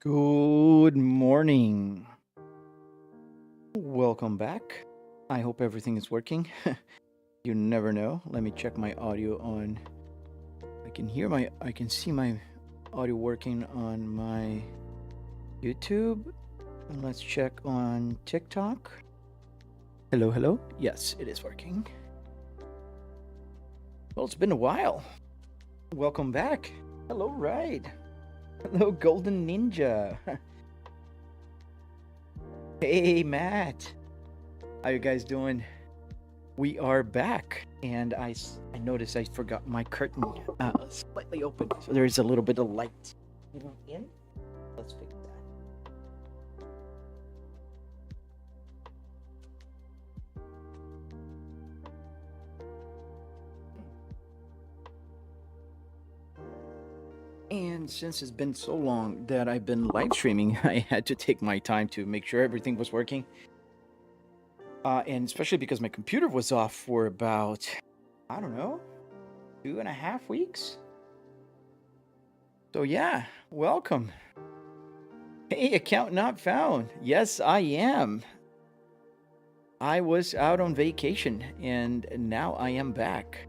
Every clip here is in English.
Good morning. Welcome back. I hope everything is working. You never know. Let me check my audio on. I can see my audio working on my YouTube. And let's check on TikTok. Hello, hello. Yes, it is working. Well, it's been a while. Welcome back. Hello, Ride. Hello, Golden Ninja. Hey, Matt. How you guys doing? We are back, and I noticed I forgot my curtain slightly open, so there is a little bit of light in. Let's fix that. And since it's been so long that I've been live streaming, I had to take my time to make sure everything was working. And especially because my computer was off for about, I don't know, 2.5 weeks. So yeah, welcome. Hey, account not found. Yes, I am. I was out on vacation and now I am back.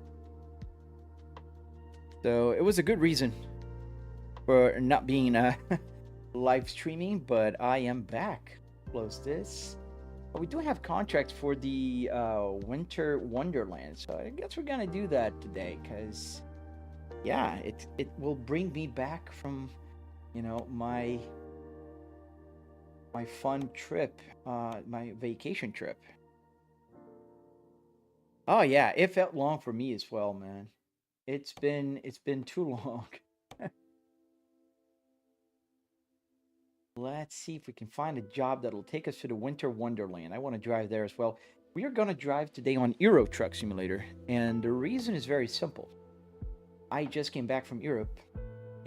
So it was a good reason for not being live streaming, but I am back. Close this. We do have contracts for the Winter Wonderland, so I guess we're gonna do that today, because yeah, it will bring me back from, my fun trip, my vacation trip. Oh yeah, it felt long for me as well, man. It's been too long. Let's see if we can find a job that'll take us to the Winter Wonderland. I want to drive there as well. We are going to drive today on Euro Truck Simulator, and the reason is very simple. I just came back from Europe,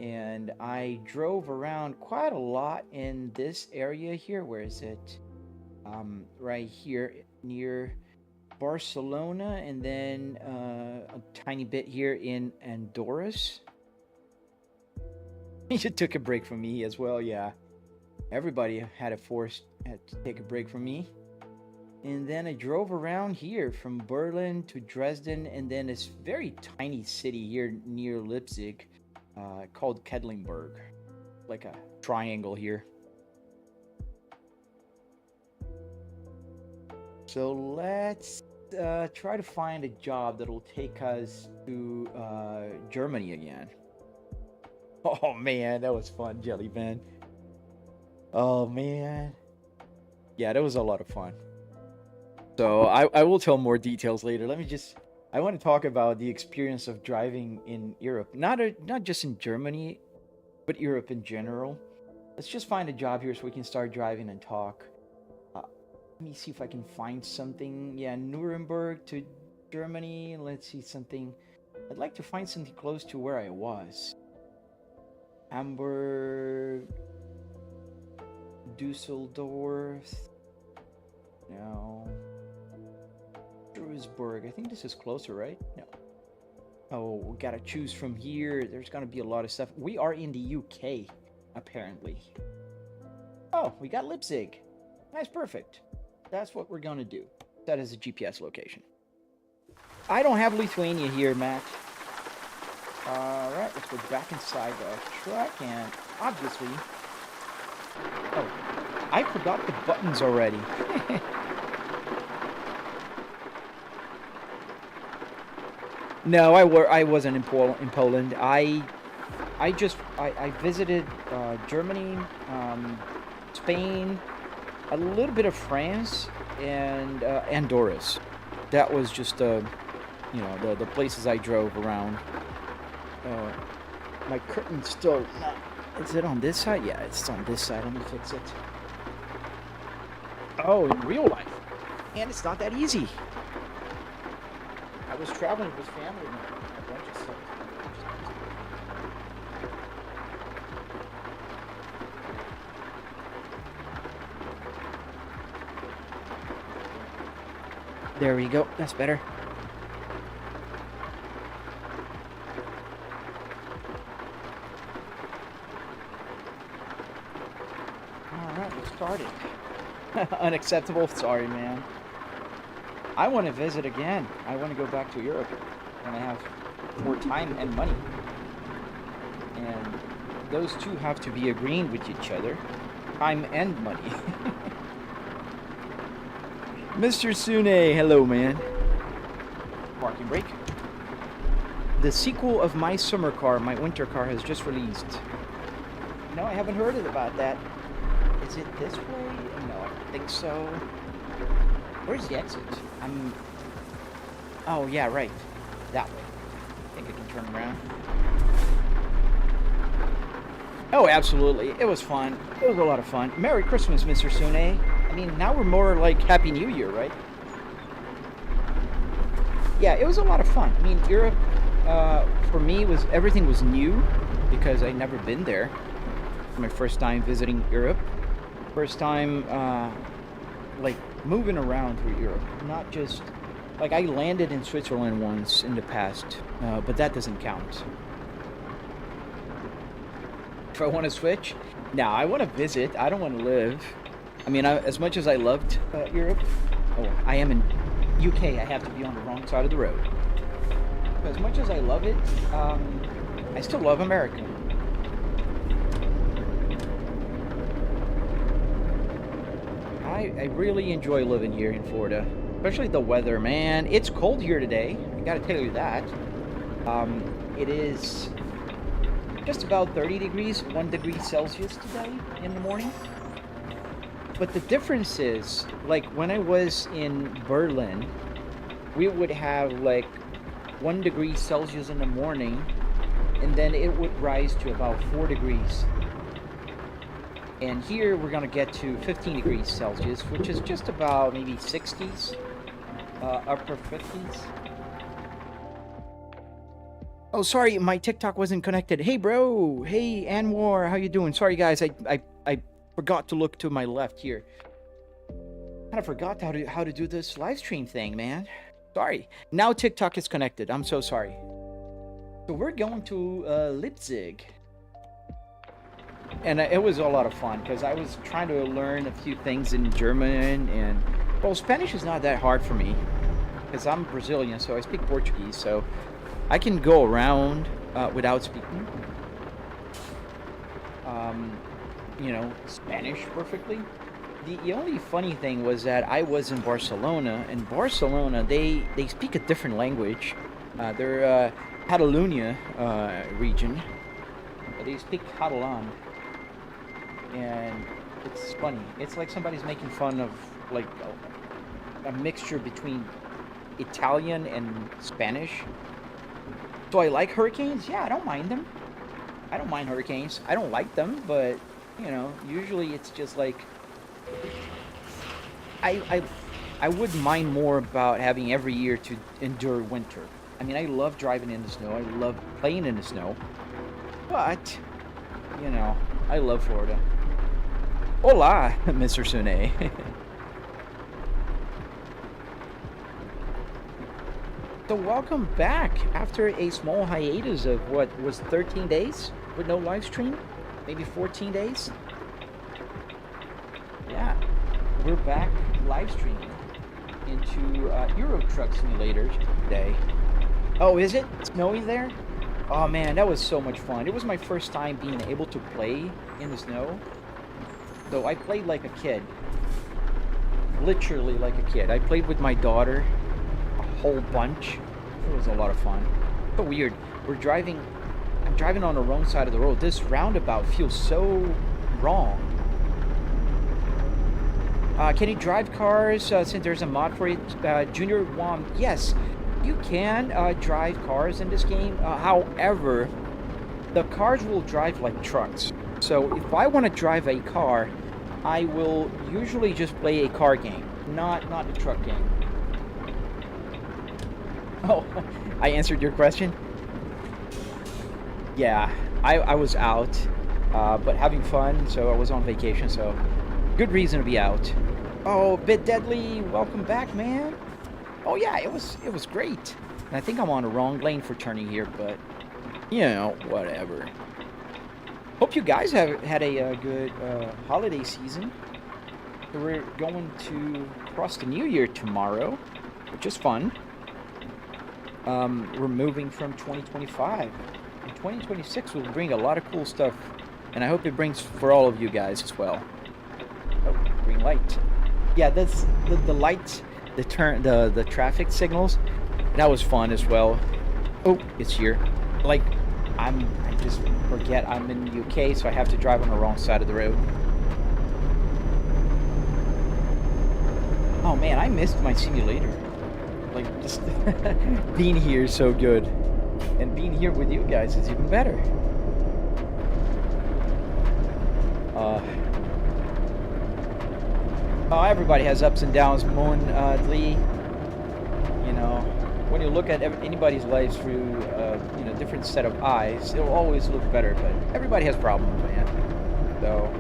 and I drove around quite a lot in this area here. Where is it? Right here near Barcelona, and then a tiny bit here in Andorras. You took a break from me as well, yeah. Everybody had to take a break from me. And then I drove around here from Berlin to Dresden, and then this very tiny city here near Leipzig called Kedlingberg, like a triangle here. So let's try to find a job that'll take us to Germany again. Oh man, that was fun, Jellyman. Oh man, yeah, that was a lot of fun. So I will tell more details later. I want to talk about the experience of driving in Europe, not just in Germany, but Europe in general. Let's just find a job here so we can start driving and talk. Let me see if I can find something. Yeah, Nuremberg to Germany. Let's see something. I'd like to find something close to where I was. Hamburg. Dusseldorf. No. Duisburg. I think this is closer, right? No. Oh, we gotta choose from here. There's gonna be a lot of stuff. We are in the UK, apparently. Oh, we got Leipzig. That's perfect. That's what we're gonna do. That is a GPS location. I don't have Lithuania here, Matt. Alright, let's go back inside the truck, and obviously... Oh, I forgot the buttons already. No, I wasn't in Poland. I visited Germany, Spain, a little bit of France, and Andorras. That was just the places I drove around. My curtain's still not. Is it on this side? Yeah, it's on this side. Let me fix it. Oh, in real life. And it's not that easy. I was traveling with family and a bunch of stuff. There we go. That's better. started. Unacceptable? Sorry, man. I want to visit again. I want to go back to Europe when I have more time and money. And those two have to be agreeing with each other. Time and money. Mr. Sune, hello, man. Parking brake. The sequel of my summer car, my winter car, has just released. No, I haven't heard about that. Is it this way? No, I don't think so. Where's the exit? Oh, yeah, right. That way. I think I can turn around. Oh, absolutely. It was fun. It was a lot of fun. Merry Christmas, Mr. Sune. I mean, now we're more like Happy New Year, right? Yeah, it was a lot of fun. I mean, Europe, for me, everything was new because I'd never been there. My first time visiting Europe. First time, like, moving around through Europe. Not just, like, I landed in Switzerland once in the past, but that doesn't count. If I want to switch? No, I want to visit. I don't want to live. I mean, as much as I loved Europe, I am in UK. I have to be on the wrong side of the road. As much as I love it, I still love America. I really enjoy living here in Florida, especially the weather, man. It's cold here today. I gotta tell you that. It is just about 30 degrees, 1 degree Celsius today in the morning. But the difference is, like, when I was in Berlin, we would have like 1 degree Celsius in the morning, and then it would rise to about 4 degrees. And here we're gonna get to 15 degrees Celsius, which is just about maybe 60s, upper 50s. Oh, sorry, my TikTok wasn't connected. Hey, bro. Hey, Anwar, how you doing? Sorry, guys, I forgot to look to my left here. Kind of forgot how to do this live stream thing, man. Sorry. Now TikTok is connected. I'm so sorry. So we're going to Leipzig. And it was a lot of fun because I was trying to learn a few things in German, and well, Spanish is not that hard for me because I'm Brazilian, so I speak Portuguese, so I can go around without speaking, you know, Spanish perfectly. The only funny thing was that I was in Barcelona. In Barcelona, they speak a different language. They're Catalonia region. They speak Catalan. And it's funny. It's like somebody's making fun of like a mixture between Italian and Spanish. So I like hurricanes. Yeah, I don't mind them. I don't mind hurricanes. I don't like them, but you know, usually it's just like I would mind more about having every year to endure winter. I mean, I love driving in the snow. I love playing in the snow. But you know, I love Florida. Hola, Mr. Sune. So welcome back after a small hiatus of what was 13 days with no live stream, maybe 14 days. Yeah, we're back live streaming into Euro Truck Simulator today. Oh, is it snowy there? Oh man, that was so much fun. It was my first time being able to play in the snow. So I played like a kid. Literally like a kid. I played with my daughter a whole bunch. It was a lot of fun. So weird. I'm driving on the wrong side of the road. This roundabout feels so wrong. Can you drive cars since there's a mod for it? Junior Wom, yes. You can drive cars in this game. However, the cars will drive like trucks. So if I want to drive a car, I will usually just play a car game, not the truck game. Oh, I answered your question? Yeah, I was out, but having fun, so I was on vacation, so good reason to be out. Oh, Bit Deadly, welcome back, man. Oh yeah, it was great. And I think I'm on the wrong lane for turning here, but you know, whatever. Hope you guys have had a good holiday season. We're going to cross the New Year tomorrow, which is fun. We're moving from 2025. And 2026 will bring a lot of cool stuff, and I hope it brings for all of you guys as well. Oh, green light. Yeah, that's the lights, the traffic signals. That was fun as well. Oh, it's here. Like, I just forget I'm in the UK, so I have to drive on the wrong side of the road. Oh man, I missed my simulator. Like, just being here is so good. And being here with you guys is even better. Oh, everybody has ups and downs, Moon Lee. You know, when you look at anybody's life through, you know, different set of eyes, it'll always look better, but everybody has problems, man. So...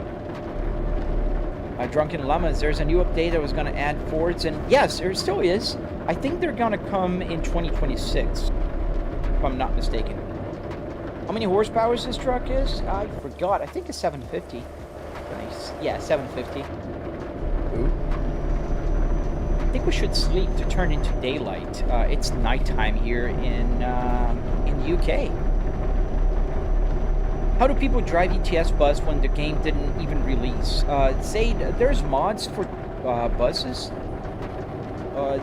Drunken Llamas, there's a new update that was going to add Fords, and yes, there still is. I think they're going to come in 2026, if I'm not mistaken. How many horsepower this truck is? I forgot. I think it's 750. Nice. Yeah, 750. Ooh. I think we should sleep to turn into daylight. It's nighttime here in the UK. How do people drive ETS bus when the game didn't even release? Zaid, there's mods for buses.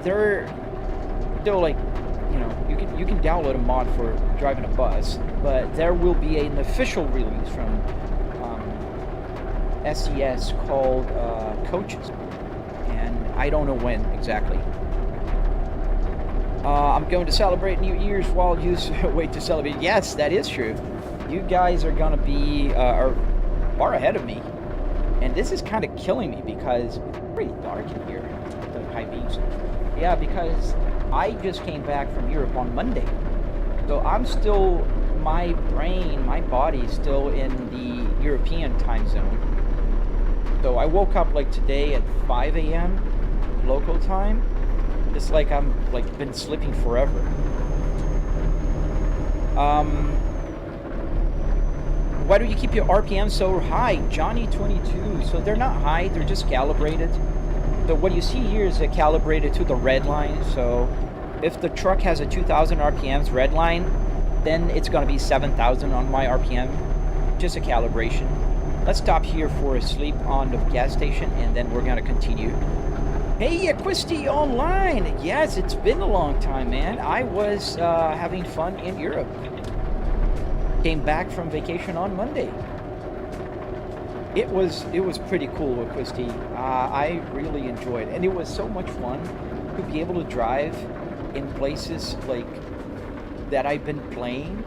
They're still, like, you know, you can download a mod for driving a bus, but there will be an official release from SES called Coaches, and I don't know when exactly. I'm going to celebrate New Year's while you wait to celebrate. Yes, that is true. You guys are gonna be are far ahead of me, and this is kind of killing me because it's pretty dark in here. The high beams. Yeah, because I just came back from Europe on Monday, so I'm still, my brain, my body is still in the European time zone. So I woke up like today at 5 a.m. local time. It's like I'm like been sleeping forever. Why do you keep your RPM so high? Johnny22. So they're not high, they're just calibrated. So what you see here is calibrated to the red line. So if the truck has a 2000 RPMs red line, then it's going to be 7000 on my RPM. Just a calibration. Let's stop here for a sleep on the gas station, and then we're going to continue. Hey, Acquisti Online! Yes, it's been a long time, man. I was having fun in Europe. Came back from vacation on Monday. It was pretty cool with Christy. I really enjoyed it, and it was so much fun to be able to drive in places like that I've been playing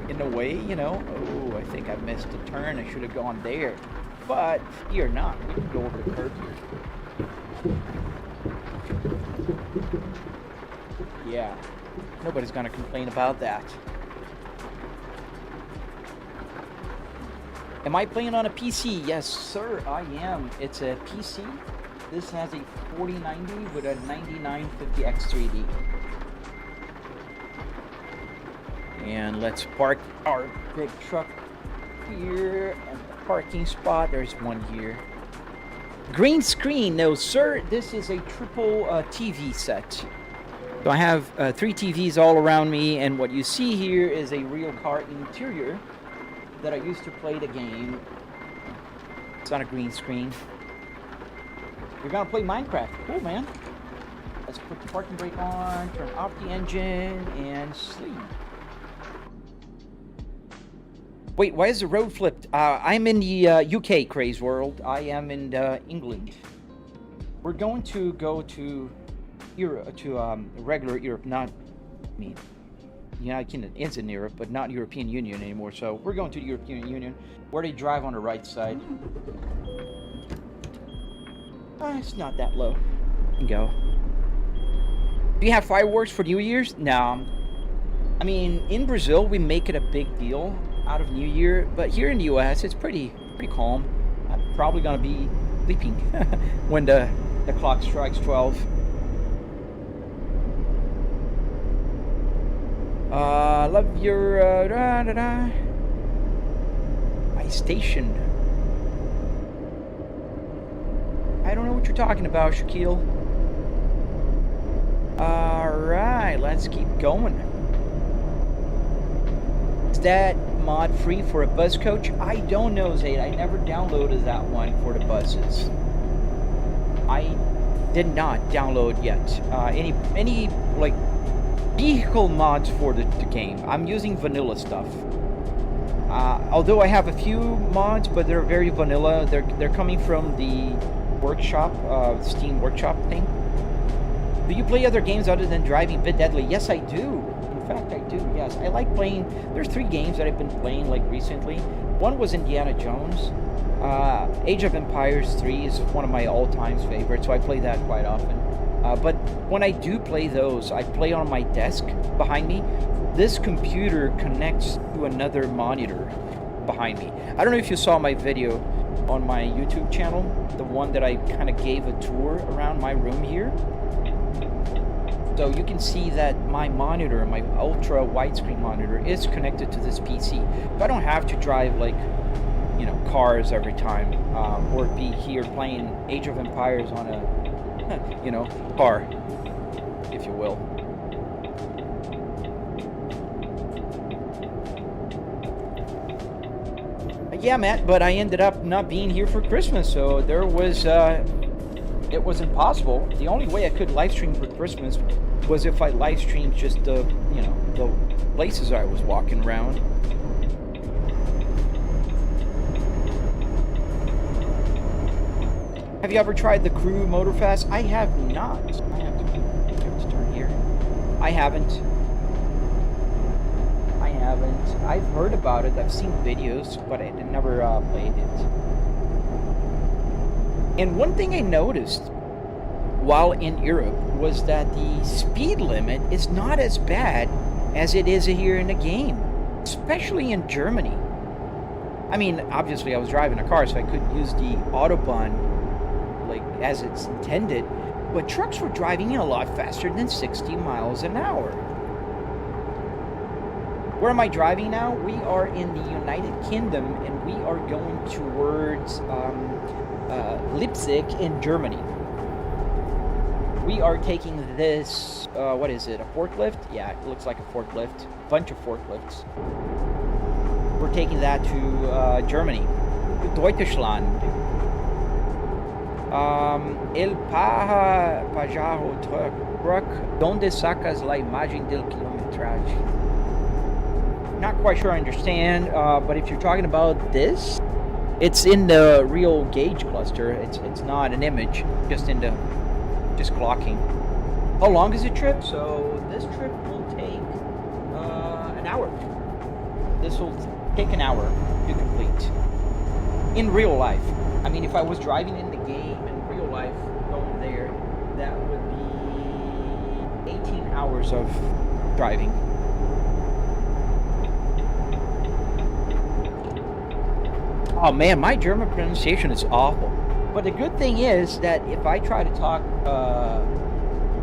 in a way, you know. Oh, I think I missed a turn. I should have gone there, but here not. We can go over the curb here. Yeah, nobody's gonna complain about that. Am I playing on a PC? Yes, sir, I am. It's a PC. This has a 4090 with a 9950X3D. And let's park our big truck here. And the parking spot, there's one here. Green screen. No, sir, this is a triple TV set. So I have 3 TVs all around me, and what you see here is a real car interior that I used to play the game. It's on a green screen. You're gonna play Minecraft. Cool, man. Let's put the parking brake on, turn off the engine, and sleep. Wait, why is the road flipped? I'm in the UK craze world. I am in England. We're going to go to Europe, to regular Europe, not, I mean, United Kingdom is in Europe, but not European Union anymore. So we're going to the European Union, where they drive on the right side. It's not that low. You can go. Do you have fireworks for New Year's? No. I mean, in Brazil, we make it a big deal out of New Year, but here in the US, it's pretty calm. I'm probably gonna be sleeping when the clock strikes 12. Love your my station. I don't what you're talking about, Shaquille. Alright, let's keep going. Is that mod free for a bus coach? I don't know, Zayd. I never downloaded that one for the buses. I did not download yet any like vehicle mods for the game. I'm using vanilla stuff. Although I have a few mods, but they're very vanilla. They're coming from the workshop, Steam workshop thing. Do you play other games other than driving Bit Deadly? Yes, I do. In fact, I do. Yes, I like playing. There's 3 games that I've been playing like recently. One was Indiana Jones. Age of Empires 3 is one of my all-time favorites, so I play that quite often. But when I do play those, I play on my desk behind me. This computer connects to another monitor behind me. I don't know if you saw my video on my YouTube channel, the one that I kind of gave a tour around my room here. So you can see that my monitor, my ultra widescreen monitor, is connected to this PC. So I don't have to drive like, you know, cars every time, or be here playing Age of Empires on a, you know, car, if you will. Yeah, Matt, but I ended up not being here for Christmas, so there was, it was impossible. The only way I could live stream for Christmas was if I live streamed just the, you know, the places I was walking around. Have you ever tried the Crew Motorfast? I have not. I have to turn here. I haven't. I've heard about it. I've seen videos, but I never played it. And one thing I noticed while in Europe was that the speed limit is not as bad as it is here in the game, especially in Germany. I mean, obviously I was driving a car, so I could use the Autobahn like as it's intended, but trucks were driving a lot faster than 60 miles an hour. Where am I driving now? We are in the United Kingdom, and we are going towards Leipzig in Germany. We are taking this, what is it, a forklift? Yeah, it looks like a forklift. Bunch of forklifts. We're taking that to Germany, to Deutschland. El Pajaro Truck, donde sacas la imagen del kilometraje? Not quite sure I understand, but if you're talking about this, it's in the real gauge cluster. It's not an image, just clocking. How long is the trip? So this trip will take an hour. This will take an hour to complete. In real life. I mean, if I was driving in the game in real life going there, that would be 18 hours of driving. Oh man, my German pronunciation is awful. But the good thing is that if I try to talk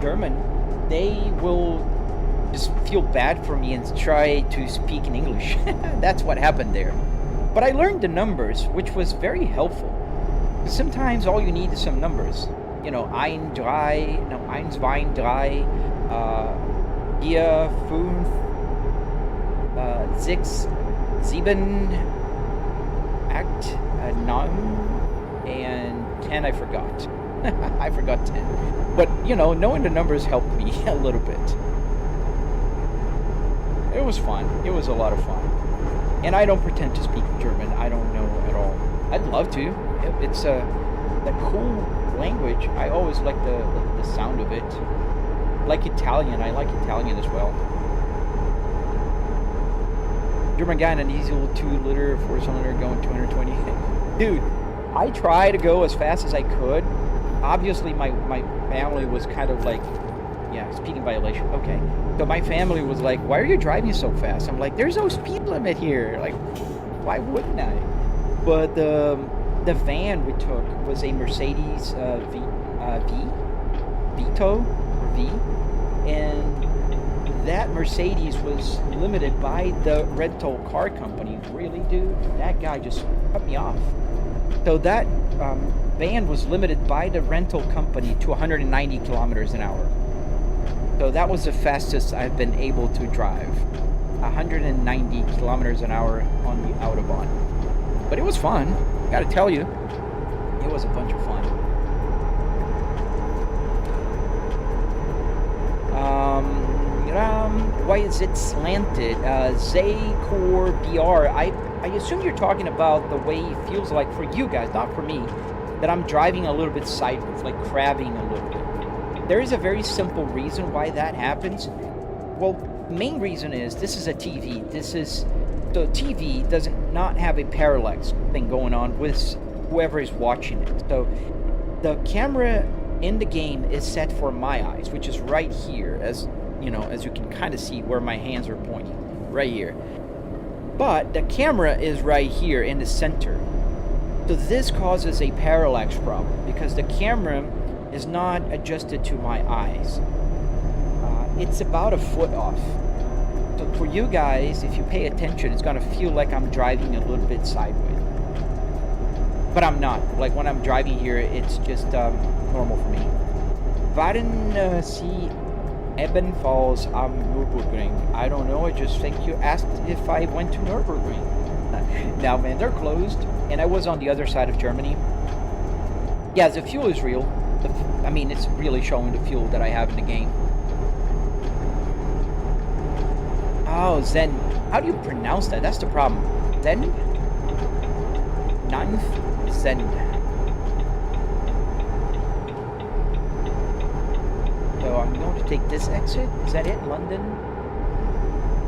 German, they will just feel bad for me and try to speak in English. That's what happened there. But I learned the numbers, which was very helpful. Sometimes all you need is some numbers. You know, 1, 2, 3, 4, 5, 6, 7, 8, 9, and 10 I forgot. I forgot 10. But, you know, knowing the numbers helped me a little bit. It was fun. It was a lot of fun. And I don't pretend to speak German. I don't know at all. I'd love to. It's a cool language. I always like the sound of it. Like Italian. I like Italian as well. German guy in a diesel 2-liter 4-cylinder going 220. Dude, I try to go as fast as I could. Obviously, my family was kind of like, yeah, speeding violation. Okay. So my family was like, why are you driving so fast? I'm like, there's no speed limit here. Like, why wouldn't I? But the van we took was a Mercedes Vito, or V. And that Mercedes was limited by the rental car company. Really, dude? That guy just cut me off. So that van was limited by the rental company to 190 kilometers an hour. So that was the fastest I've been able to drive. 190 kilometers an hour on the Autobahn. But it was fun. Gotta tell you, it was a bunch of fun. Why is it slanted? Core BR. I assume you're talking about the way it feels like for you guys, not for me, that I'm driving a little bit sideways, like crabbing a little bit. There is a very simple reason why that happens. Well, main reason is this is a TV. The TV does not have a parallax thing going on with whoever is watching it. So the camera in the game is set for my eyes, which is right here, as you know, as you can kind of see where my hands are pointing, right here. But the camera is right here in the center. So this causes a parallax problem because the camera is not adjusted to my eyes. It's about a foot off. So for you guys, if you pay attention, it's gonna feel like I'm driving a little bit sideways. But I'm not. Like when I'm driving here, it's just normal for me. Waren Sie ebenfalls am Nürburgring? I don't know, I just think you asked if I went to Nürburgring. Now, man, they're closed, and I was on the other side of Germany. Yeah, the fuel is real. I mean, it's really showing the fuel that I have in the game. Oh, Zen. How do you pronounce that? That's the problem. Zen? Ninth? Zen. So I'm going to take this exit. Is that it? London?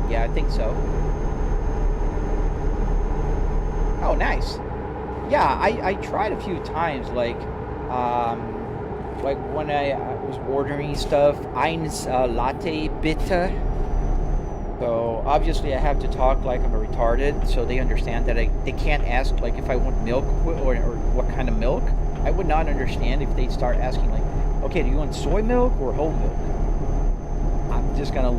Yeah, I think so. Oh, nice. Yeah, I tried a few times, like when I was ordering stuff, eins latte bitte. So obviously I have to talk like I'm a retarded, so they understand that they can't ask like if I want milk or what kind of milk. I would not understand if they start asking like, okay, do you want soy milk or whole milk? I'm just gonna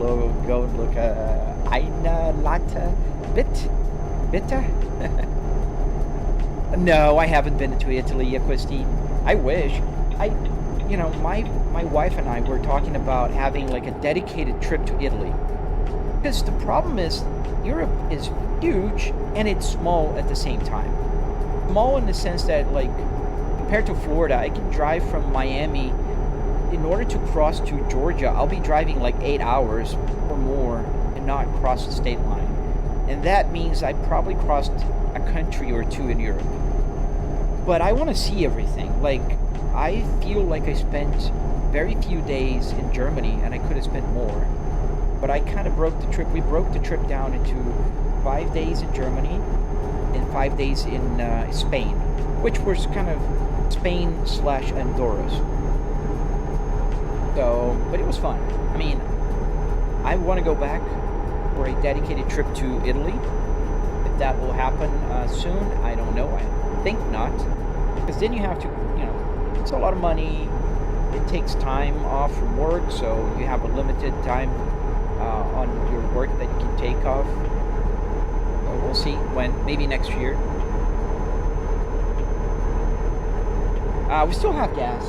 go and look eine latte bitte. No, I haven't been to Italy yet, Christy. I wish. You know, my wife and I were talking about having like a dedicated trip to Italy. Because the problem is, Europe is huge and it's small at the same time. Small in the sense that, like, compared to Florida, I can drive from Miami. In order to cross to Georgia, I'll be driving like 8 hours or more and not cross the state line. And that means I probably crossed a country or two in Europe. But I want to see everything. Like, I feel like I spent very few days in Germany and I could have spent more. But I kind of broke the trip. We broke the trip down into 5 days in Germany and 5 days in Spain, which was kind of Spain/Honduras. So, but it was fun. I mean, I want to go back for a dedicated trip to Italy. If that will happen soon, I don't know. I think not. Because then you have to, you know, it's a lot of money. It takes time off from work, so you have a limited time on your work that you can take off. We'll see when, maybe next year. We still have gas.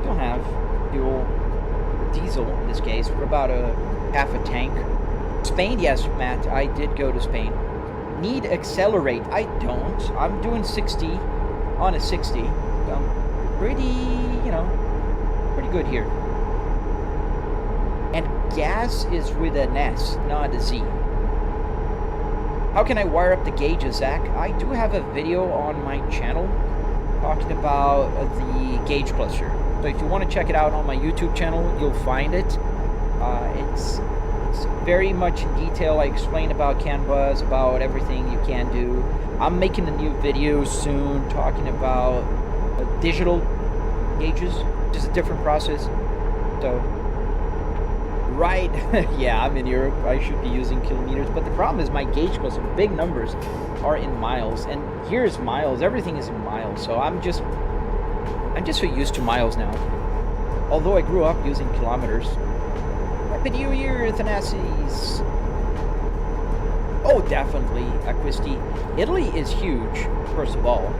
Still have fuel, diesel in this case. We're about half a tank. Spain, yes, Matt, I did go to Spain. Need accelerate? I don't. I'm doing 60 on a 60. So I'm pretty, you know, pretty good here. And gas is with an S, not a Z. How can I wire up the gauges, Zach? I do have a video on my channel talking about the gauge cluster. So if you want to check it out on my YouTube channel, you'll find it. It's very much in detail. I explain about CAN bus, about everything you can do. I'm making a new video soon talking about digital gauges, which is a different process. So, right, yeah, I'm in Europe. I should be using kilometers, but the problem is my gauge cluster, big numbers, are in miles, and here's miles. Everything is in miles, so I'm just so used to miles now. Although I grew up using kilometers. Happy New Year, Thanasis! Oh, definitely, Christy. Italy is huge, first of all.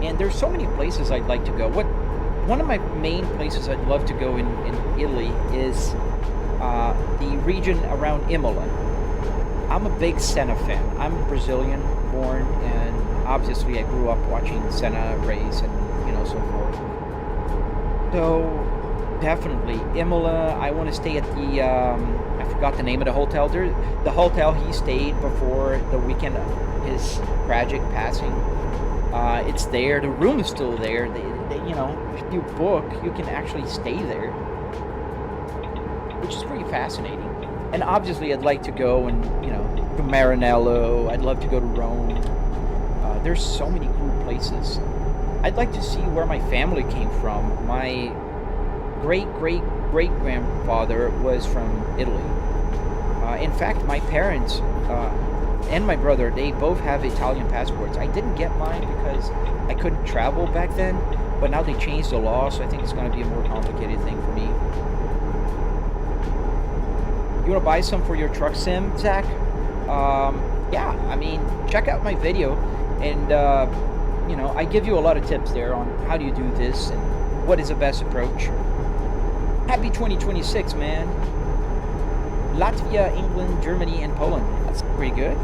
And there's so many places I'd like to go. One of my main places I'd love to go in Italy is the region around Imola. I'm a big Senna fan. I'm Brazilian born, and obviously I grew up watching Senna race and so forth. So definitely Imola. I want to stay at the I forgot the name of the hotel. The hotel he stayed before the weekend of his tragic passing. It's there. The room is still there. They if you book, you can actually stay there, which is pretty fascinating. And obviously, I'd like to go and to Maranello. I'd love to go to Rome. There's so many cool places. I'd like to see where my family came from. My great-great-great-grandfather was from Italy. In fact, my parents and my brother, they both have Italian passports. I didn't get mine because I couldn't travel back then, but now they changed the law, so I think it's going to be a more complicated thing for me. You want to buy some for your truck sim, Zach? Yeah, I mean, check out my video, and I give you a lot of tips there on how do you do this and what is the best approach. Happy 2026, man. Latvia, England, Germany, and Poland. That's pretty good.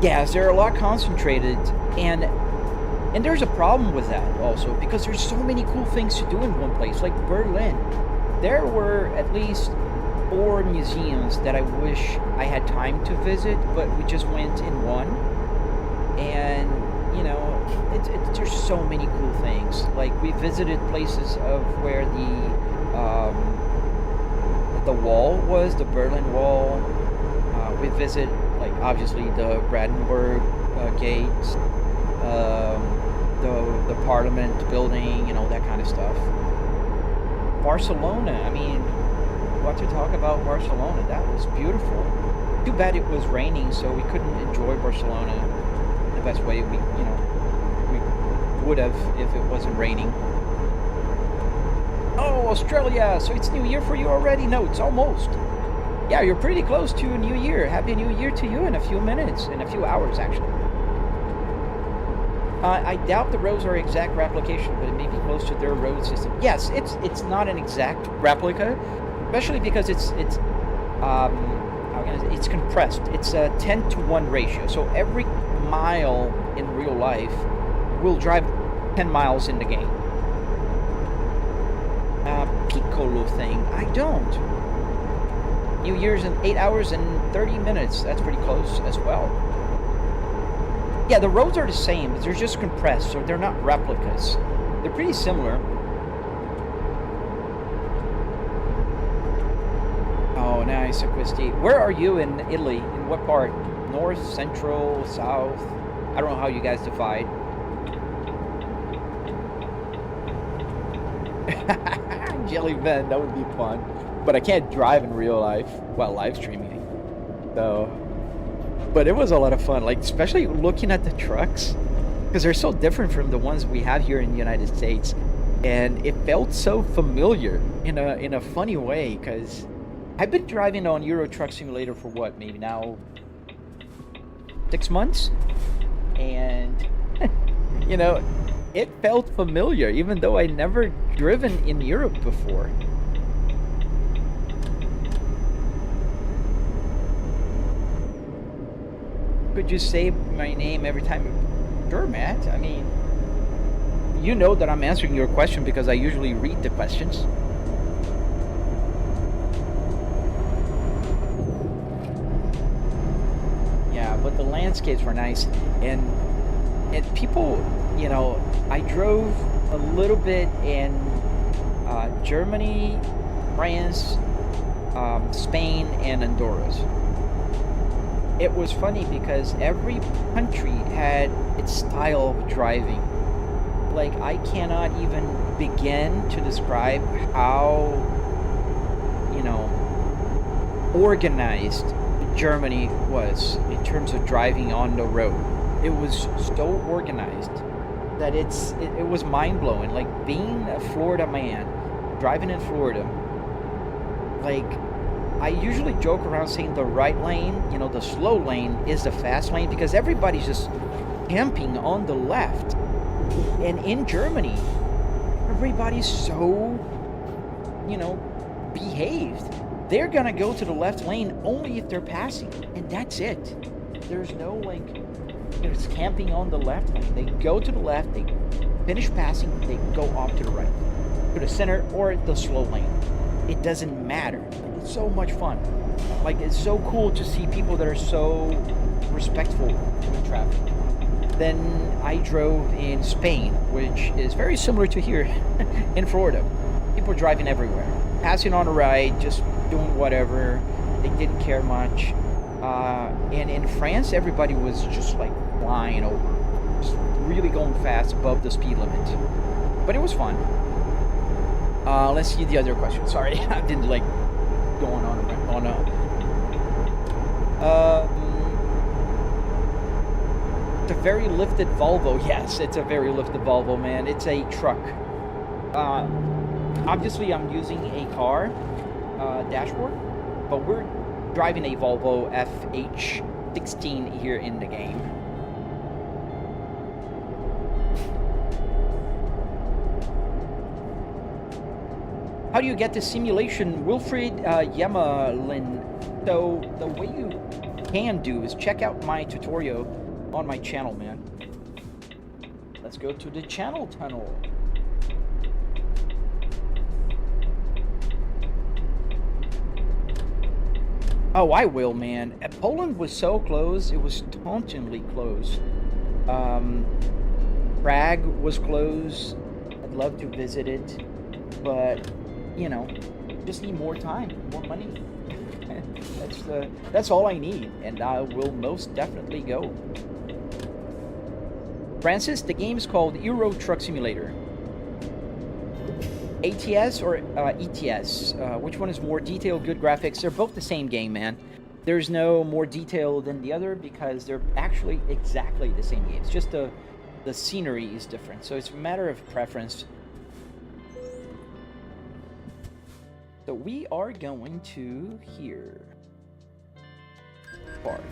Yes, they're a lot concentrated, and there's a problem with that also, because there's so many cool things to do in one place, like Berlin. There were at least 4 museums that I wish I had time to visit, but we just went in one, and there's so many cool things. Like, we visited places of where the wall was, the Berlin Wall. We visit, like, obviously the Brandenburg gates, the Parliament building, that kind of stuff. Barcelona, I mean, what to talk about Barcelona? That was beautiful. Too bad it was raining, so we couldn't enjoy Barcelona the best way we would have if it wasn't raining. Oh, Australia! So it's New Year for you already? No, it's almost. Yeah, you're pretty close to a New Year. Happy New Year to you in a few minutes, in a few hours, actually. I doubt the roads are exact replication, but it may be close to their road system. Yes, it's not an exact replica, especially because it's compressed. It's a 10-to-1 ratio. So every mile in real life will drive 10 miles in the game. Piccolo thing, I don't. New Year's in 8 hours and 30 minutes. That's pretty close as well. Yeah, the roads are the same, but they're just compressed, so they're not replicas. They're pretty similar. Oh, nice, Acquisti. Where are you in Italy? In what part? North, central, south? I don't know how you guys divide. Jellyman, that would be fun. But I can't drive in real life while live streaming. So, but it was a lot of fun, like especially looking at the trucks, because they're so different from the ones we have here in the United States, and it felt so familiar in a funny way, because I've been driving on Euro Truck Simulator for what, maybe now 6 months, and it felt familiar, even though I never driven in Europe before. Could you say my name every time? Sure, Matt. I mean, you know that I'm answering your question because I usually read the questions. Yeah, but the landscapes were nice, and people, I drove a little bit in Germany, France, Spain, and Honduras. It was funny because every country had its style of driving. Like, I cannot even begin to describe how, organized Germany was in terms of driving on the road. It was so organized that it was mind-blowing. Like, being a Florida man, driving in Florida, like, I usually joke around saying the right lane, you know, the slow lane is the fast lane because everybody's just camping on the left. And in Germany, everybody's so, you know, behaved. They're gonna go to the left lane only if they're passing, and that's it. There's no, like, there's camping on the left lane. They go to the left, they finish passing, they go off to the right, to the center, or the slow lane. It doesn't matter. It's so much fun. Like, it's so cool to see people that are so respectful in traffic. Then I drove in Spain, which is very similar to here in Florida. People driving everywhere, passing on the right, just doing whatever. They didn't care much. And in France, everybody was just like flying over, just really going fast above the speed limit. But it was fun. Let's see the other question. Sorry, I didn't like going on it's a very lifted Volvo. Yes, it's a very lifted Volvo, man. It's a truck. Obviously, I'm using a car dashboard, but we're driving a Volvo FH16 here in the game. How do you get the simulation, Wilfried Yemalin? So the way you can do is check out my tutorial on my channel, man. Let's go to the channel tunnel. Oh, I will, man. Poland was so close. It was tauntingly close. Prague was close. I'd love to visit it, but you know, just need more time, more money. That's all I need, and I will most definitely go. Francis, the game is called Euro Truck Simulator. ATS or ETS? Which one is more detailed, good graphics? They're both the same game, man. There's no more detail than the other because they're actually exactly the same game. It's just the scenery is different, so it's a matter of preference. So we are going to here. Park.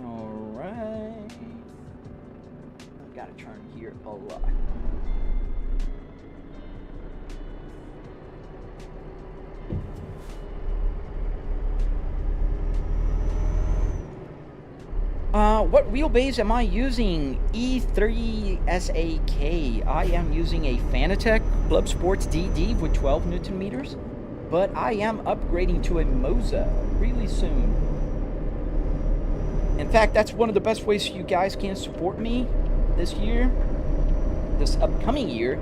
Alright. I've got to turn here a lot. What wheelbase am I using? E3SAK. I am using a Fanatec Clubsport DD with 12 Newton meters, but I am upgrading to a Moza really soon. In fact, that's one of the best ways you guys can support me this year, this upcoming year.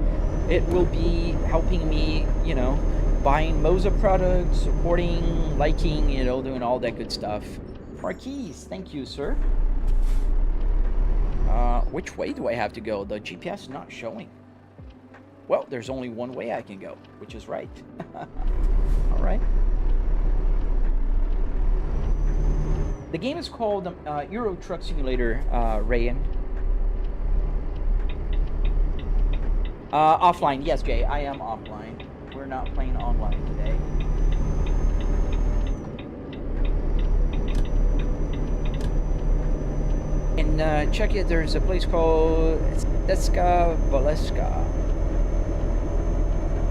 It will be helping me, you know, buying Moza products, supporting, liking, you know, doing all that good stuff. Marquise, thank you, sir. Which way do I have to go? The GPS is not showing. Well, there's only one way I can go, which is right. All right. The game is called Euro Truck Simulator, Rayan. Offline, yes, Jay, I am offline. We're not playing online today. And check it, there's a place called Valeska.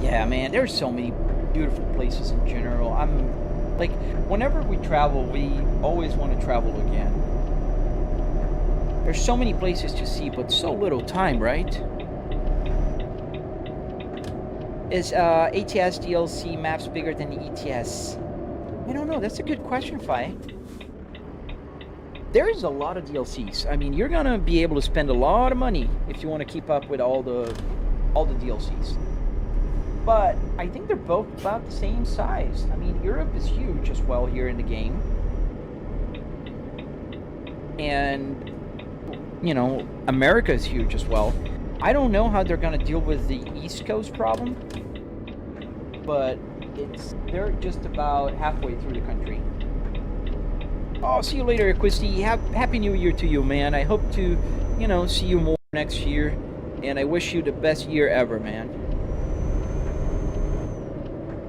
Yeah, man, there's so many beautiful places in general. I'm like, whenever we travel, we always want to travel again. There's so many places to see, but so little time, right? Is ATS DLC maps bigger than the ETS? I don't know, that's a good question, Fi. There is a lot of DLCs. I mean, you're gonna be able to spend a lot of money if you want to keep up with all the DLCs. But I think they're both about the same size. I mean, Europe is huge as well here in the game. And, you know, America is huge as well. I don't know how they're gonna deal with the East Coast problem, but they're just about halfway through the country. Oh, see you later, Quisty. Happy New Year to you, man. I hope to, you know, see you more next year. and I wish you the best year ever, man.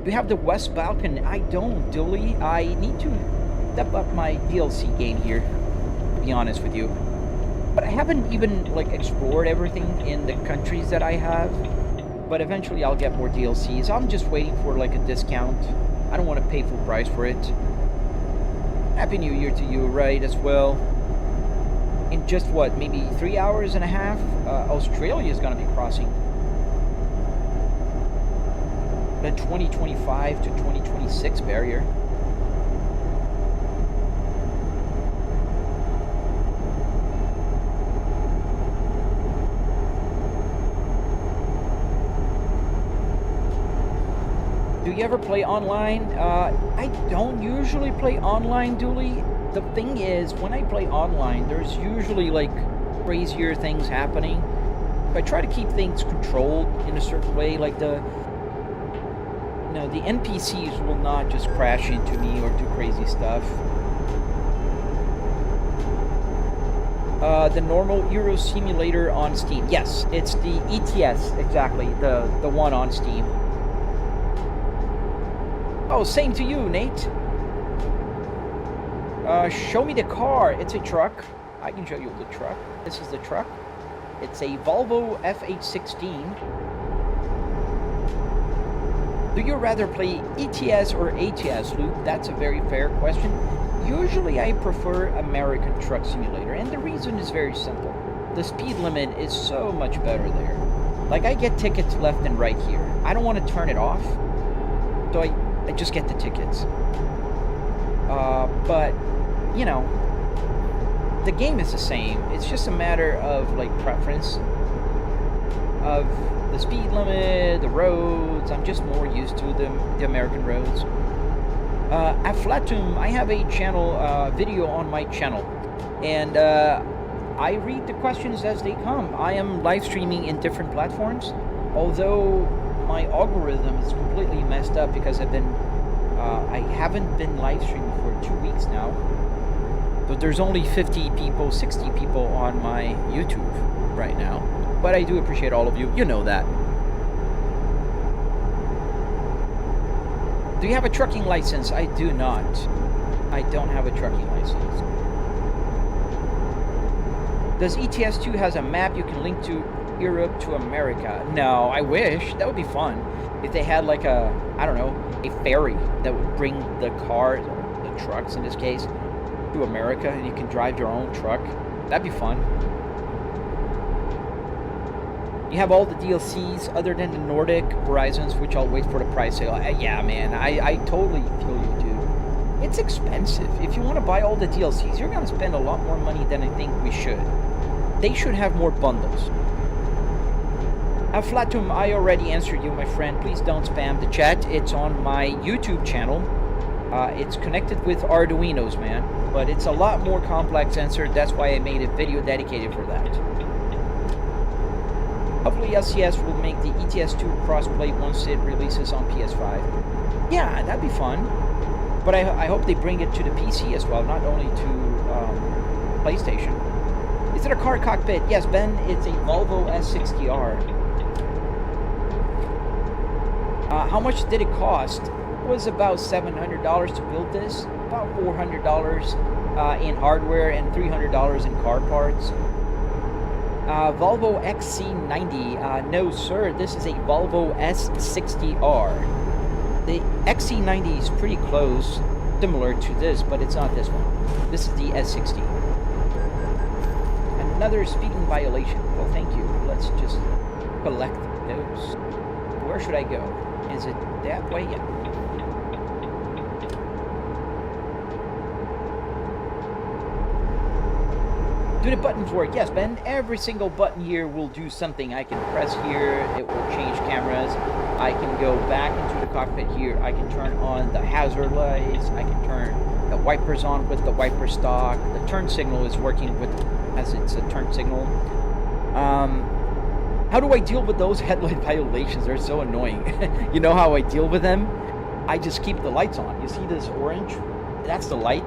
Do you have the West Balkan? I don't, Dilly. I need to step up my DLC game here, to be honest with you. But I haven't even, like, explored everything in the countries that I have. But eventually I'll get more DLCs. I'm just waiting for, like, a discount. I don't want to pay full price for it. Happy New Year to you, right, as well. In just, what, maybe 3 hours and a half, Australia is going to be crossing the 2025 to 2026 barrier. Do you ever play online? I don't usually play online, Dooley. The thing is, when I play online, there's usually, like, crazier things happening. I try to keep things controlled in a certain way, like the NPCs will not just crash into me or do crazy stuff. The normal Euro simulator on Steam. Yes, it's the ETS, exactly, the one on Steam. Oh, same to you, Nate. Show me the car. It's a truck. I can show you the truck. This is the truck. It's a Volvo FH16. Do you rather play ETS or ATS, Luke? That's a very fair question. Usually I prefer American Truck Simulator, and the reason is very simple. The speed limit is so much better there. Like, I get tickets left and right here. I don't want to turn it off, so I just get the tickets. But, you know, the game is the same. It's just a matter of, like, preference of the speed limit, the roads. I'm just more used to the American roads. Afflatum, I have a channel, video on my channel, and I read the questions as they come. I am live streaming in different platforms, although my algorithm is completely messed up because I haven't been live streaming for 2 weeks now. So there's only 50 people, 60 people on my YouTube right now. But I do appreciate all of you. You know that. Do you have a trucking license? I do not. I don't have a trucking license. Does ETS2 has a map you can link to Europe to America? No, I wish. That would be fun. If they had, like, a, I don't know, a ferry that would bring the cars, or the trucks in this case, to America, and you can drive your own truck. That'd be fun. You have all the DLCs other than the Nordic Horizons, which I'll wait for the price sale. Yeah, man, I totally feel you, dude. It's expensive. If you want to buy all the DLCs, you're going to spend a lot more money than I think we should. They should have more bundles. Afflatum, I already answered you, my friend. Please don't spam the chat. It's on my YouTube channel. It's connected with Arduinos, man. But it's a lot more complex answer. That's why I made a video dedicated for that. Hopefully LCS will make the ETS2 crossplay once it releases on PS5. Yeah, that'd be fun. But I hope they bring it to the PC as well, not only to PlayStation. Is it a car cockpit? Yes, Ben, it's a Volvo S60R. How much did it cost? It was about $700 to build this, about $400 in hardware and $300 in car parts. Volvo XC90, no sir, this is a Volvo S60R. The XC90 is pretty close, similar to this, but it's not this one. This is the S60. Another speeding violation. Well, thank you. Let's just collect those. Where should I go? Is it that way? Yeah. Do the buttons work? Yes, Ben. Every single button here will do something. I can press here. It will change cameras. I can go back into the cockpit here. I can turn on the hazard lights. I can turn the wipers on with the wiper stock. The turn signal is working with, as it's a turn signal. How do I deal with those headlight violations? They're so annoying. You know how I deal with them? I just keep the lights on. You see this orange? That's the light.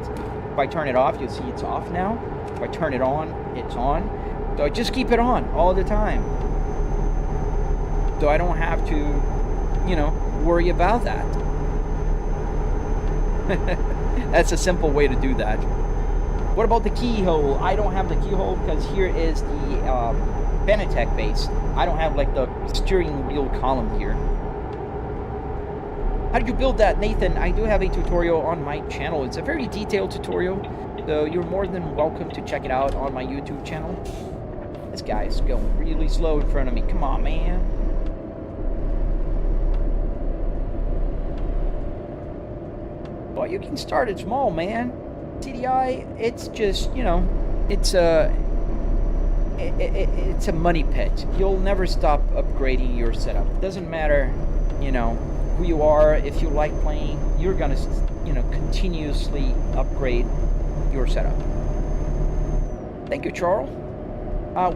If I turn it off, you'll see it's off now. If I turn it on, it's on. So I just keep it on all the time. so I don't have to, you know, worry about that. That's a simple way to do that. What about the keyhole? I don't have the keyhole because here is the Fanatec base. I don't have like the steering wheel column here. How did you build that, Nathan? I do have a tutorial on my channel. It's a very detailed tutorial, so you're more than welcome to check it out on my YouTube channel. This guy's going really slow in front of me. Come on, man. Well, you can start it small, man. CDI, it's just, you know, it's a money pit. You'll never stop upgrading your setup. It doesn't matter, you know, who you are. If you like playing, you're gonna, you know, continuously upgrade your setup. Thank you, Charles.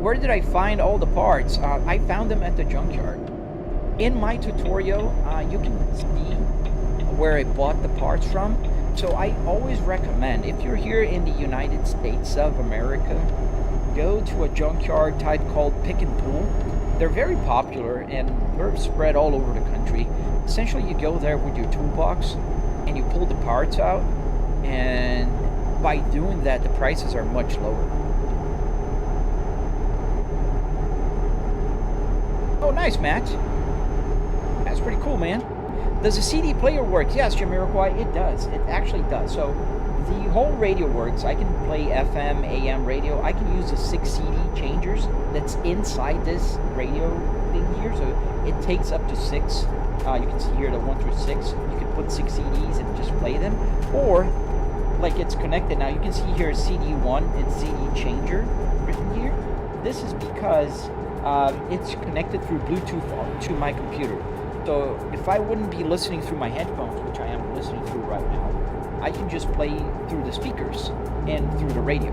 Where did I find all the parts? I found them at the Junkyard. In my tutorial, you can see where I bought the parts from. So I always recommend, if you're here in the United States of America, go to a junkyard type called Pick and Pull. They're very popular and they're spread all over the country. Essentially, you go there with your toolbox and you pull the parts out, and by doing that, the prices are much lower. Oh, nice, Matt. That's pretty cool, man. Does the CD player work? Yes, Jamiroquai, it does. It actually does. So the whole radio works. I can play FM, AM radio. I can use the 6 CD changers that's inside this radio thing here. So it takes up to 6. You can see here the 1 through 6. You can put 6 CDs and just play them. Or, like it's connected now, you can see here CD1 and CD changer written here. This is because it's connected through Bluetooth to my computer. So if I wouldn't be listening through my headphones, which I am listening through right now, I can just play through the speakers and through the radio.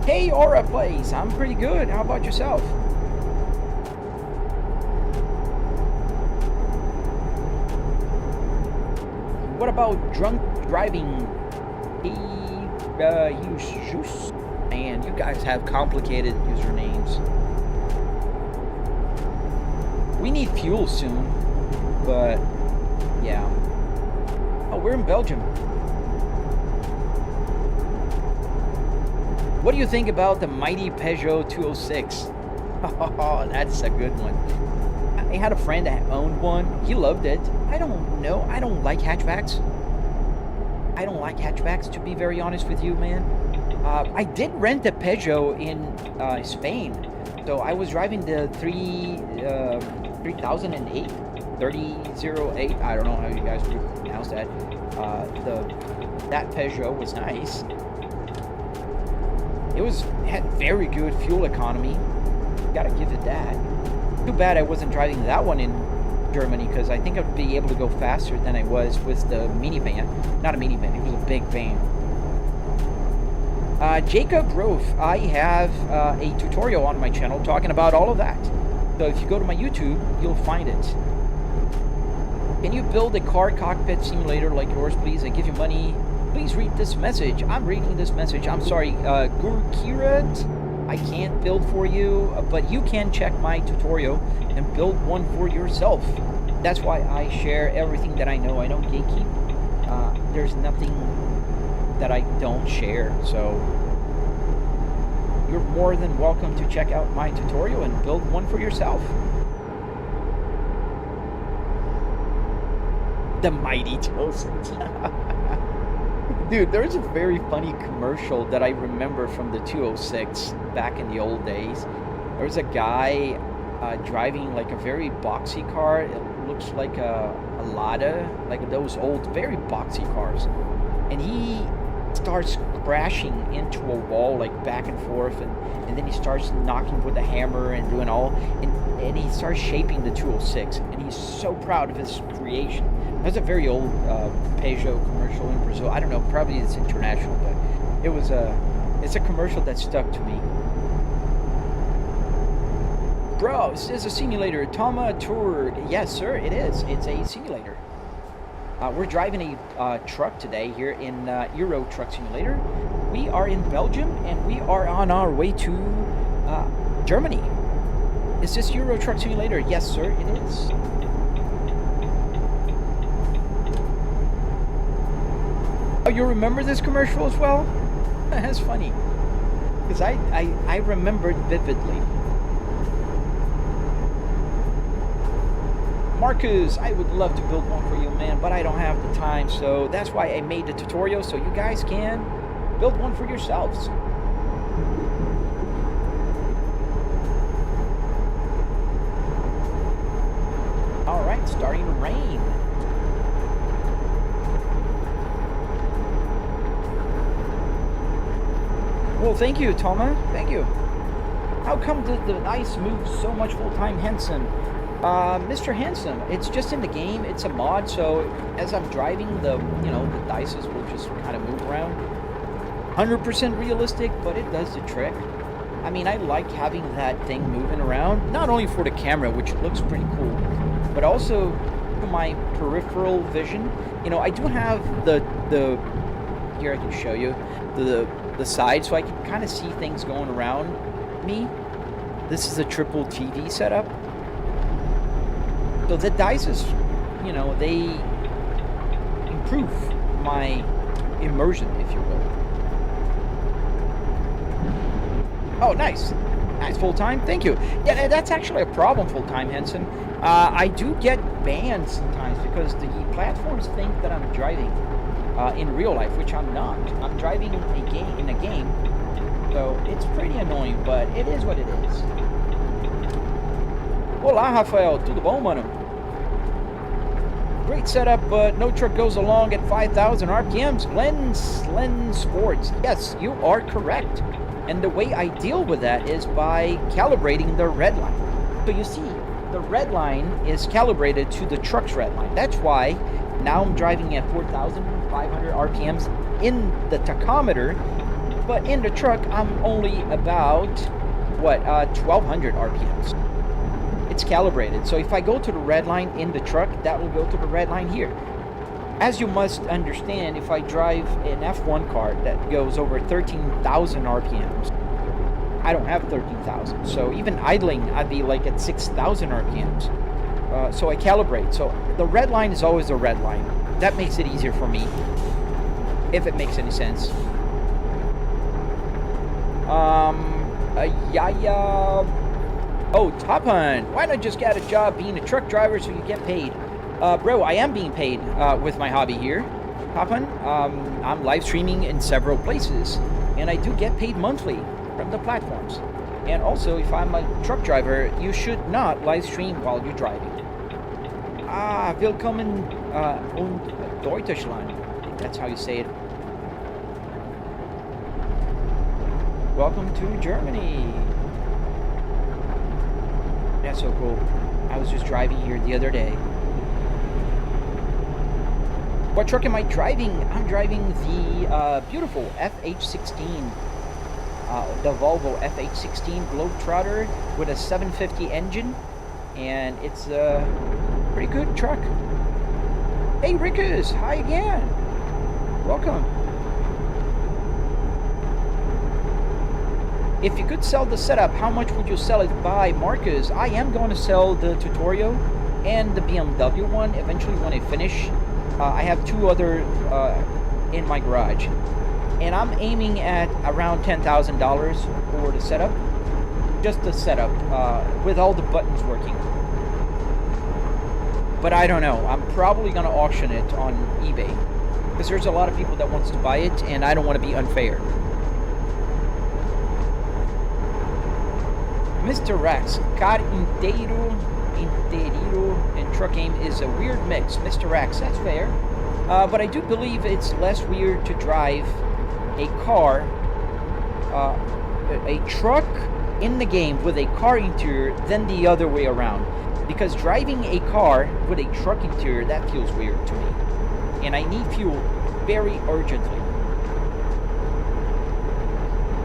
Hey, Aura Plays, I'm pretty good. How about yourself? What about drunk driving? Man, you guys have complicated usernames. We need fuel soon, but yeah. Oh, we're in Belgium. What do you think about the mighty Peugeot 206? Oh, that's a good one. I had a friend that owned one. He loved it. I don't know. I don't like hatchbacks. I don't like hatchbacks, to be very honest with you, man. I did rent a Peugeot in Spain. So I was driving the 3008, 3008. I don't know how you guys would pronounce that. That Peugeot was nice. It had very good fuel economy. Gotta give it that. Too bad I wasn't driving that one in Germany, because I think I'd be able to go faster than I was with the minivan. Not a minivan, it was a big van. Jacob Roof, I have a tutorial on my channel talking about all of that. So if you go to my YouTube, you'll find it. Can you build a car cockpit simulator like yours, please? I give you money. Please read this message. I'm reading this message. I'm sorry, Guru Kirat, I can't build for you, but you can check my tutorial and build one for yourself. That's why I share everything that I know. I don't gatekeep. There's nothing that I don't share, so you're more than welcome to check out my tutorial and build one for yourself. The mighty 206. Dude, there's a very funny commercial that I remember from the 206 back in the old days. There was a guy driving like a very boxy car. It looks like a Lada, like those old, very boxy cars. And he starts crashing into a wall, like back and forth, and then he starts knocking with a hammer and doing all, and he starts shaping the 206, and he's so proud of his creation. That's a very old Peugeot commercial in Brazil. I don't know, probably it's international, but it's a commercial that stuck to me. Bro, this is a simulator. Tama Tour. Yes, sir, it is. It's a simulator. We're driving a truck today here in Euro Truck Simulator. We are in Belgium, and we are on our way to Germany. Is this Euro Truck Simulator? Yes, sir, it is. Oh, you remember this commercial as well? That's funny. Because I remembered vividly. Marcus, I would love to build one for you, man, but I don't have the time, so that's why I made the tutorial, so you guys can build one for yourselves. All right, starting to rain. Well, thank you, Toma. Thank you. How come the ice moves so much full-time, Henson? Mr. Handsome, it's just in the game. It's a mod, so as I'm driving, the dices will just kind of move around. 100% realistic, but it does the trick. I mean, I like having that thing moving around, not only for the camera, which looks pretty cool, but also for my peripheral vision. You know, I do have the here I can show you the side, so I can kind of see things going around me. This is a triple TV setup. So the dices, you know, they improve my immersion, if you will. Oh, nice. Nice, full-time. Thank you. Yeah, that's actually a problem, full-time, Henson. I do get banned sometimes because the platforms think that I'm driving in real life, which I'm not. I'm driving in a game, so it's pretty annoying, but it is what it is. Olá, Rafael. Tudo bom, mano? Great setup, but no truck goes along at 5,000 RPMs. Len Sports. Yes, you are correct. And the way I deal with that is by calibrating the red line. So you see, the red line is calibrated to the truck's red line. That's why now I'm driving at 4,500 RPMs in the tachometer, but in the truck I'm only about, what, 1,200 RPMs. It's calibrated. So if I go to the red line in the truck, that will go to the red line here. As you must understand, if I drive an F1 car that goes over 13,000 RPMs, I don't have 13,000. So even idling, I'd be like at 6,000 RPMs. So I calibrate. So the red line is always the red line. That makes it easier for me, if it makes any sense. Oh, Tophun, why not just get a job being a truck driver so you get paid? Bro, I am being paid with my hobby here. Tophun, I'm live streaming in several places, and I do get paid monthly from the platforms. And also, if I'm a truck driver, you should not live stream while you're driving. Willkommen und Deutschland. That's how you say it. Welcome to Germany. That's so cool. I was just driving here the other day. What truck am I driving? I'm driving the beautiful FH16. The Volvo FH16 Globetrotter with a 750 engine. And it's a pretty good truck. Hey Rickus, hi again. Welcome. If you could sell the setup, how much would you sell it by, Marcus? I am going to sell the tutorial and the BMW one eventually when I finish. I have two other in my garage. And I'm aiming at around $10,000 for the setup. Just the setup, with all the buttons working. But I don't know. I'm probably going to auction it on eBay. Because there's a lot of people that wants to buy it, and I don't want to be unfair. Mr. Rex, car inteiro, and truck game is a weird mix. Mr. Rex, that's fair. But I do believe it's less weird to drive a car, a truck in the game with a car interior than the other way around. Because driving a car with a truck interior, that feels weird to me. And I need fuel very urgently.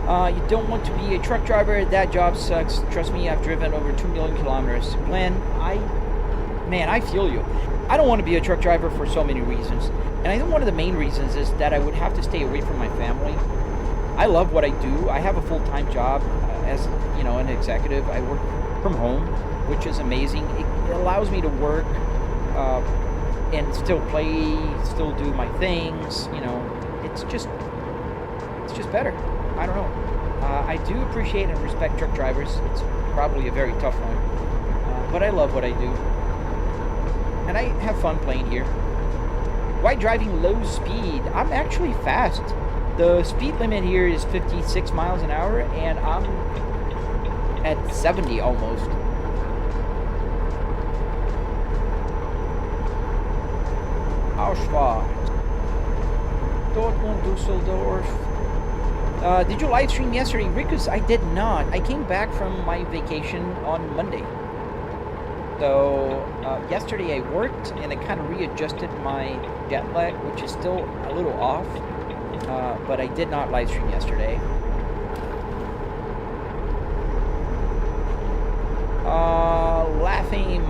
You don't want to be a truck driver. That job sucks. Trust me, I've driven over 2 million kilometers. Glenn, I feel you. I don't want to be a truck driver for so many reasons. And I think one of the main reasons is that I would have to stay away from my family. I love what I do. I have a full-time job as, an executive. I work from home, which is amazing. It allows me to work and still play, still do my things. You know, it's just better. I don't know. I do appreciate and respect truck drivers. It's probably a very tough one, but I love what I do, and I have fun playing here. Why driving low speed? I'm actually fast. The speed limit here is 56 miles an hour, and I'm at 70 almost. Ausfahrt. Dortmund, Düsseldorf. Did you live stream yesterday? Rikus, I did not. I came back from my vacation on Monday. So, yesterday I worked, and I kind of readjusted my jet lag, which is still a little off. But I did not live stream yesterday. Laughing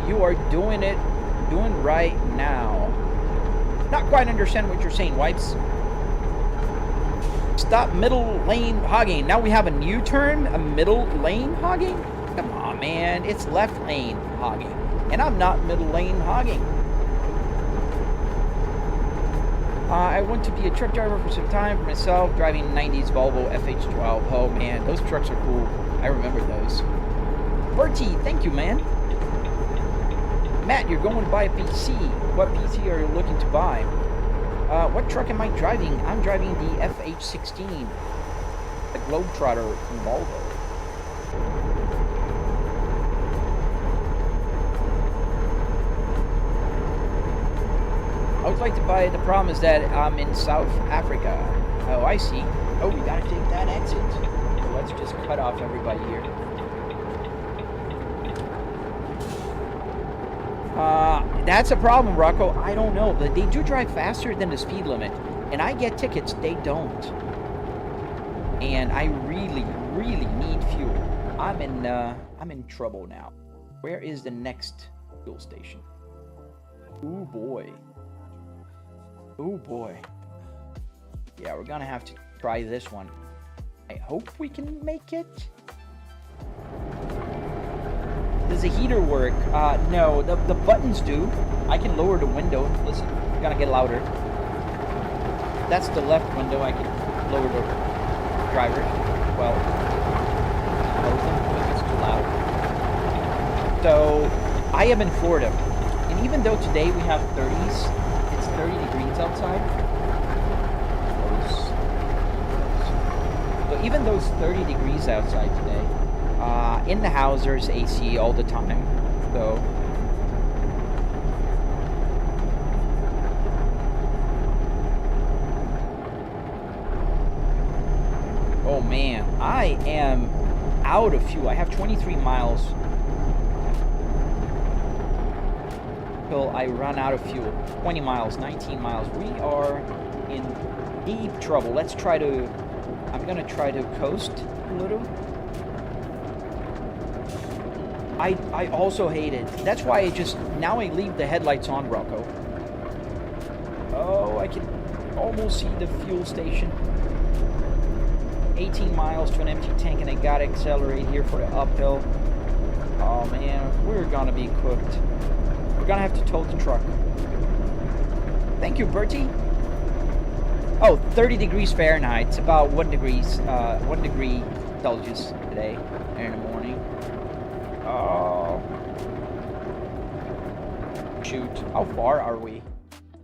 you are doing right now. Not quite understand what you're saying, Wipes. Stop middle lane hogging. Now we have a new term, a middle lane hogging? Come on, man. It's left lane hogging. And I'm not middle lane hogging. I want to be a truck driver for some time for myself, driving 90s Volvo FH12. Oh, man. Those trucks are cool. I remember those. Bertie, thank you, man. Matt, you're going to buy a PC. What PC are you looking to buy? What truck am I driving? I'm driving the FH16, the Globetrotter from Volvo. I would like to buy it. The problem is that I'm in South Africa. Oh, I see. Oh, we gotta take that exit. So let's just cut off everybody here. That's a problem, Rocco. I don't know. They do drive faster than the speed limit, and I get tickets. They don't. And I really, really need fuel. I'm in trouble now. Where is the next fuel station? Ooh boy. Ooh boy. Yeah, we're gonna have to try this one. I hope we can make it. Does the heater work? No, the buttons do. I can lower the window. Listen, it's gonna get louder. That's the left window. I can lower the driver. Well, close them because it's too loud. So, I am in Florida. And even though today we have 30s, it's 30 degrees outside. So even though it's 30 degrees outside today, in the house there's AC all the time, so oh man, I am out of fuel. I have 23 miles till I run out of fuel. 20 miles, 19 miles. We are in deep trouble. I'm gonna try to coast a little. I also hate it. That's why now I leave the headlights on, Rocco. Oh, I can almost see the fuel station. 18 miles to an empty tank, and I gotta accelerate here for the uphill. Oh man, we're gonna be cooked. We're gonna have to tow the truck. Thank you, Bertie. Oh, 30 degrees Fahrenheit. It's about 1 degree Celsius today in the morning. Oh. Shoot. How far are we?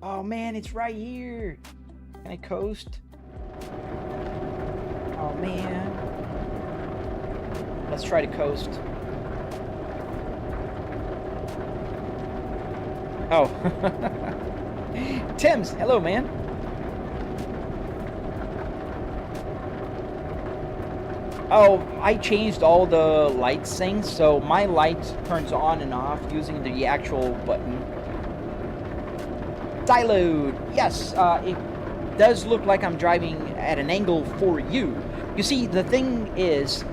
Oh man, it's right here. Can I coast? Oh man. Let's try to coast. Oh. Tim's, hello man. Oh, I changed all the lights things, so my light turns on and off using the actual button. Siloed, yes, it does look like I'm driving at an angle for you. You see, the thing is,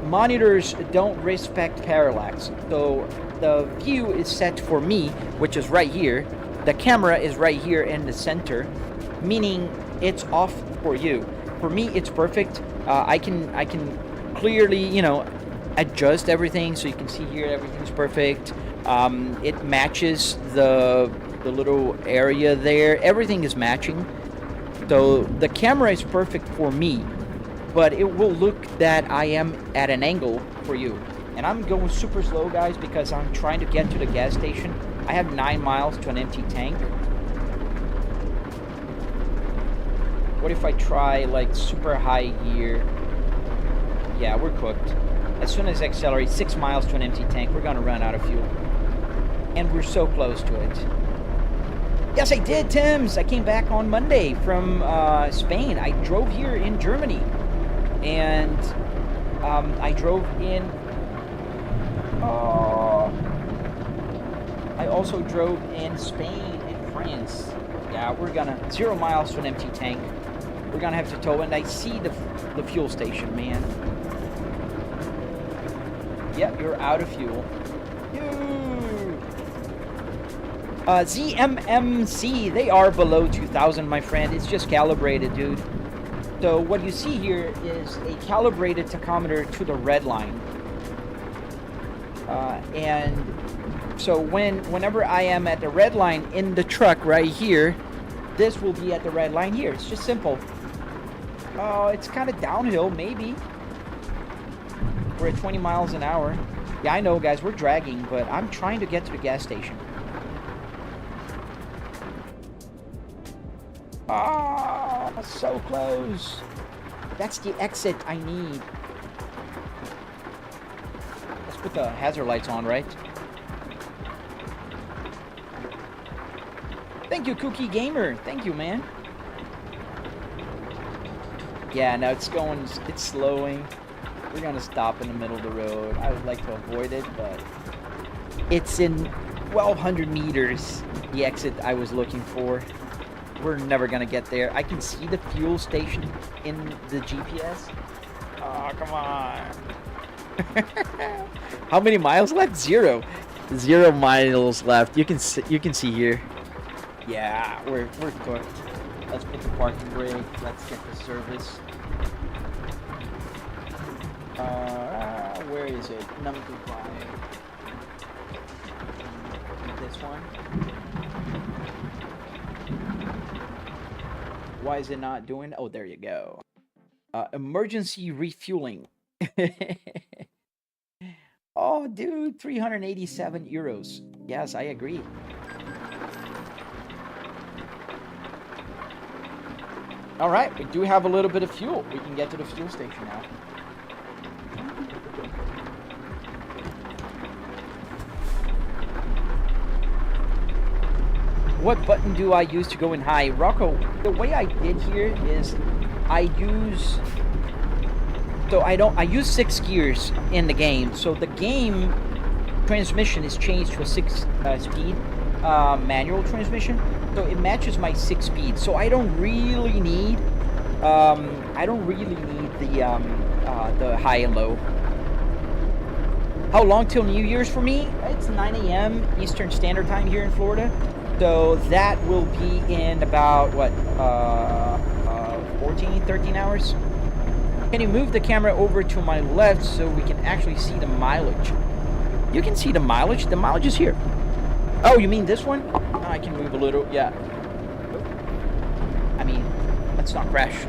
monitors don't respect parallax, so the view is set for me, which is right here. The camera is right here in the center, meaning it's off for you. For me, it's perfect. I can clearly, adjust everything, so you can see here everything's perfect. It matches the little area there. Everything is matching. So the camera is perfect for me, but it will look that I am at an angle for you. And I'm going super slow, guys, because I'm trying to get to the gas station. I have 9 miles to an empty tank. What if I try like super high gear? Yeah, we're cooked. As soon as I accelerate 6 miles to an empty tank, we're gonna run out of fuel. And we're so close to it. Yes, I did, Tims. I came back on Monday from Spain. I drove here in Germany. And I drove in... I also drove in Spain and France. Yeah, we're gonna... 0 miles to an empty tank. We're gonna have to tow, and I see the fuel station, man. Yep, you're out of fuel. ZMMC, they are below 2,000, my friend. It's just calibrated, dude. So what you see here is a calibrated tachometer to the red line. And so whenever I am at the red line in the truck right here, this will be at the red line here. It's just simple. Oh, it's kind of downhill, maybe. We're at 20 miles an hour. Yeah, I know, guys, we're dragging, but I'm trying to get to the gas station. Ah, so close. That's the exit I need. Let's put the hazard lights on, right? Thank you, Cookie Gamer. Thank you, man. Yeah, no, it's slowing. We're gonna stop in the middle of the road. I would like to avoid it, but it's in 1,200 meters, the exit I was looking for. We're never gonna get there. I can see the fuel station in the GPS. Oh, come on. How many miles left? 0. 0 miles left. You can see here. Yeah, we're cooked. Let's put the parking brake. Let's get the service. Where is it? Number 5. This one. Why is it not doing? Oh, there you go. Emergency refueling. Oh, dude, 387 euros. Yes, I agree. All right, we do have a little bit of fuel. We can get to the fuel station now. What button do I use to go in high? Rocco, the way I did here is I use 6 gears in the game. So the game transmission is changed to a 6-speed manual transmission. So it matches my 6 speed. So I don't really need the high and low. How long till New Year's for me? It's 9 a.m. Eastern Standard Time here in Florida. So that will be in about, what, 13 hours? Can you move the camera over to my left so we can actually see the mileage? You can see the mileage. The mileage is here. Oh, you mean this one? Oh, I can move a little, yeah. I mean, let's not crash.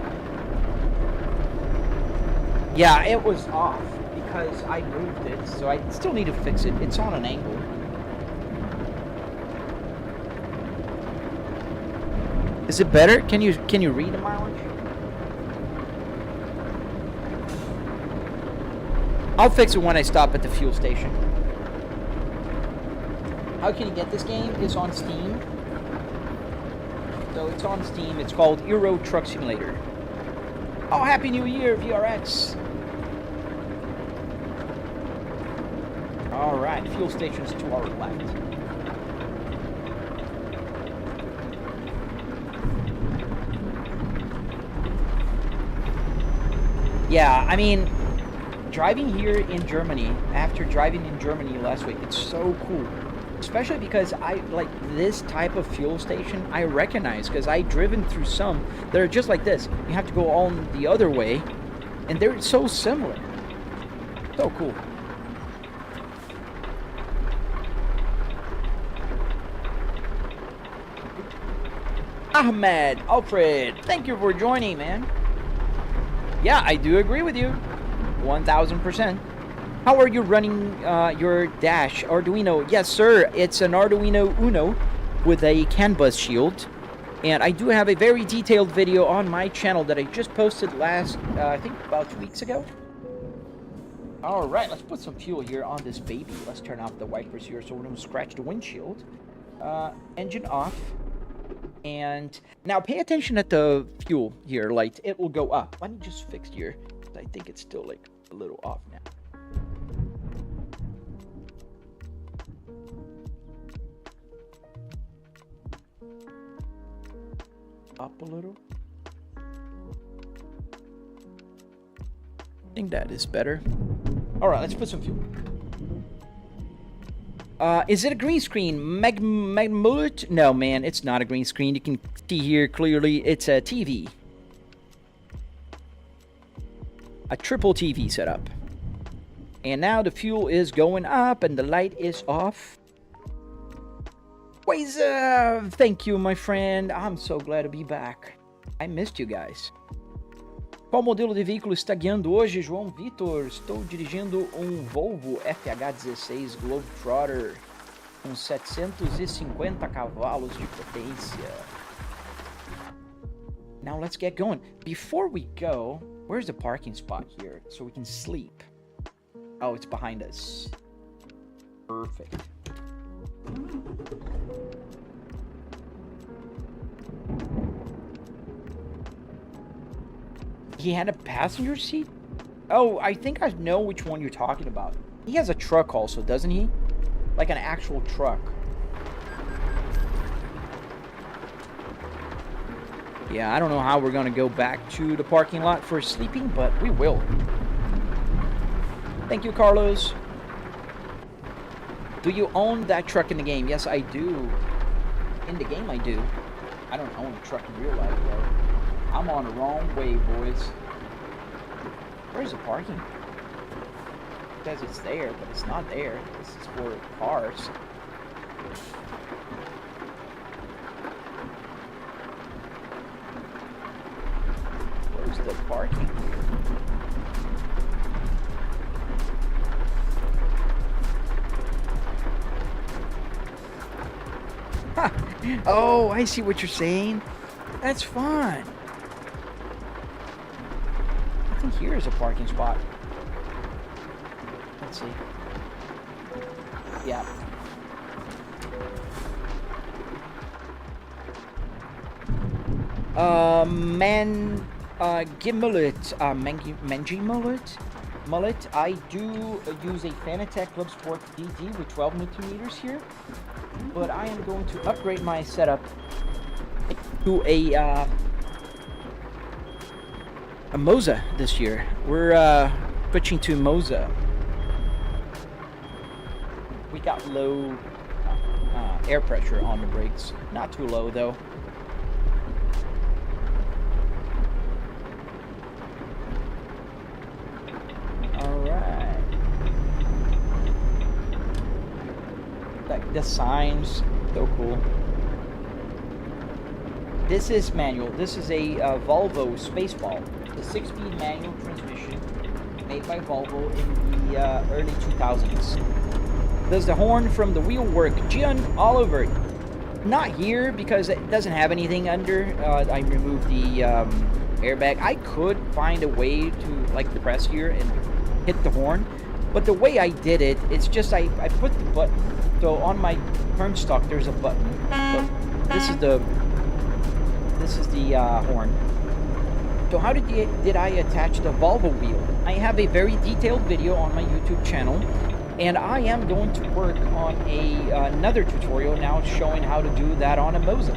Yeah, it was off because I moved it, so I still need to fix it. It's on an angle. Is it better? Can you read the mileage? I'll fix it when I stop at the fuel station. How can you get this game? It's on Steam. So it's on Steam. It's called Euro Truck Simulator. Oh, Happy New Year, VRX. All right, fuel station's to our left. Yeah, I mean, driving here in Germany, after driving in Germany last week, it's so cool. Especially because I like this type of fuel station I recognize, because I've driven through some that are just like this. You have to go on the other way, and they're so similar. So cool. Ahmed, Alfred, thank you for joining, man. Yeah, I do agree with you. 1000%. How are you running your Dash Arduino? Yes, sir. It's an Arduino Uno with a CAN bus shield. And I do have a very detailed video on my channel that I just posted last, I think about 2 weeks ago. All right, let's put some fuel here on this baby. Let's turn off the wipers here so we don't scratch the windshield. Engine off. And now pay attention at the fuel here light. It will go up. Let me just fix here. I think it's still like a little off now. Up a little. I think that is better. All right, let's put some fuel. Is it a green screen? Mullet? No, man, it's not a green screen. You can see here clearly it's a TV. A triple TV setup. And now the fuel is going up and the light is off. Waza! Thank you, my friend. I'm so glad to be back. I missed you guys. Qual modelo de veículo está guiando hoje, João Vitor? Estou dirigindo Volvo FH16 Globetrotter com 750 cavalos de potência. Now let's get going. Before we go, where's the parking spot here so we can sleep? Oh, it's behind us. Perfect. He had a passenger seat? Oh, I think I know which one you're talking about. He has a truck also, doesn't he? Like an actual truck. Yeah, I don't know how we're gonna go back to the parking lot for sleeping, but we will. Thank you, Carlos. Do you own that truck in the game? Yes, I do. In the game, I do. I don't own a truck in real life, though. I'm on the wrong way, boys. Where's the parking? It says it's there, but it's not there. This is for cars. Where's the parking? Ha! Oh, I see what you're saying. That's fun. I think here is a parking spot. Let's see. Yeah. Mullet. I do use a Fanatec Clubsport DD with 12 millimeters here, but I am going to upgrade my setup to a Moza this year. We're switching to Moza. We got low air pressure on the brakes. Not too low though. Alright. Like the signs, so cool. This is manual. This is a Volvo Spaceball. The 6-speed manual transmission made by Volvo in the early 2000s. Does the horn from the wheel work? Gian Oliver, not here because it doesn't have anything under. I removed the airbag. I could find a way to like press here and hit the horn, but the way I did it, it's just I put the button. So on my turn stock, there's a button. So this is the horn. So how did I attach the Volvo wheel? I have a very detailed video on my YouTube channel, and I am going to work on another tutorial now showing how to do that on a Moza.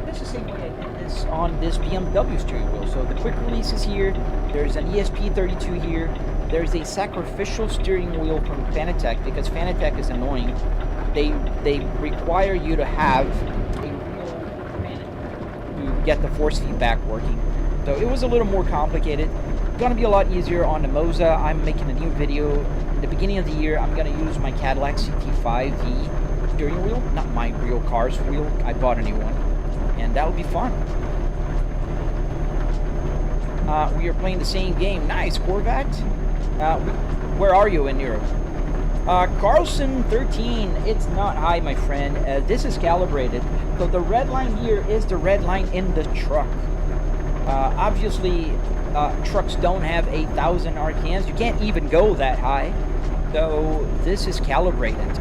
That's the same way I did this on this BMW steering wheel. So the quick release is here. There's an ESP32 here. There's a sacrificial steering wheel from Fanatec because Fanatec is annoying. They require you to have a real Fanatec to get the force feedback working. So it was a little more complicated. It's gonna be a lot easier on the Moza. I'm making a new video. In the beginning of the year, I'm gonna use my Cadillac CT5V steering wheel, not my real car's wheel. I bought a new one. And that would be fun. We are playing the same game. Nice, Corvette. Where are you in Europe? Carlson 13, it's not high, my friend. This is calibrated. So the red line here is the red line in the truck. Obviously, trucks don't have 8,000 RPMs. You can't even go that high. So this is calibrated.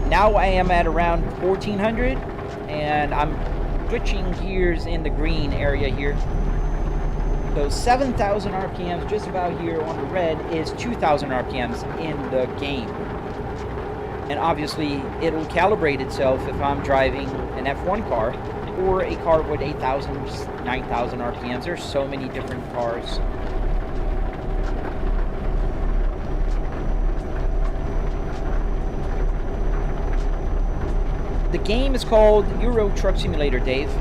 Now I am at around 1400, and I'm switching gears in the green area here. So 7,000 RPMs just about here on the red is 2,000 RPMs in the game. And obviously it'll calibrate itself if I'm driving an F1 car or a car with 8,000, 9,000 RPMs. There's so many different cars. The game is called Euro Truck Simulator, Dave. Too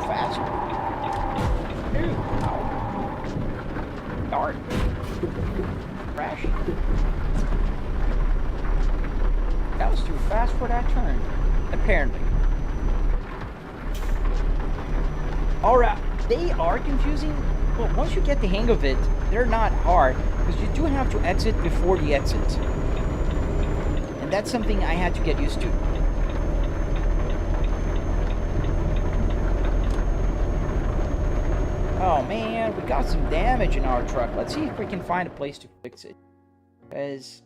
fast. Ew. Ow. Darn. Crash. That was too fast for that turn, apparently. Alright, they are confusing. Well, once you get the hang of it, they're not hard, because you do have to exit before the exit. And that's something I had to get used to. Oh man, we got some damage in our truck. Let's see if we can find a place to fix it. Because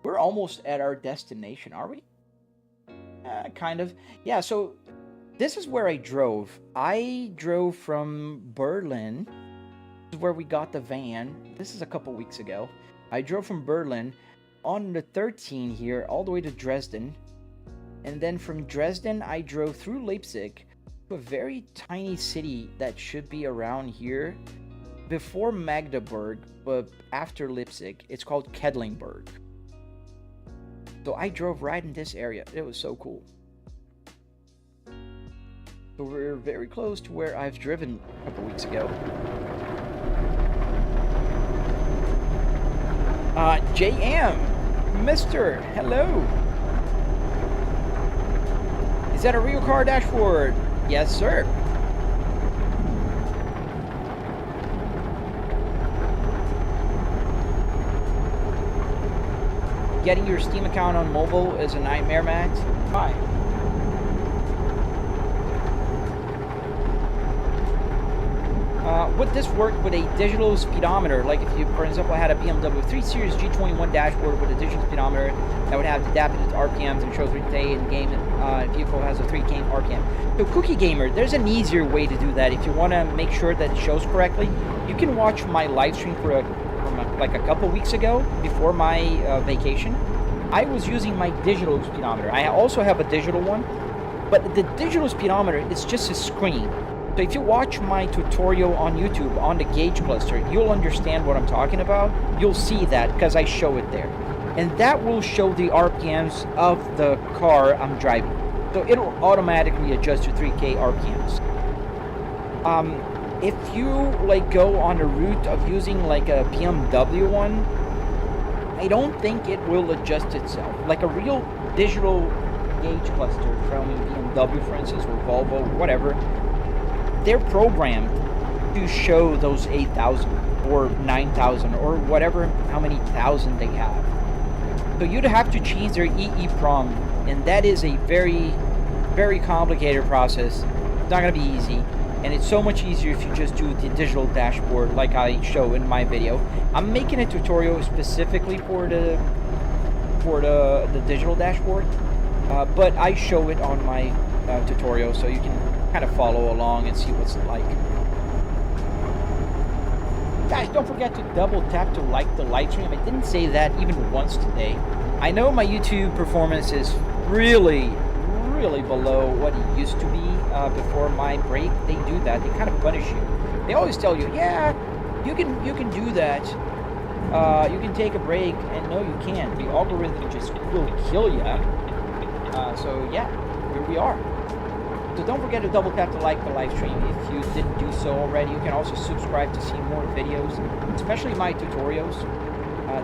we're almost at our destination, are we? Kind of. Yeah, so this is where I drove. I drove from Berlin. This is where we got the van. This is a couple weeks ago. I drove from Berlin on the 13 here all the way to Dresden. And then from Dresden, I drove through Leipzig to a very tiny city that should be around here. Before Magdeburg, but after Leipzig. It's called Kedlingberg. So I drove right in this area. It was so cool. So we're very close to where I've driven a couple weeks ago. JM, Mr. Hello. Is that a real car dashboard? Yes, sir. Getting your Steam account on mobile is a nightmare, Matt. Hi. Would this work with a digital speedometer? Like if you, for example, had a BMW 3 Series G21 dashboard with a digital speedometer that would have adapted to RPMs and shows which day in game vehicle has a 3K RPM. So Cookie Gamer, there's an easier way to do that. If you want to make sure that it shows correctly, you can watch my live stream from like a couple weeks ago before my vacation. I was using my digital speedometer. I also have a digital one, but the digital speedometer is just a screen. So if you watch my tutorial on YouTube on the gauge cluster, you'll understand what I'm talking about. You'll see that because I show it there. And that will show the RPMs of the car I'm driving. So it'll automatically adjust to 3K RPMs. If you like go on the route of using like a BMW one, I don't think it will adjust itself. Like a real digital gauge cluster from BMW, for instance, or Volvo, whatever, they're programmed to show those 8,000 or 9,000 or whatever, how many thousand they have. So you'd have to change their EEPROM, and that is a very, very complicated process. It's not going to be easy, and it's so much easier if you just do the digital dashboard like I show in my video. I'm making a tutorial specifically for the digital dashboard, but I show it on my tutorial, so you can kind of follow along and see what's like. Guys, don't forget to double tap to like the live stream. I didn't say that even once today. I know my YouTube performance is really below what it used to be before my break. They do that. They kind of punish you. They always tell you, yeah, you can do that. You can take a break, and no, you can't. The algorithm just will kill you. So yeah, here we are. So don't forget to double tap to like the live stream if you didn't do so already. You can also subscribe to see more videos, especially my tutorials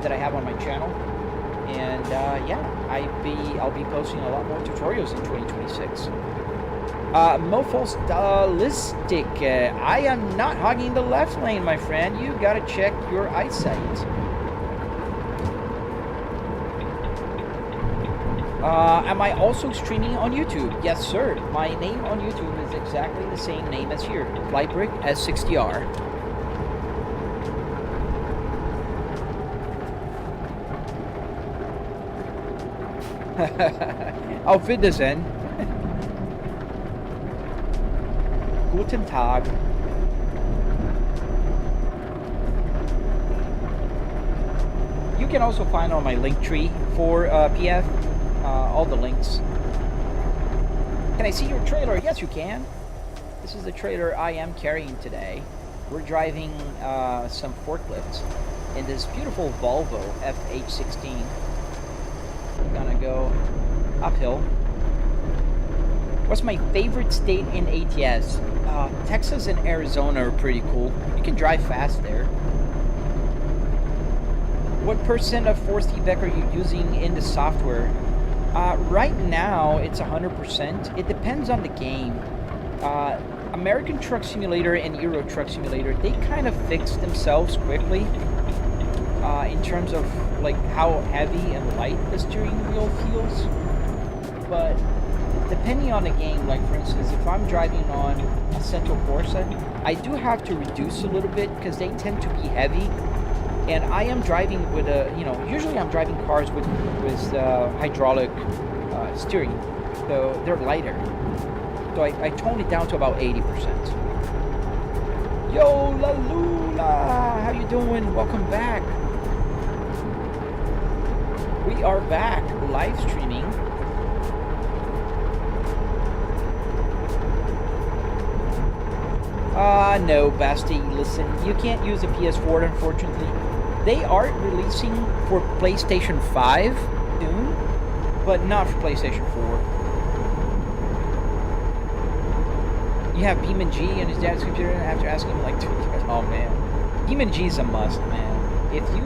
that I have on my channel. And yeah, I'll be posting a lot more tutorials in 2026. Mofo Stylistic, I am not hogging the left lane, my friend. You gotta check your eyesight. Am I also streaming on YouTube? Yes, sir. My name on YouTube is exactly the same name as here, Flightbrick S60R. Auf Wiedersehen. Guten Tag. You can also find on my link tree for PF all the links. Can I see your trailer? Yes, you can. This is the trailer I am carrying today. We're driving some forklifts in this beautiful Volvo FH16. We're gonna go uphill. What's my favorite state in ATS? Texas and Arizona are pretty cool. You can drive fast there. What percent of Force feedback are you using in the software? Right now, it's 100%. It depends on the game. American Truck Simulator and Euro Truck Simulator, they kind of fix themselves quickly in terms of like how heavy and light the steering wheel feels. But depending on the game, like for instance, if I'm driving on Assetto Corsa, I do have to reduce a little bit because they tend to be heavy. And I am driving with a, usually I'm driving cars with hydraulic steering, so they're lighter. So I toned it down to about 80%. Yo, La Lula, how you doing? Welcome back. We are back live streaming. No, Basti, listen, you can't use a PS4, unfortunately. They are releasing for PlayStation 5 soon, but not for PlayStation 4. You have BeamNG on his dad's computer after asking him like 2 years. Oh man, BeamNG is a must, man. If you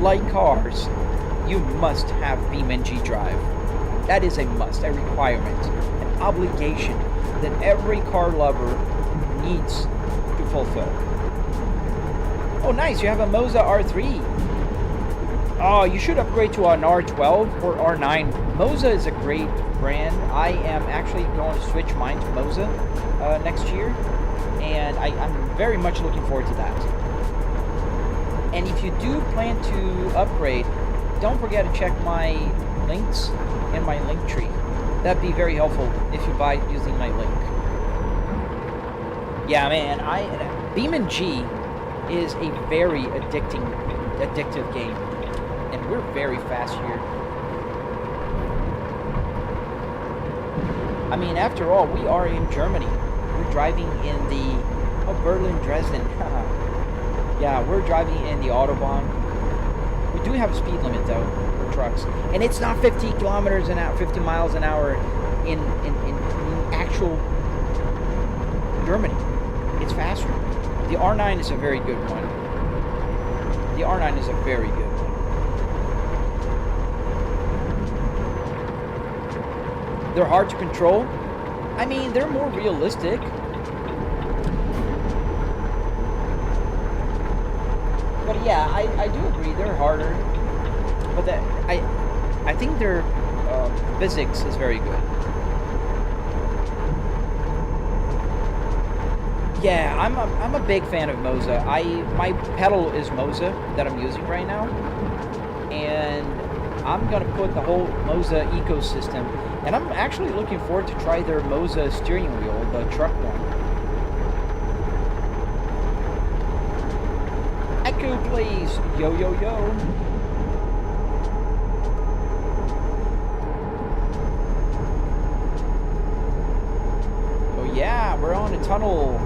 like cars, you must have BeamNG.drive. That is a must, a requirement, an obligation that every car lover needs to fulfill. Oh nice, you have a Moza R3. Oh, you should upgrade to an R12 or R9. Moza is a great brand. I am actually going to switch mine to Moza next year, and I'm very much looking forward to that. And if you do plan to upgrade, don't forget to check my links in my link tree. That'd be very helpful if you buy using my link. Yeah, man, BeamNG is a very addictive game, and we're very fast here. I mean, after all, we are in Germany. We're driving in the Berlin, Dresden. Yeah, we're driving in the Autobahn. We do have a speed limit though for trucks, and it's not 50 kilometers an hour, 50 miles an hour in actual Germany. It's faster. The R9 is a very good one. The R9 is a very good one. They're hard to control. I mean, they're more realistic. But yeah, I do agree they're harder. But I think their physics is very good. Yeah, I'm a big fan of Moza. My pedal is Moza that I'm using right now, and I'm gonna put the whole Moza ecosystem. And I'm actually looking forward to try their Moza steering wheel, the truck one. Echo, please. Yo, yo, yo. Oh yeah, we're on a tunnel.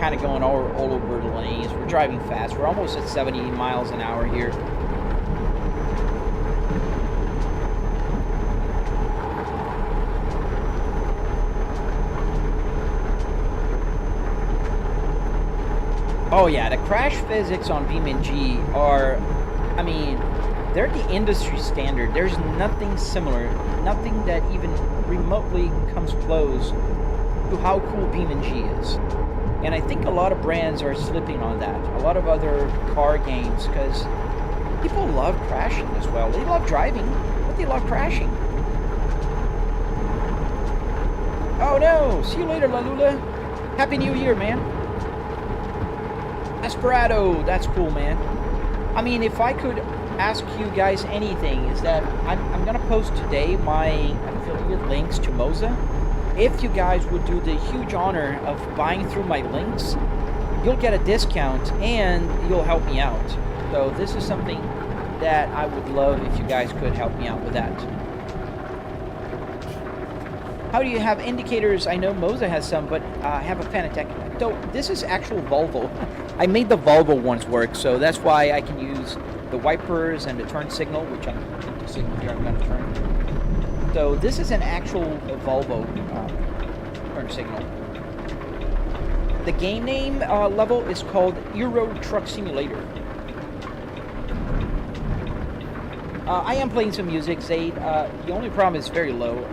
Kind of going all over the lanes. We're driving fast. We're almost at 70 miles an hour here. Oh yeah, the crash physics on BeamNG are, I mean, they're the industry standard. There's nothing similar, nothing that even remotely comes close to how cool BeamNG is. And I think a lot of brands are slipping on that. A lot of other car games, because people love crashing as well. They love driving, but they love crashing. Oh no! See you later, Lalula. Happy New Year, man. Desperado, that's cool, man. I mean, if I could ask you guys anything, is that I'm gonna post today my affiliate links to Moza. If you guys would do the huge honor of buying through my links, you'll get a discount and you'll help me out. So this is something that I would love if you guys could help me out with that. How do you have indicators? I know Moza has some, but I have a Fanatec. So this is actual Volvo. I made the Volvo ones work, so that's why I can use the wipers and the turn signal, which I'm going to signal here, I'm going to turn. So this is an actual Volvo turn signal. The game name level is called Euro Truck Simulator. I am playing some music, Zaid. The only problem is very low.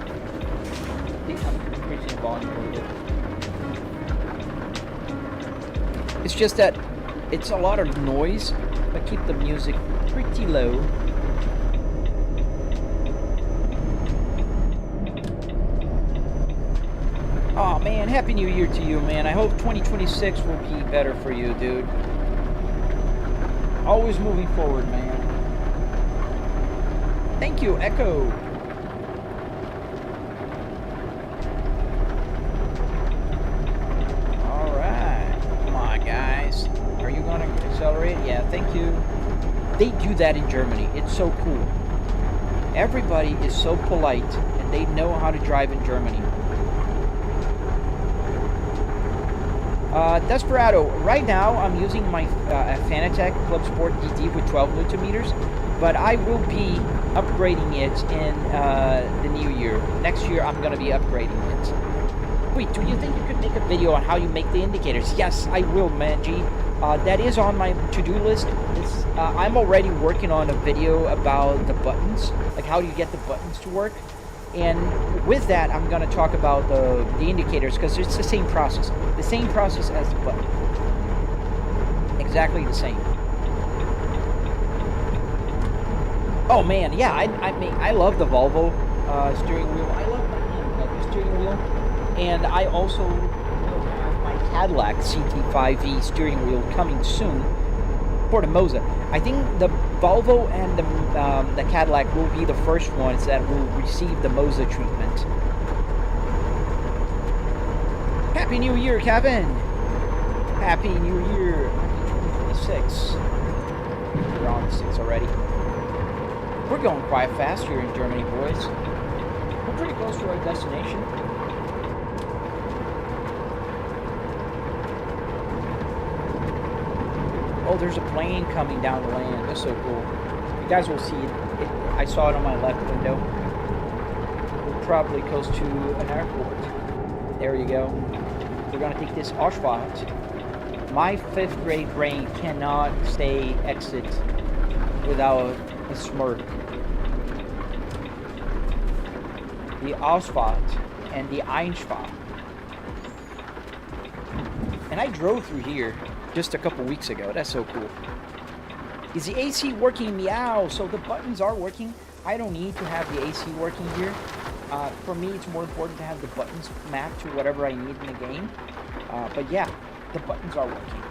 I'm increasing the volume a little bit. It's just that it's a lot of noise, but keep the music pretty low. Oh man, Happy New Year to you, man. I hope 2026 will be better for you, dude. Always moving forward, man. Thank you, Echo. Accelerate, yeah, thank you. They do that in Germany. It's so cool. Everybody is so polite and they know how to drive in Germany. Desperado, right now I'm using my Fanatec Clubsport DD with 12 Newton meters, but I will be upgrading it in the new year. Next year I'm going to be upgrading it. Wait, do you think you could make a video on how you make the indicators? Yes, I will, Manji. That is on my to-do list. I'm already working on a video about the buttons, like how do you get the buttons to work. And with that, I'm going to talk about the indicators, because it's the same process. The same process as the button. Exactly the same. Oh man, yeah, I mean, I love the Volvo steering wheel. I love my steering wheel. And I also will have my Cadillac CT5V steering wheel coming soon for the Moza. I think the Volvo and the Cadillac will be the first ones that will receive the Moza treatment. Happy New Year, Kevin! Happy New Year, 2026. We're on 6 already. We're going quite fast here in Germany, boys. We're pretty close to our destination. Oh, there's a plane coming down the lane. That's so cool. You guys will see it. I saw it on my left window. We're probably close to an airport. There you go. We're going to take this asphalt. My 5th grade brain cannot say exit without a smirk. The asphalt and the Einfahrt. And I drove through here just a couple weeks ago. That's so cool. Is the AC working? Meow. So the buttons are working. I don't need to have the AC working here. For me, it's more important to have the buttons mapped to whatever I need in the game. But yeah, the buttons are working.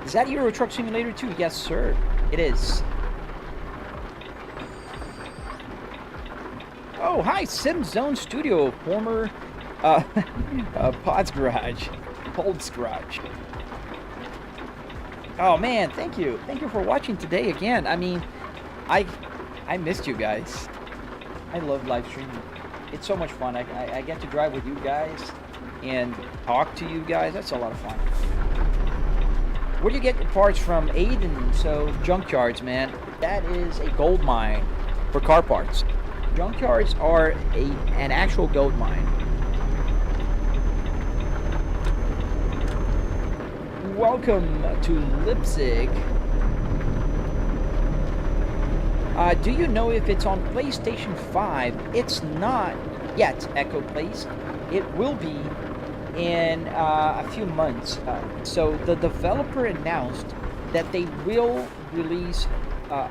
Is that Euro Truck Simulator 2? Yes, sir. It is. Oh, hi, SimZone Studio, former Pod's Garage, Pold's Garage. Oh man, thank you for watching today again. I mean, I missed you guys. I love live streaming. It's so much fun. I get to drive with you guys and talk to you guys. That's a lot of fun. Where do you get the parts from? Aiden. So Junkyards, man. That is a gold mine. for car parts. Junkyards are an actual gold mine. Welcome to Leipzig. Do you know if it's on PlayStation 5? It's not yet, Echo Place. It will be in a few months. So the developer announced that they will release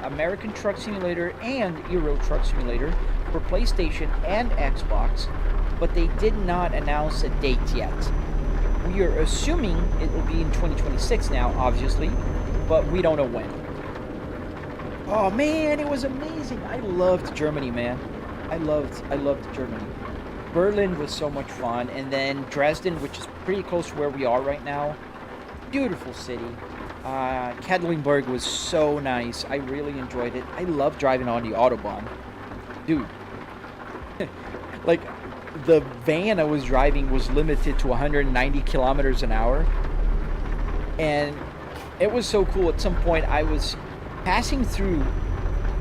American Truck Simulator and Euro Truck Simulator for PlayStation and Xbox, but they did not announce a date yet. We are assuming it will be in 2026 now, obviously, but we don't know when. Oh man, it was amazing. I loved Germany, man. I loved Germany. Berlin was so much fun, and then Dresden, which is pretty close to where we are right now. Beautiful city. Kedlinburg was so nice. I really enjoyed it. I love driving on the Autobahn. Dude. Like, the van I was driving was limited to 190 kilometers an hour. And it was so cool. At some point, I was passing through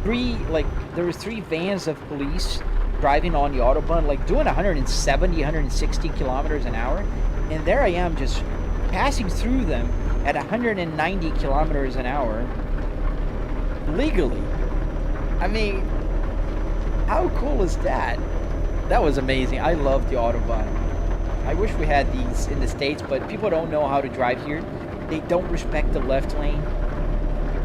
there was 3 vans of police driving on the Autobahn, like doing 170, 160 kilometers an hour. And there I am just passing through them at 190 kilometers an hour legally. I mean, how cool is that? That was amazing. I love the Autobahn. I wish we had these in the States, but people don't know how to drive here. They don't respect the left lane.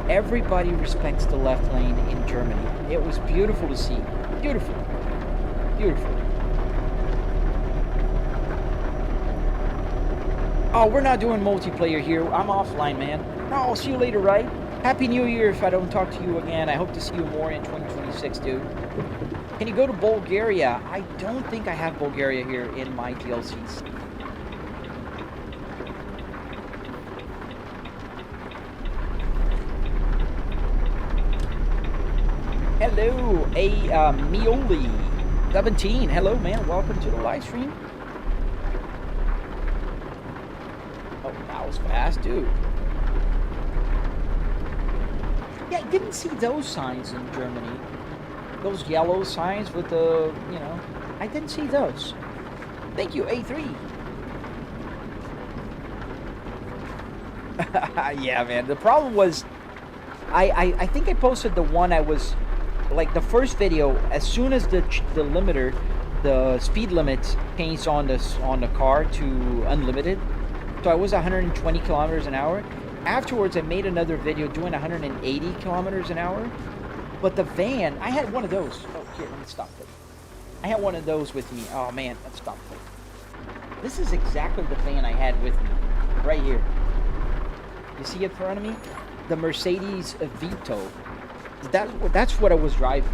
Everybody respects the left lane in Germany. It was beautiful to see. Beautiful. Beautiful. Oh, we're not doing multiplayer here. I'm offline, man. No, I'll see you later, right? Happy New Year if I don't talk to you again. I hope to see you more in 2026, dude. Can you go to Bulgaria? I don't think I have Bulgaria here in my DLCs. Hello, Mioli17. Hello, man. Welcome to the live stream. Oh, that was fast, dude. Yeah, I didn't see those signs in Germany. Those yellow signs with the, you know, I didn't see those. Thank you, A3. Yeah, man. The problem was, I think I posted the one I was, like the first video, as soon as the limiter, the speed limit changed on the car to unlimited. So I was 120 kilometers an hour. Afterwards, I made another video doing 180 kilometers an hour. But the van, I had one of those. Oh, here, let me stop it. I had one of those with me. Oh, man, let's stop it. This is exactly the van I had with me. Right here. You see it in front of me? The Mercedes Vito. That's what I was driving.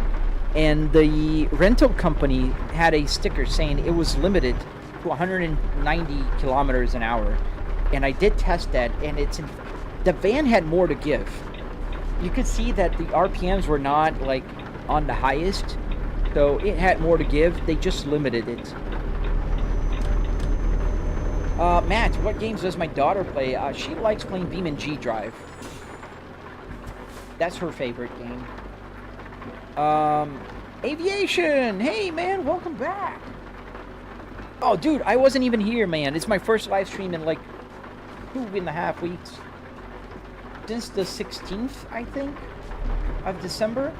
And the rental company had a sticker saying it was limited to 190 kilometers an hour. And I did test that, and the van had more to give. You could see that the RPMs were not like on the highest, so it had more to give. They just limited it. Matt, what games does my daughter play? She likes playing BeamNG.drive. That's her favorite game. Aviation! Hey, man, welcome back. Oh, dude, I wasn't even here, man. It's my first live stream in like 2.5 weeks. Since the 16th, I think, of December.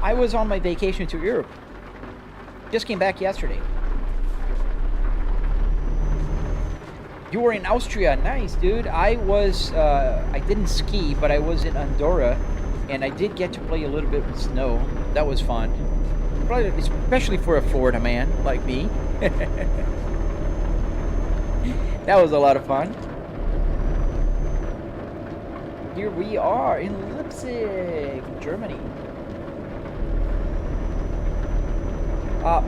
I was on my vacation to Europe. Just came back yesterday. You were in Austria. Nice, dude. I didn't ski, but I was in Andorra, and I did get to play a little bit with snow. That was fun. Especially for a Florida man like me. That was a lot of fun. Here we are in Leipzig, Germany.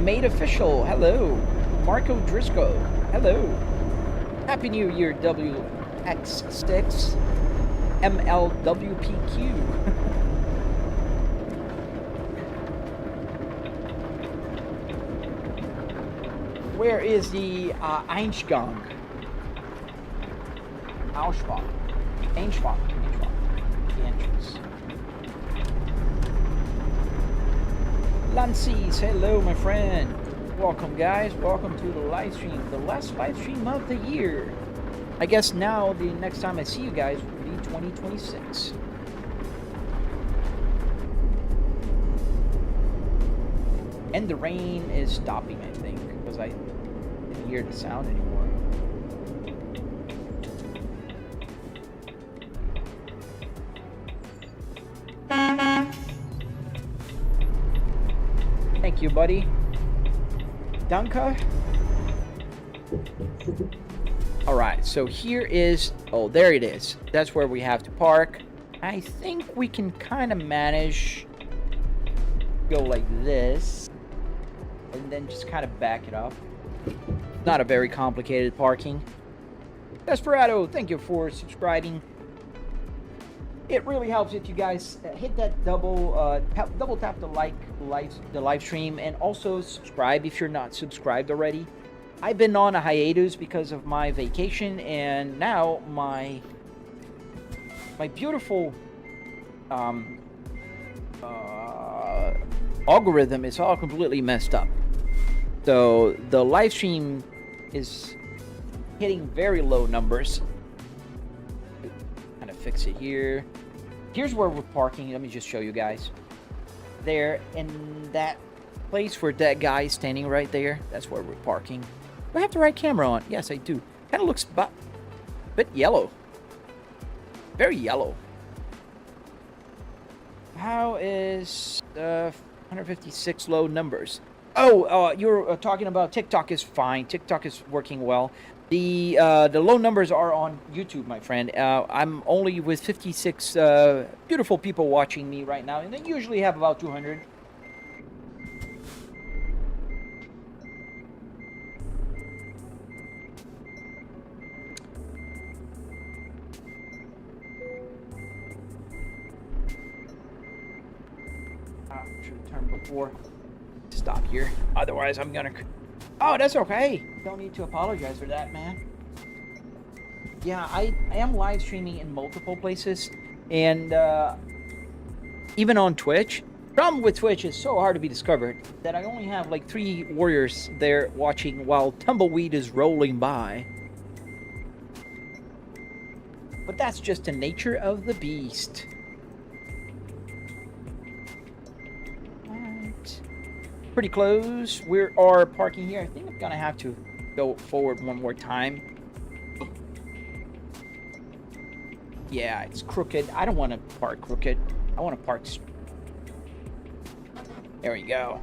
Made official, hello. Marco Driscoll, hello. Happy New Year, WX6 MLWPQ. Where is the Eingang? Ausbach. Einschbach. The entrance. Lances, hello my friend. Welcome guys, welcome to the live stream, the last live stream of the year. I guess now the next time I see you guys will be 2026. And the rain is stopping, I think, because I didn't hear the sound anymore. Thank you, buddy. Danke. Alright, so here is... Oh, there it is. That's where we have to park. I think we can kind of manage... Go like this. And then just kind of back it up. Not a very complicated parking. Desperado, thank you for subscribing. It really helps if you guys hit that double tap the live stream, and also subscribe if you're not subscribed already. I've been on a hiatus because of my vacation, and now my beautiful algorithm is all completely messed up. So the live stream is hitting very low numbers. Kind of fix it here. Here's where we're parking. Let me just show you guys. There, in that place where that guy is standing right there, that's where we're parking. Do I have the right camera on? Yes, I do. Kind of looks a bit yellow. Very yellow. How is 156 low numbers? Oh, you're talking about TikTok is fine. TikTok is working well. The low numbers are on YouTube, my friend. I'm only with 56 beautiful people watching me right now, and I usually have about 200. Should have turned before. Stop here. Otherwise, I'm gonna... Oh, that's okay. Don't need to apologize for that, man. Yeah, I am live streaming in multiple places, and even on Twitch. Problem with Twitch is so hard to be discovered that I only have like 3 warriors there watching while Tumbleweed is rolling by. But that's just the nature of the beast. Pretty close. We are parking here. I think I'm gonna have to go forward one more time. Yeah, it's crooked. I don't want to park crooked. I want to park... There we go.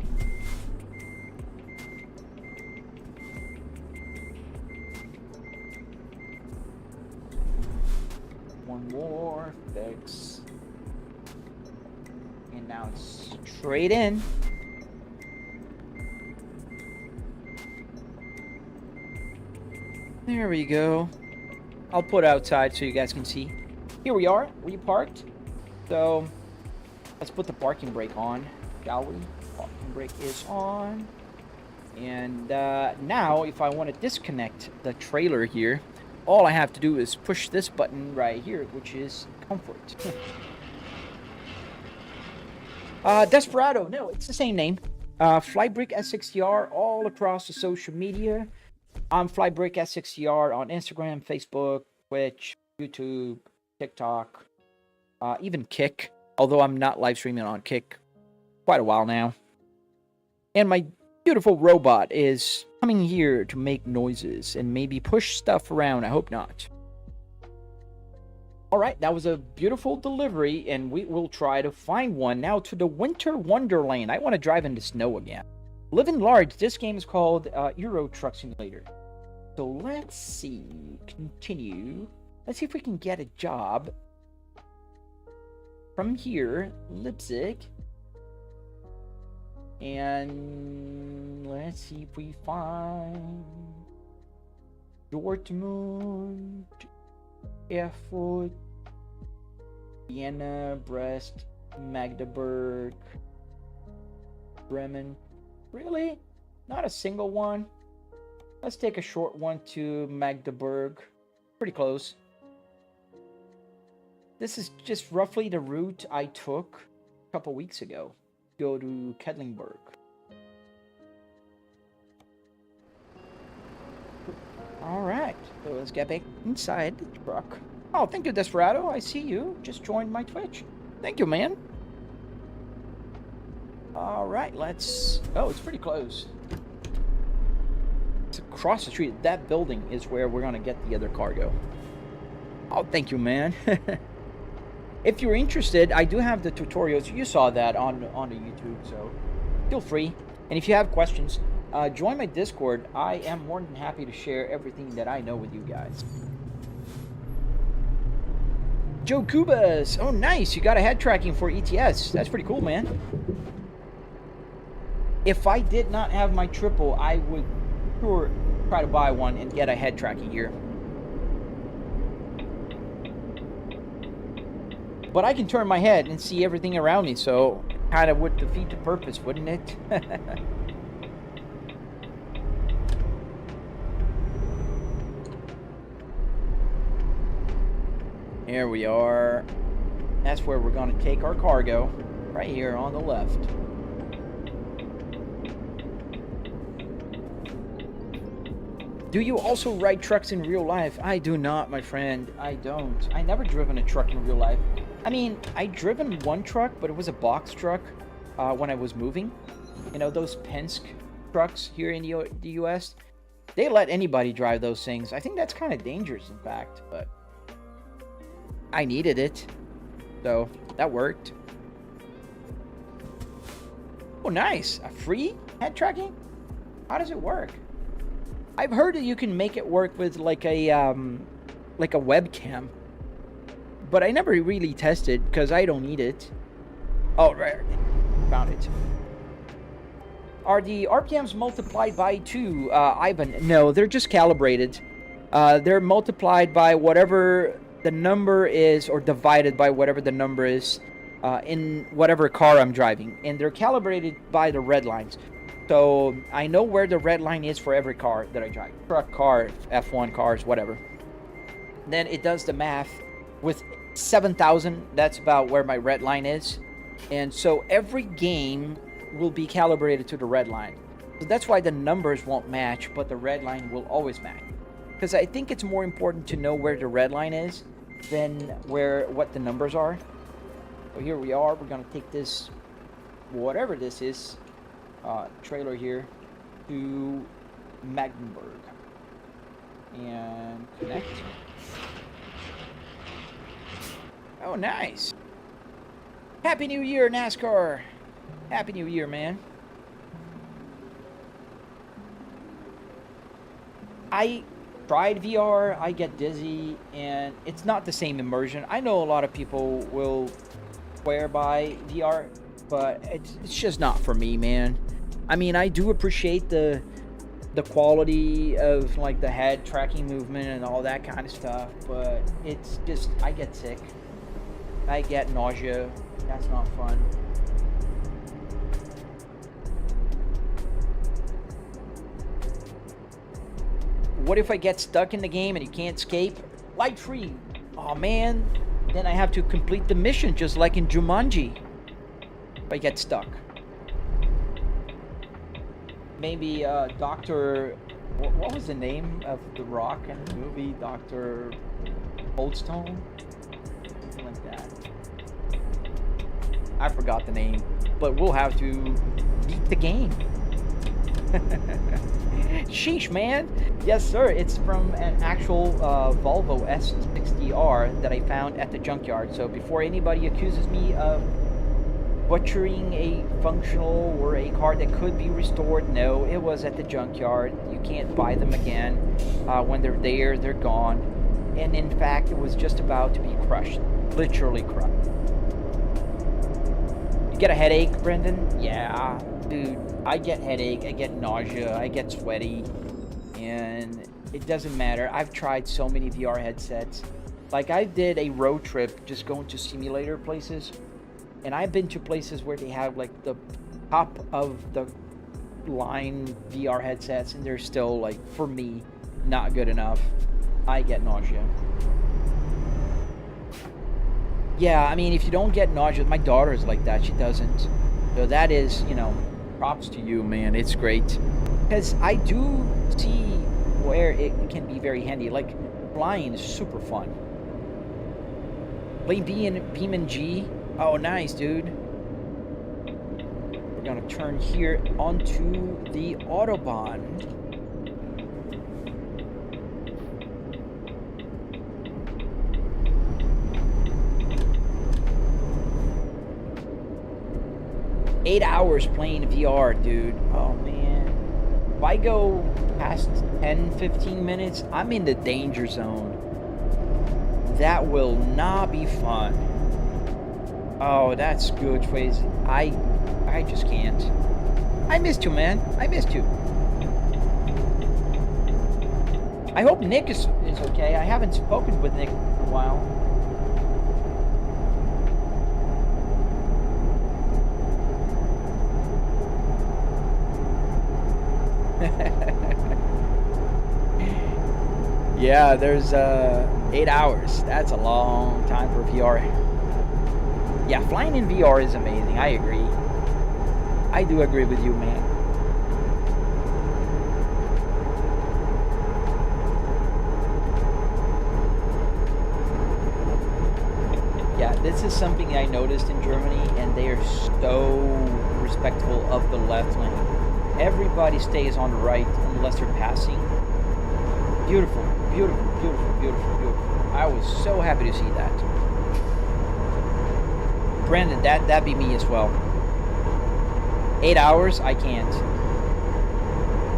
One more fix. And now it's straight in. There we go. I'll put outside so you guys can see. Here we are. We parked. So let's put the parking brake on, shall we? Parking brake is on. And now if I want to disconnect the trailer here, all I have to do is push this button right here, which is comfort. Desperado. No, it's the same name. Flybrick S60R all across the social media. I'm Flybrick S60R on Instagram, Facebook, Twitch, YouTube, TikTok, even Kick. Although I'm not live streaming on Kick quite a while now. And my beautiful robot is coming here to make noises and maybe push stuff around. I hope not. Alright, that was a beautiful delivery, and we will try to find one. Now to the Winter Wonderland. I want to drive in the snow again. Living large, this game is called Euro Truck Simulator. So let's see. Continue. Let's see if we can get a job from here, Leipzig. And let's see if we find Dortmund, Erfurt, Vienna, Brest, Magdeburg, Bremen. Really? Not a single one? Let's take a short one to Magdeburg. Pretty close. This is just roughly the route I took a couple weeks ago. go to Kedlingberg. All right, so let's get back inside the truck. Oh, thank you, Desperado. I see you. Just joined my Twitch. Thank you, man. All right, let's... Oh, it's pretty close. It's across the street. That building is where we're going to get the other cargo. Oh, thank you, man. If you're interested, I do have the tutorials. You saw that on the YouTube, so feel free. And if you have questions, join my Discord. I am more than happy to share everything that I know with you guys. Joe Kubas. Oh, nice. You got a head tracking for ETS. That's pretty cool, man. If I did not have my triple, I would sure try to buy one and get a head tracking gear. But I can turn my head and see everything around me, so kind of would defeat the purpose, wouldn't it? Here we are. That's where we're going to take our cargo, right here on the left. Do you also ride trucks in real life? I do not, my friend. I don't. I never driven a truck in real life. I mean, I driven one truck, but it was a box truck when I was moving. You know, those Penske trucks here in the US. They let anybody drive those things. I think that's kind of dangerous, in fact, but I needed it, so that worked. Oh, nice. A free head tracking? How does it work? I've heard that you can make it work with like a webcam, but I never really tested because I don't need it. Oh, right. Found it. Are the RPMs multiplied by 2, Ivan? No, they're just calibrated. They're multiplied by whatever the number is, or divided by whatever the number is in whatever car I'm driving. And they're calibrated by the red lines. So I know where the red line is for every car that I drive. Truck, car, F1 cars, whatever. Then it does the math with 7,000. That's about where my red line is. And so every game will be calibrated to the red line. So that's why the numbers won't match, but the red line will always match. Because I think it's more important to know where the red line is than what the numbers are. So here we are. We're going to take this, whatever this is, trailer here to Magdeburg and connect. Oh, nice. Happy New Year, NASCAR. Happy New Year, man. I tried VR, I get dizzy, and it's not the same immersion. I know a lot of people will swear by VR, but it's just not for me, man. I mean, I do appreciate the quality of like the head tracking movement and all that kind of stuff, but it's just, I get sick. I get nausea. That's not fun. What if I get stuck in the game and you can't escape? Light free. Oh man, then I have to complete the mission just like in Jumanji. If I get stuck. Maybe Dr. What was the name of The Rock in the movie? Dr. Oldstone? Something like that. I forgot the name, but we'll have to beat the game. Sheesh, man. Yes, sir. It's from an actual Volvo S60R that I found at the junkyard. So before anybody accuses me of butchering a functional or a car that could be restored, no, it was at the junkyard. You can't buy them again. When they're there, they're gone. And in fact, it was just about to be crushed. Literally crushed. You get a headache, Brendan? Yeah, dude. I get headache, I get nausea, I get sweaty, and it doesn't matter. I've tried so many VR headsets. Like, I did a road trip just going to simulator places, and I've been to places where they have like the top of the line VR headsets, and they're still, like, for me, not good enough. I get nausea. Yeah, I mean, if you don't get nausea, my daughter is like that. She doesn't. So that is, you know, props to you, man. It's great. Because I do see where it can be very handy. Like, flying is super fun. Play BeamNG. Oh, nice, dude. We're gonna turn here onto the Autobahn. Eight hours playing VR, dude. Oh, man. If I go past 10, 15 minutes, I'm in the danger zone. That will not be fun. Oh, that's good, Swayze. I just can't. I missed you, man. I missed you. I hope Nick is okay. I haven't spoken with Nick in a while. Yeah, there's 8 hours. That's a long time for VR. Yeah, flying in VR is amazing. I agree. I do agree with you, man. Yeah, this is something I noticed in Germany, and they are so respectful of the left lane. Everybody stays on the right unless they're passing. Beautiful, beautiful, beautiful, beautiful, beautiful. I was so happy to see that. Brandon, that'd be me as well. 8 hours, I can't.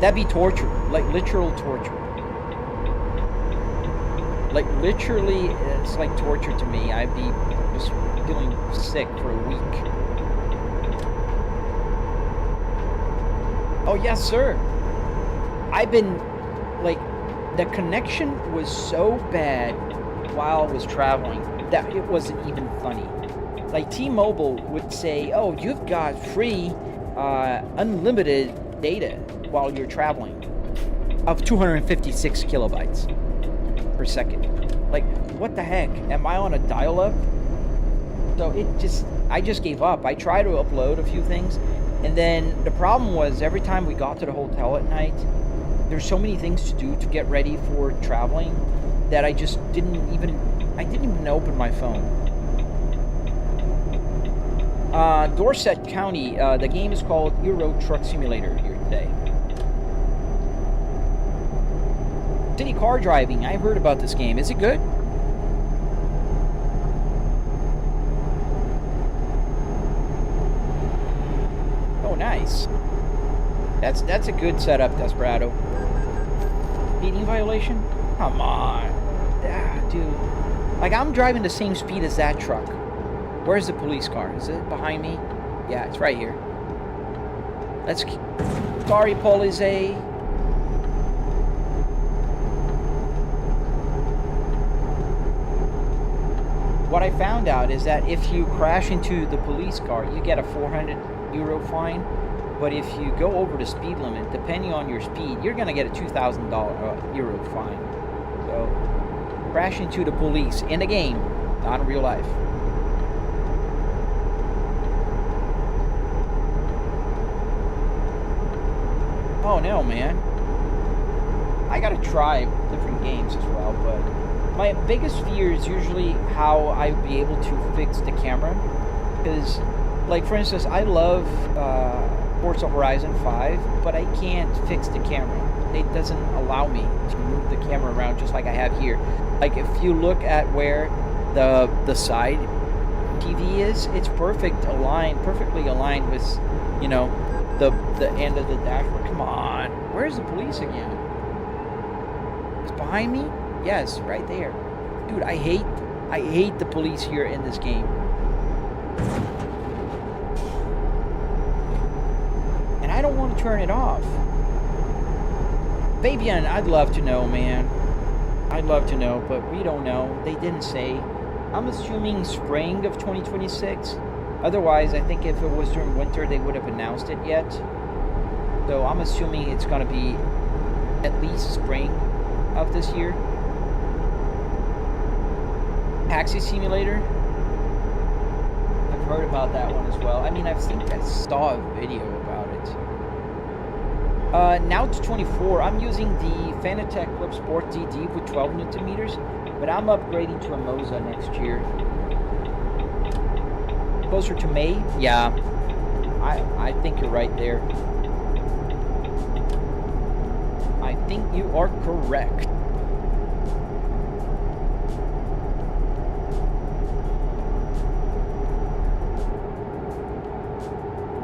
That'd be torture, like literal torture. Like literally, it's like torture to me. I'd be just feeling sick for a week. Oh yes, sir. I've been like, the connection was so bad while I was traveling that it wasn't even funny. Like T-Mobile would say, "Oh, you've got free, unlimited data while you're traveling of 256 kilobytes per second." Like, what the heck? Am I on a dial-up? So I just gave up. I tried to upload a few things, and then the problem was every time we got to the hotel at night, there's so many things to do to get ready for traveling that I just didn't even open my phone. Dorset County, the game is called Euro Truck Simulator here today. City car driving, I've heard about this game. Is it good? Oh, nice. That's a good setup, Desperado. Speeding violation? Come on. Ah, dude. Like, I'm driving the same speed as that truck. Where's the police car? Is it behind me? Yeah, it's right here. Let's... Sorry, police. What I found out is that if you crash into the police car, you get a €400 fine. But if you go over the speed limit, depending on your speed, you're going to get a €2,000 fine. So, crash into the police in the game, not in real life. Oh no, man. I gotta try different games as well, but my biggest fear is usually how I'd be able to fix the camera. Because, like, for instance, I love Forza Horizon 5, but I can't fix the camera. It doesn't allow me to move the camera around just like I have here. Like, if you look at where the side TV is, it's perfectly aligned with, you know, the end of the dashboard. Come on, where's the police again? It's behind me? Yes, right there. Dude, I hate the police here in this game. And I don't want to turn it off. Fabian, I'd love to know, man. I'd love to know, but we don't know. They didn't say. I'm assuming spring of 2026. Otherwise, I think if it was during winter, they would have announced it yet. So I'm assuming it's going to be at least spring of this year. Taxi Simulator. I've heard about that one as well. I mean, I saw a video about it. Now it's 24. I'm using the Fanatec Clubsport DD with 12 Newton meters, but I'm upgrading to a Moza next year. Closer to May? Yeah, I think you're right there. I think you are correct.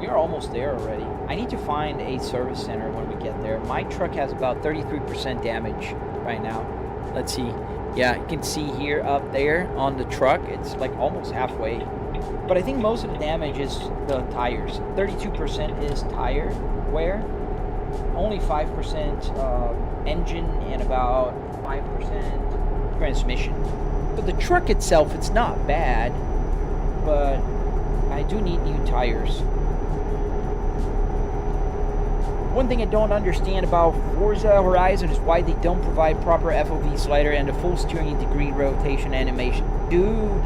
We are almost there already. I need to find a service center when we get there. My truck has about 33% damage right now. Let's see. Yeah, you can see here up there on the truck, it's like almost halfway. But I think most of the damage is the tires. 32% is tire wear. Only 5% engine and about 5% transmission. But the truck itself, it's not bad, but I do need new tires. One thing I don't understand about Forza Horizon is why they don't provide proper FOV slider and a full steering degree rotation animation. Dude,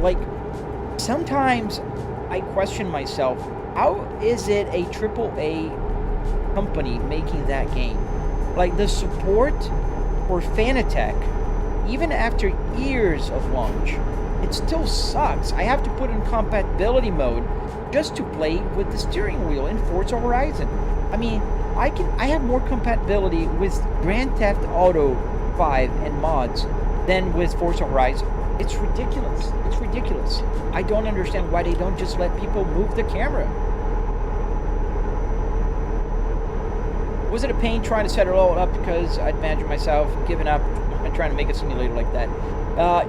like, sometimes I question myself, how is it a AAA company making that game? Like, the support for Fanatec, even after years of launch, it still sucks. I have to put in compatibility mode just to play with the steering wheel in Forza Horizon. I mean, I have more compatibility with Grand Theft Auto 5 and mods than with Forza Horizon. It's ridiculous. It's ridiculous. I don't understand why they don't just let people move the camera. Was it a pain trying to set it all up because I'd imagine myself giving up and trying to make a simulator like that?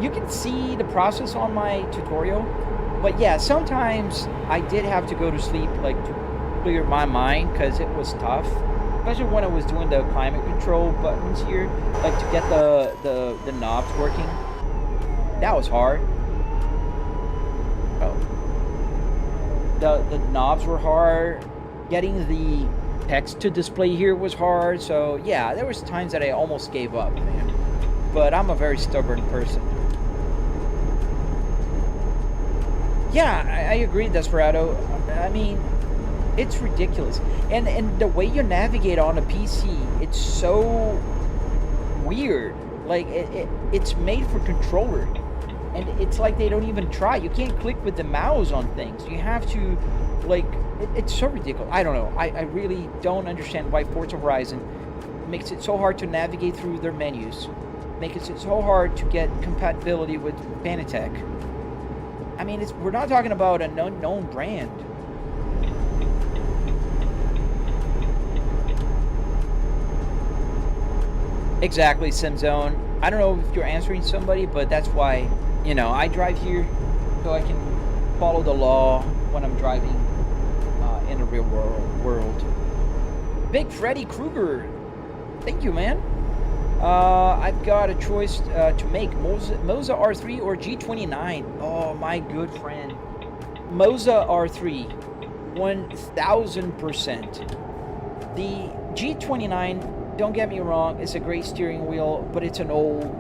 You can see the process on my tutorial, but yeah, sometimes I did have to go to sleep, like, to clear my mind, because it was tough, especially when I was doing the climate control buttons here, like to get the knobs working. That was hard. Oh, the knobs were hard. Getting the text to display here was hard. So yeah, there was times that I almost gave up, man. But I'm a very stubborn person. Yeah, I agree, Desperado. I mean, it's ridiculous. And the way you navigate on a PC, it's so weird. Like, it's made for controller. And it's like they don't even try. You can't click with the mouse on things. You have to, like, it's so ridiculous. I don't know. I really don't understand why Forza Horizon makes it so hard to navigate through their menus. Makes it so hard to get compatibility with Fanatec. I mean, we're not talking about a known brand. Exactly, SimZone. I don't know if you're answering somebody, but that's why, you know, I drive here so I can follow the law when I'm driving in the real world. Big Freddy Krueger, thank you, man. I've got a choice to make, Moza R3 or G29. Oh, my good friend. Moza R3, 1000%. The G29, don't get me wrong, it's a great steering wheel, but it's an old,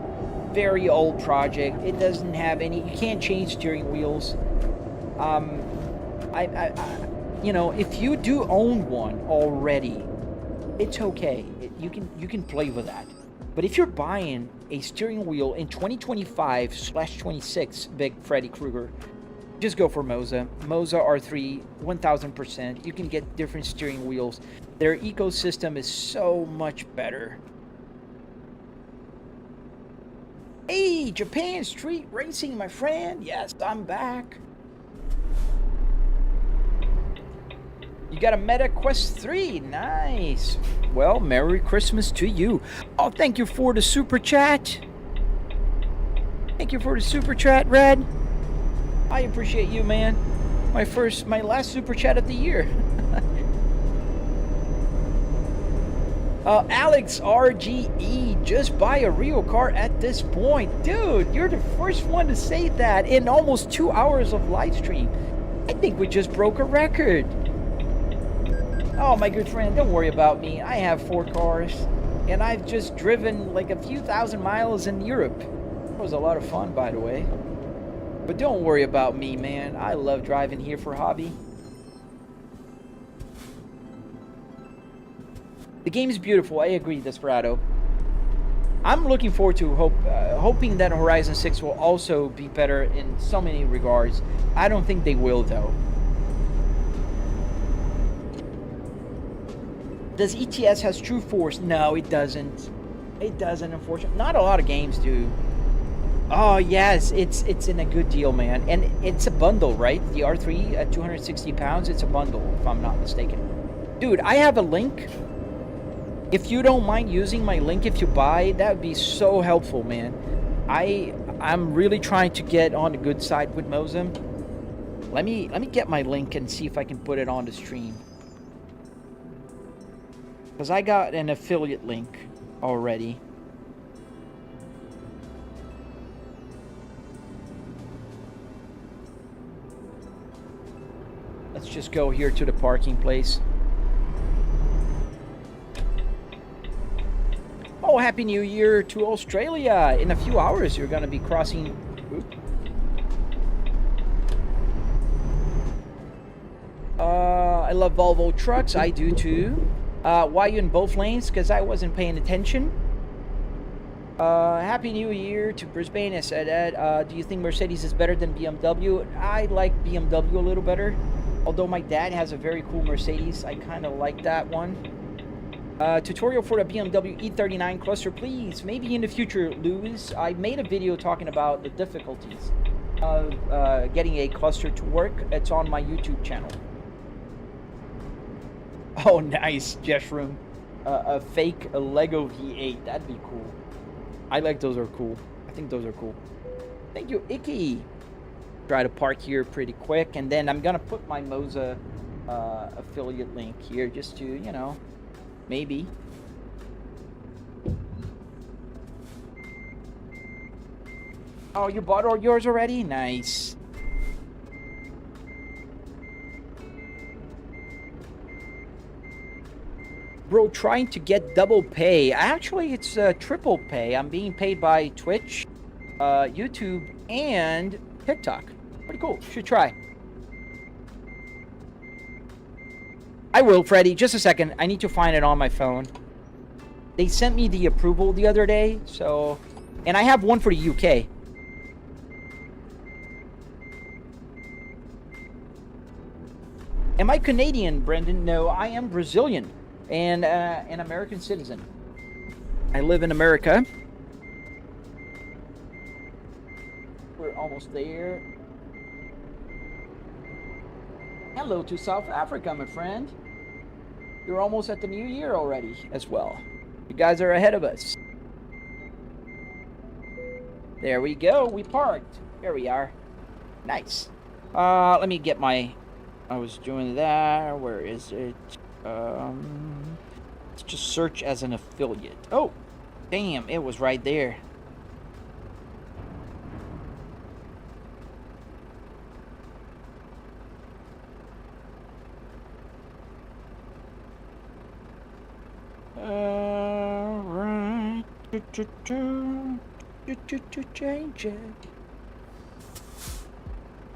very old project. It doesn't have any, you can't change steering wheels. You know, if you do own one already, it's okay. You can play with that. But if you're buying a steering wheel in 2025/26, Big Freddy Krueger, just go for Moza. Moza R3, 1000%. You can get different steering wheels. Their ecosystem is so much better. Hey, Japan Street Racing, my friend. Yes, I'm back. You got a Meta Quest 3. Nice. Well, Merry Christmas to you. Oh, thank you for the super chat. Thank you for the super chat, Red. I appreciate you, man. My last super chat of the year. Alex RGE, just buy a real car at this point. Dude, you're the first one to say that in almost 2 hours of live stream. I think we just broke a record. Oh, my good friend, don't worry about me. I have 4 cars, and I've just driven like a few thousand miles in Europe. It was a lot of fun, by the way. But don't worry about me, man. I love driving here for hobby. The game is beautiful. I agree, Desperado. I'm looking forward to hoping that Horizon 6 will also be better in so many regards. I don't think they will, though. Does ETS has true force? No, it doesn't. It doesn't, unfortunately. Not a lot of games do. Oh, yes, it's in a good deal, man. And it's a bundle, right? The R3 at 260 pounds, it's a bundle, if I'm not mistaken. Dude, I have a link. If you don't mind using my link if you buy, that would be so helpful, man. I'm really trying to get on the good side with Moza. Let me get my link and see if I can put it on the stream. Because I got an affiliate link already. Let's just go here to the parking place. Oh, Happy New Year to Australia. In a few hours, you're going to be crossing... Oops. I love Volvo trucks. I do too. Why you in both lanes? Because I wasn't paying attention. Happy New Year to Brisbane. I said that. Do you think Mercedes is better than BMW? I like BMW a little better. Although my dad has a very cool Mercedes. I kind of like that one. Tutorial for the BMW E39 cluster, please. Maybe in the future, Lewis. I made a video talking about the difficulties of getting a cluster to work. It's on my YouTube channel. Oh, nice, Jeshroom. A fake Lego V8. That'd be cool. I like those are cool. I think those are cool. Thank you, Icky. Try to park here pretty quick, and then I'm gonna put my Moza affiliate link here just to, you know, maybe. Oh, you bought all yours already? Nice. Bro, trying to get double pay. Actually, it's triple pay. I'm being paid by Twitch, YouTube, and TikTok. Pretty cool. Should try. I will, Freddy. Just a second. I need to find it on my phone. They sent me the approval the other day, so... And I have one for the UK. Am I Canadian, Brendan? No, I am Brazilian. And an American citizen. I live in America. We're almost there. Hello to South Africa, my friend. You're almost at the new year already as well. You guys are ahead of us. There we go. We parked. There we are. Nice. Let me get my... I was doing that. Where is it? Let's just search as an affiliate. Oh, damn, it was right there. Right. Change it.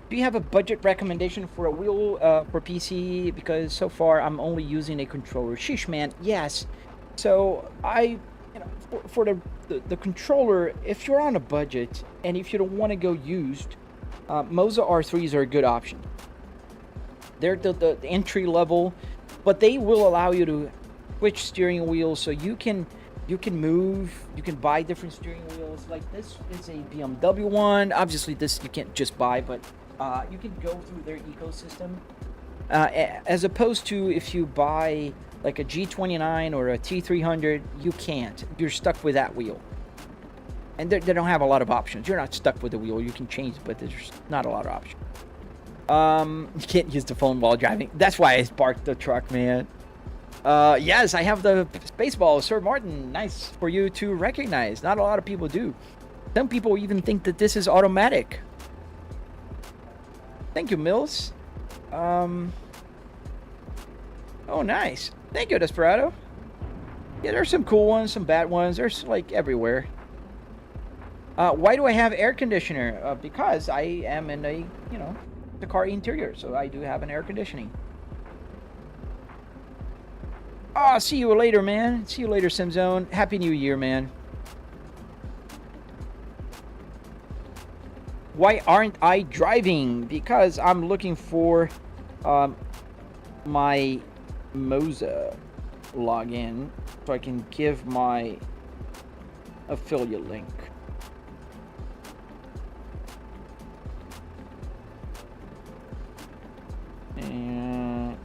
Do you have a budget recommendation for a wheel for PC? Because so far I'm only using a controller. Sheesh, man. Yes. So you know, for the controller, if you're on a budget and if you don't want to go used, Moza R3s are a good option. They're the entry level, but they will allow you to switch steering wheels, so you can move. You can buy different steering wheels. Like this is a BMW one. Obviously, this you can't just buy, but you can go through their ecosystem, as opposed to if you buy like a G29 or a T300, you can't. You're stuck with that wheel, and they don't have a lot of options. You're not stuck with the wheel. You can change, but there's not a lot of options. You can't use the phone while driving. That's why I parked the truck, man. Yes, I have the Spaceball, Sir Martin. Nice for you to recognize. Not a lot of people do. Some people even think that this is automatic. Thank you, Mills. Oh, nice. Thank you, Desperado. Yeah, there's some cool ones, some bad ones. There's like everywhere. Why do I have air conditioner? Because I am in a, you know, the car interior, so I do have an air conditioning. Ah, see you later, man. See you later, SimZone. Happy New Year, man. Why aren't I driving? Because I'm looking for my Moza login so I can give my affiliate link. And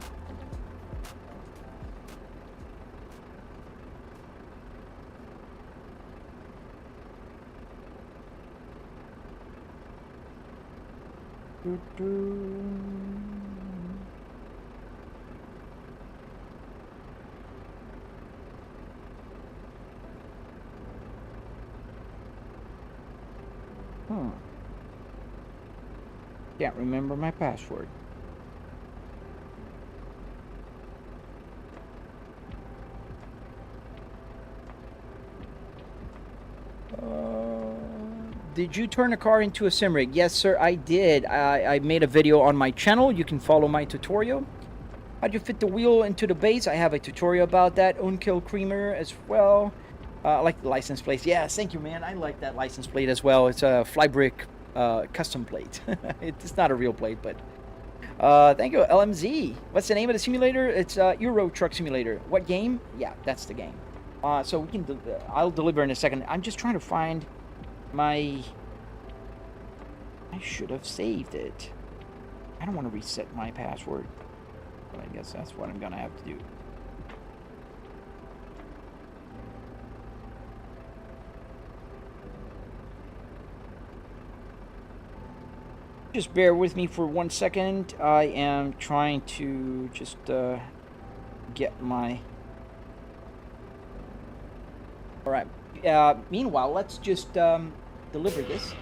can't remember my password. Did you turn a car into a sim rig? Yes, sir, I did. I made a video on my channel. You can follow my tutorial. How'd you fit the wheel into the base? I have a tutorial about that. Unkill Creamer as well. I like the license plate. Yes, thank you, man. I like that license plate as well. It's a Flybrick custom plate. It's not a real plate, but thank you, LMZ. What's the name of the simulator? It's Euro Truck Simulator. What game? Yeah, that's the game. So we can. I'll deliver in a second. I'm just trying to find my. I should have saved it. I don't want to reset my password, but I guess that's what I'm gonna have to do. Just bear with me for 1 second. I am trying to just get my... Alright. Meanwhile, let's just deliver this.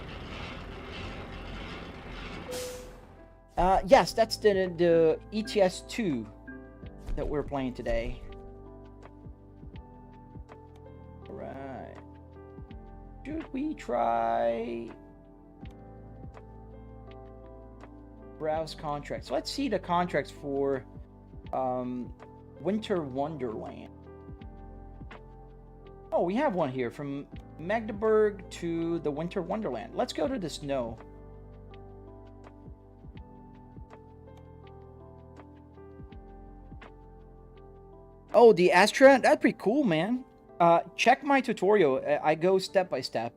Yes, that's the ETS2 that we're playing today. Alright. Should we try... browse contracts? Let's see the contracts for Winter Wonderland. Oh, we have one here from Magdeburg to the Winter Wonderland. Let's go to the snow. Oh, the Astra? That's pretty cool, man. Check my tutorial. I go step by step.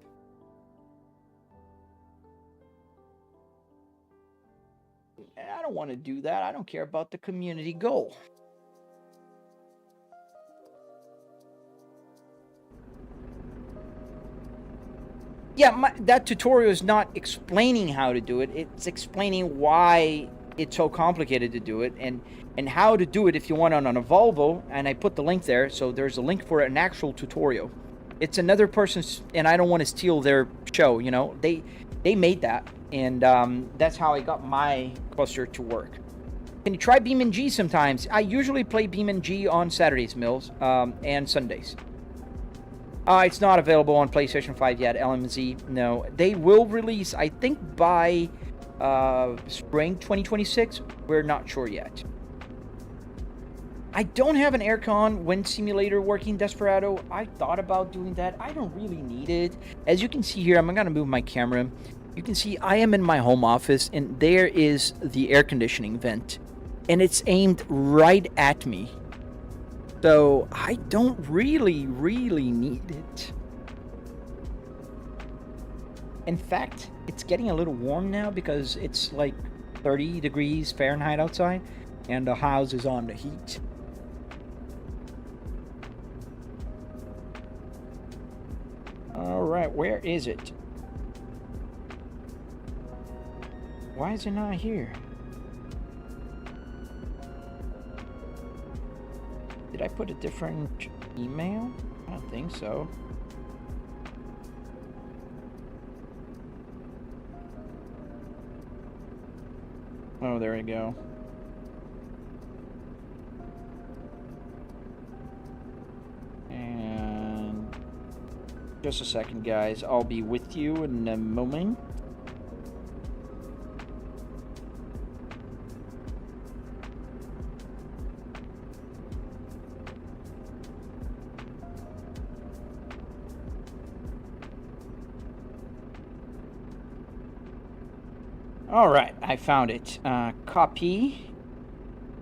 I don't want to do that. I don't care about the community goal. Yeah, that tutorial is not explaining how to do it. It's explaining why it's so complicated to do it and how to do it if you want it on a Volvo. And I put the link there, so there's a link for an actual tutorial. It's another person's, and I don't want to steal their show. You know, they made that. And that's how I got my cluster to work. Can you try BeamNG sometimes? I usually play BeamNG on Saturdays, Mills, and Sundays. It's not available on PlayStation 5 yet, LMZ. No, they will release, I think, by spring 2026. We're not sure yet. I don't have an aircon wind simulator working, Desperado. I thought about doing that. I don't really need it. As you can see here, I'm going to move my camera. You can see I am in my home office, and there is the air conditioning vent, and it's aimed right at me. So I don't really need it. In fact, it's getting a little warm now because it's like 30 degrees Fahrenheit outside, and the house is on the heat. All right, where is it? Why is it not here? Did I put a different email? I don't think so. Oh, there we go. And Just a second, guys. I'll be with you in a moment. All right, I found it. Copy.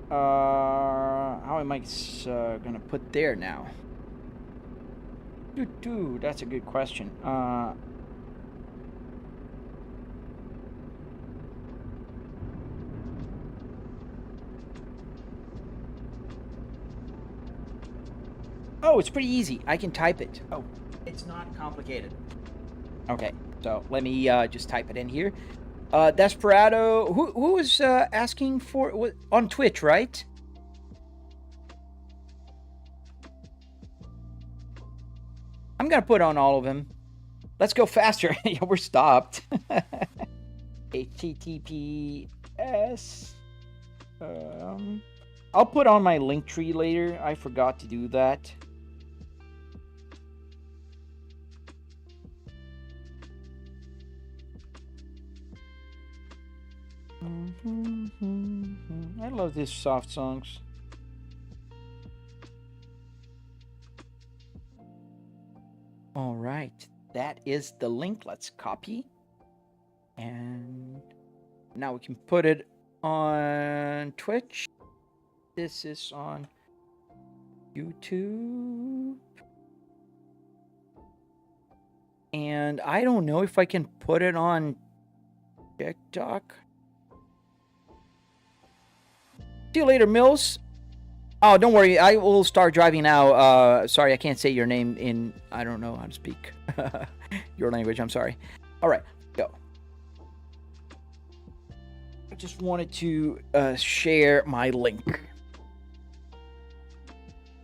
How am I gonna put there now? That's a good question. Oh, it's pretty easy. I can type it. Oh, it's not complicated. Okay, so let me just type it in here. Desperado, who was asking for on Twitch, right? I'm gonna put on all of them. Let's go faster. Yeah, we're stopped. HTTPS. I'll put on my link tree later. I forgot to do that. I love these soft songs. All right, that is the link. Let's copy. And now we can put it on Twitch. This is on YouTube. And I don't know if I can put it on TikTok. See you later, Mills. Oh, don't worry. I will start driving now. Sorry, I can't say your name in... I don't know how to speak your language. I'm sorry. All right, go. I just wanted to share my link.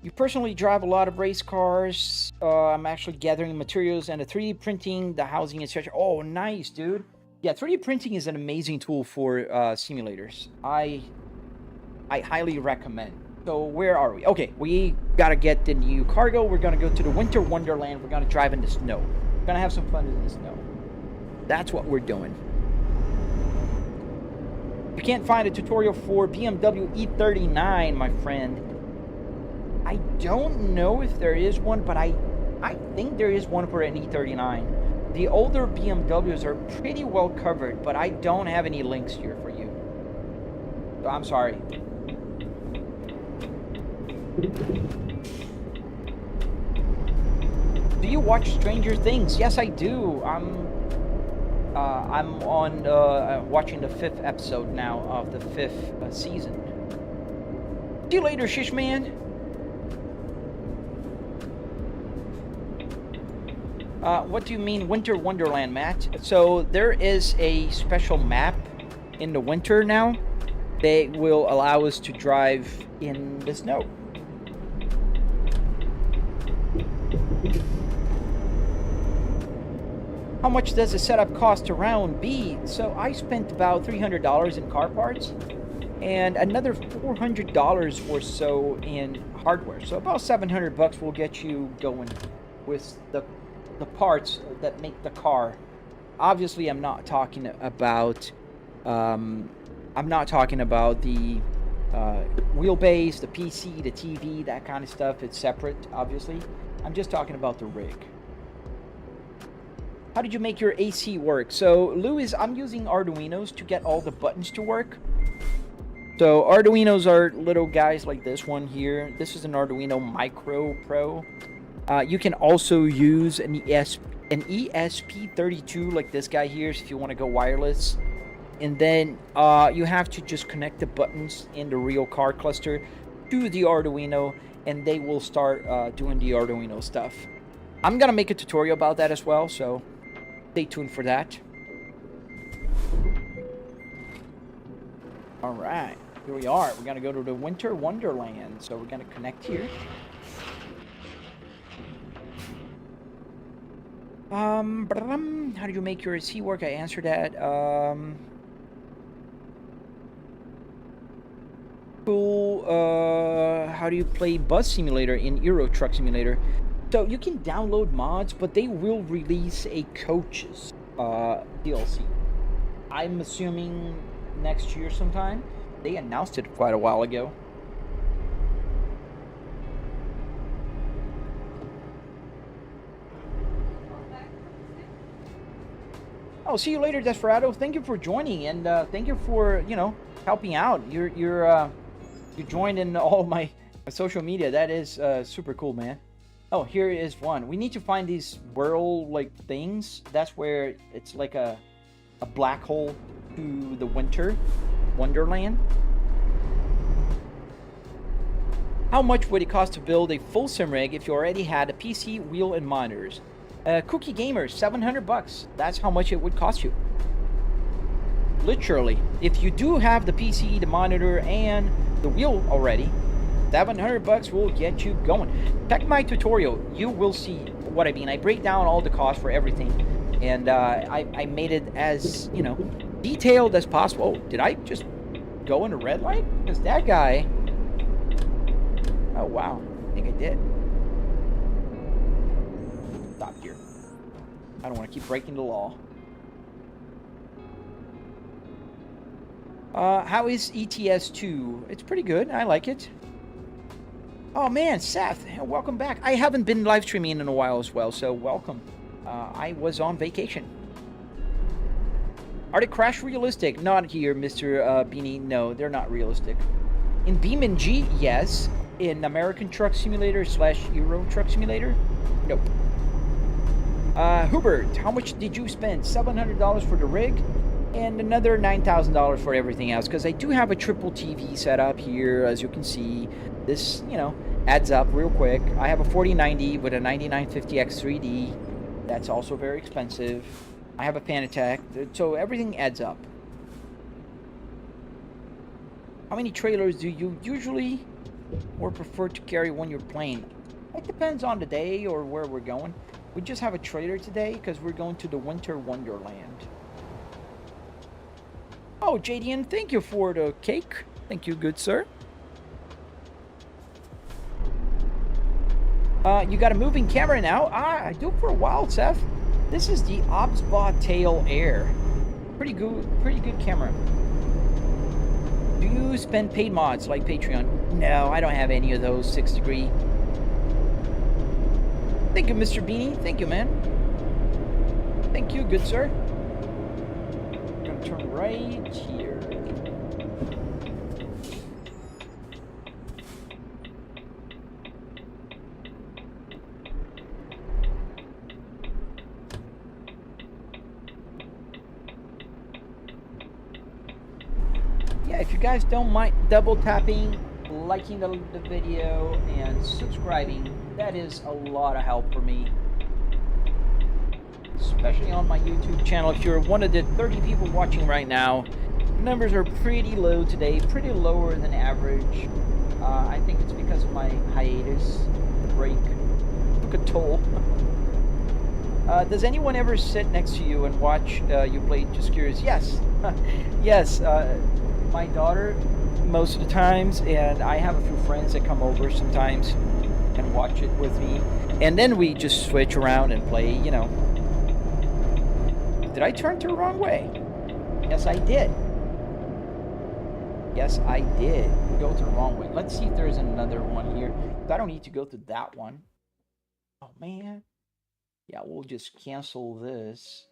You personally drive a lot of race cars. I'm actually gathering materials and 3D printing, the housing, etc. Oh, nice, dude. Yeah, 3D printing is an amazing tool for simulators. I highly recommend. So where are we? Okay, we gotta get the new cargo. We're gonna go to the Winter Wonderland. We're gonna drive in the snow. We're gonna have some fun in the snow. That's what we're doing. You can't find a tutorial for BMW E39, my friend. I don't know if there is one, but I think there is one for an E39. The older BMWs are pretty well covered, but I don't have any links here for you. So I'm sorry. Do you watch Stranger Things? Yes, I do. I'm on watching the 5th episode now of the 5th season. See you later, Shishman. What do you mean Winter Wonderland, Matt? So there is a special map in the winter now. They will allow us to drive in the snow. How much does a setup cost around be? So I spent about $300 in car parts and another $400 or so in hardware. So about 700 bucks will get you going with the parts that make the car. Obviously, I'm not talking about the wheelbase, the PC, the TV, that kind of stuff. It's separate, obviously. I'm just talking about the rig. How did you make your AC work? So, Louis, I'm using Arduinos to get all the buttons to work. So, Arduinos are little guys like this one here. This is an Arduino Micro Pro. You can also use an ESP32 like this guy here if you want to go wireless. And then you have to just connect the buttons in the real car cluster to the Arduino, and they will start doing the Arduino stuff. I'm gonna make a tutorial about that as well, so stay tuned for that. All right, here we are. We're gonna go to the Winter Wonderland, so we're gonna connect here. How do you make your AC work? I answered that. Cool. How do you play Bus Simulator in Euro Truck Simulator? So you can download mods, but they will release a coaches DLC. I'm assuming next year sometime. They announced it quite a while ago. Oh, see you later, Desperado. Thank you for joining, and thank you for, you know, helping out. You joined in all my social media. That is super cool, man. Oh, here is one. We need to find these whirl like things. That's where it's like a black hole to the winter wonderland. How much would it cost to build a full sim rig if you already had a PC, wheel, and monitors? Cookie Gamer, 700 bucks. That's how much it would cost you. Literally, if you do have the PC, the monitor, and the wheel already, 700 bucks will get you going. Check my tutorial. You will see what I mean. I break down all the costs for everything, and I made it as, you know, detailed as possible. Oh, did I just go in a red light? Because that guy... Oh, wow. I think I did. Stop here. I don't want to keep breaking the law. How is ETS2? It's pretty good. I like it. Oh, man, Seth, welcome back. I haven't been live streaming in a while as well, so welcome. I was on vacation. Are they crash realistic? Not here, Mr. Beanie. No, they're not realistic. In BeamNG, yes. In American Truck Simulator / Euro Truck Simulator, nope. Hubert, how much did you spend? $700 for the rig, and another $9,000 for everything else, because I do have a triple TV set up here, as you can see. This, you know, adds up real quick. I have a 4090 with a 9950X 3D. That's also very expensive. I have a Fanatec, so everything adds up. How many trailers do you usually or prefer to carry when you're playing? It depends on the day or where we're going. We just have a trailer today because we're going to the winter wonderland. Oh, JDN, thank you for the cake. Thank you, good sir. You got a moving camera now? I do for a while, Seth. This is the Obsbot Tail Air. Pretty good camera. Do you spend paid mods like Patreon? No, I don't have any of those. 6 Degree. Thank you, Mr. Beanie. Thank you, man. Thank you, good sir. I'm gonna turn right here. Yeah, if you guys don't mind double tapping, liking the video, and subscribing, that is a lot of help for me. Especially on my YouTube channel. If you're one of the 30 people watching right now, numbers are pretty low today, pretty lower than average. I think it's because of my hiatus. The break took a toll. Does anyone ever sit next to you and watch you play? Just curious. Yes. Yes. My daughter most of the times, and I have a few friends that come over sometimes and watch it with me, and then we just switch around and play, you know. Did I turn to the wrong way? Yes, I did. Yes, I did go to the wrong way. Let's see if there's another one here. I don't need to go to that one. Oh, man. Yeah, we'll just cancel this.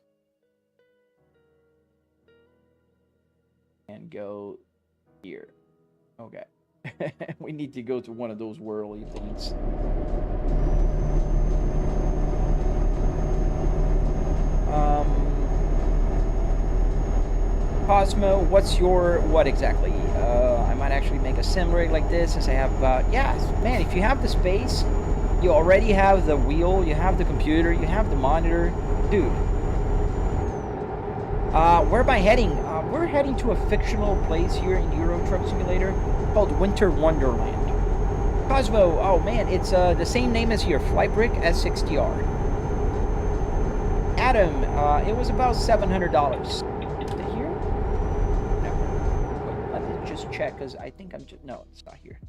And go here. Okay. We need to go to one of those whirly things. Cosmo, what's your what exactly? I might actually make a sim rig like this since I have about, yeah, man, if you have the space, you already have the wheel, you have the computer, you have the monitor, dude. Where am I heading? We're heading to a fictional place here in Euro Truck Simulator called Winter Wonderland. Cosmo, oh man, it's the same name as your Flightbrick S60R. Adam, it was about $700. Is it here? No. Wait, let me just check, because I think I'm just... No, it's not here.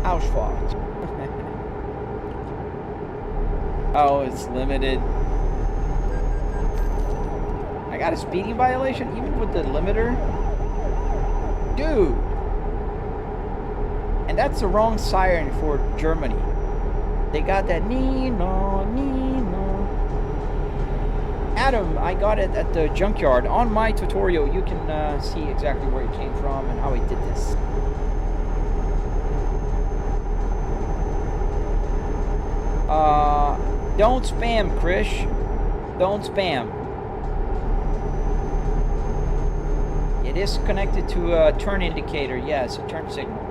Ausfahrt. Oh, it's limited. I got a speeding violation even with the limiter? Dude! And that's the wrong siren for Germany. They got that Nino, Nino. Adam, I got it at the Junkyard. On my tutorial, you can see exactly where it came from and how I did this. Don't spam, Krish. Don't spam. It is connected to a turn indicator. Yes, a turn signal.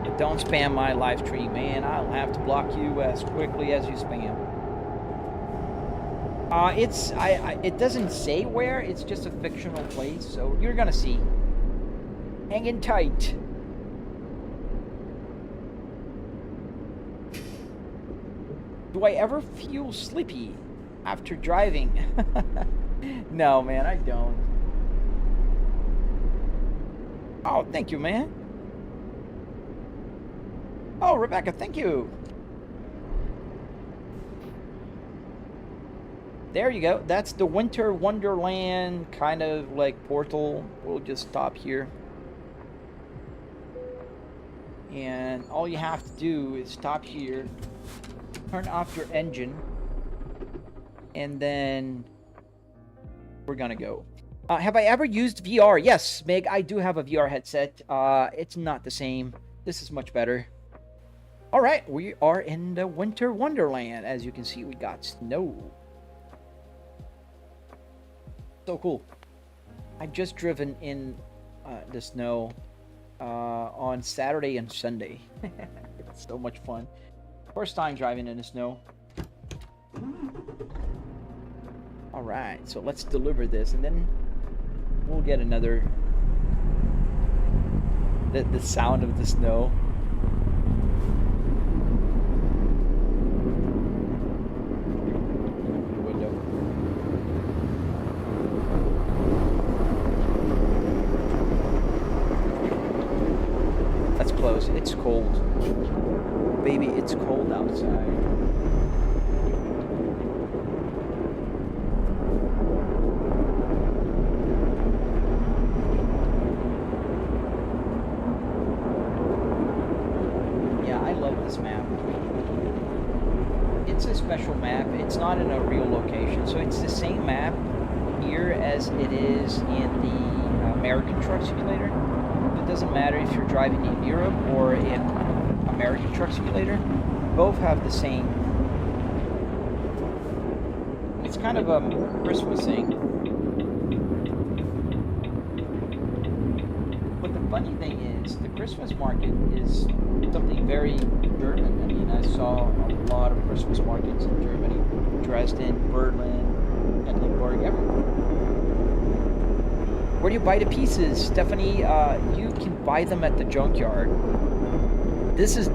But don't spam my live stream, man. I'll have to block you as quickly as you spam. It doesn't say where. It's just a fictional place, so you're gonna see. Hanging tight. Do I ever feel sleepy after driving? No, man, I don't. Oh, thank you, man. Oh, Rebecca, thank you. There you go. That's the Winter Wonderland kind of like portal. We'll just stop here. And all you have to do is stop here, turn off your engine, and then we're gonna go. Have I ever used VR? Yes, Meg, I do have a VR headset. It's not the same. This is much better. All right, we are in the Winter Wonderland. As you can see, we got snow. So cool. I've just driven in the snow on Saturday and Sunday. It's so much fun. First time driving in the snow. All right, so let's deliver this, and then we'll get another. The sound of the snow. That's close. It's cold. Baby, it's cold outside. Yeah, I love this map. It's a special map. It's not in a real location, so it's the same map here as it is in the American Truck Simulator. It doesn't matter if you're driving in Europe or in American Truck Simulator. Both have the same. It's kind of a Christmas thing. But the funny thing is, the Christmas market is something very German. I mean, I saw a lot of Christmas markets in Germany. Dresden, Berlin, Mecklenburg, everywhere. Where do you buy the pieces? Stephanie, you can buy them at the Junkyard. This is,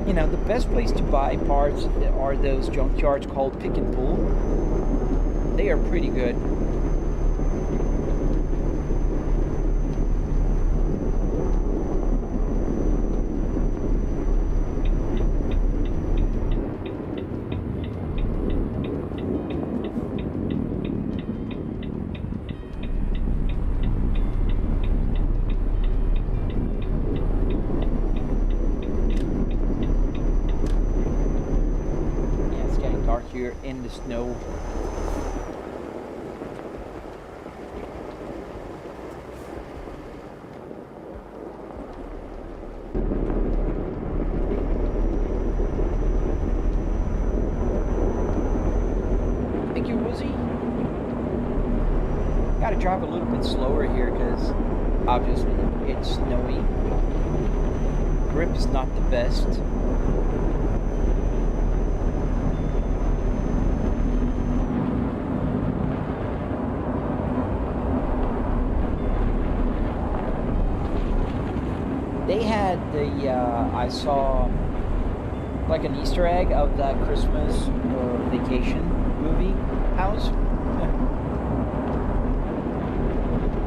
you know, the best place to buy parts are those junkyards called Pick and Pull. They are pretty good. In the snow. Thank you, Woozy. Gotta drive a little bit slower here because obviously it's snowy. Grip is not the best. They had the, I saw like an Easter egg of that Christmas Vacation movie house.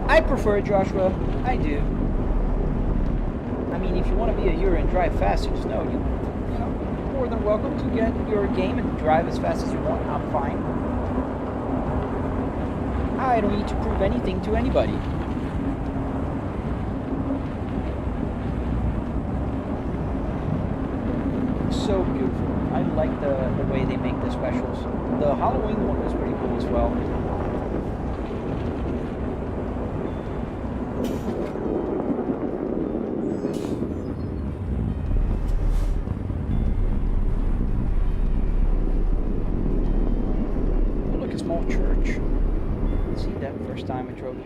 I prefer it, Joshua. I do. I mean, if you want to be a hero and drive fast, just know you're more than welcome to get your game and drive as fast as you want. I'm fine. I don't need to prove anything to anybody. So beautiful. I like the way they make the specials. The Halloween one was pretty cool as well. Oh, look, a small church. See that first time I drove here.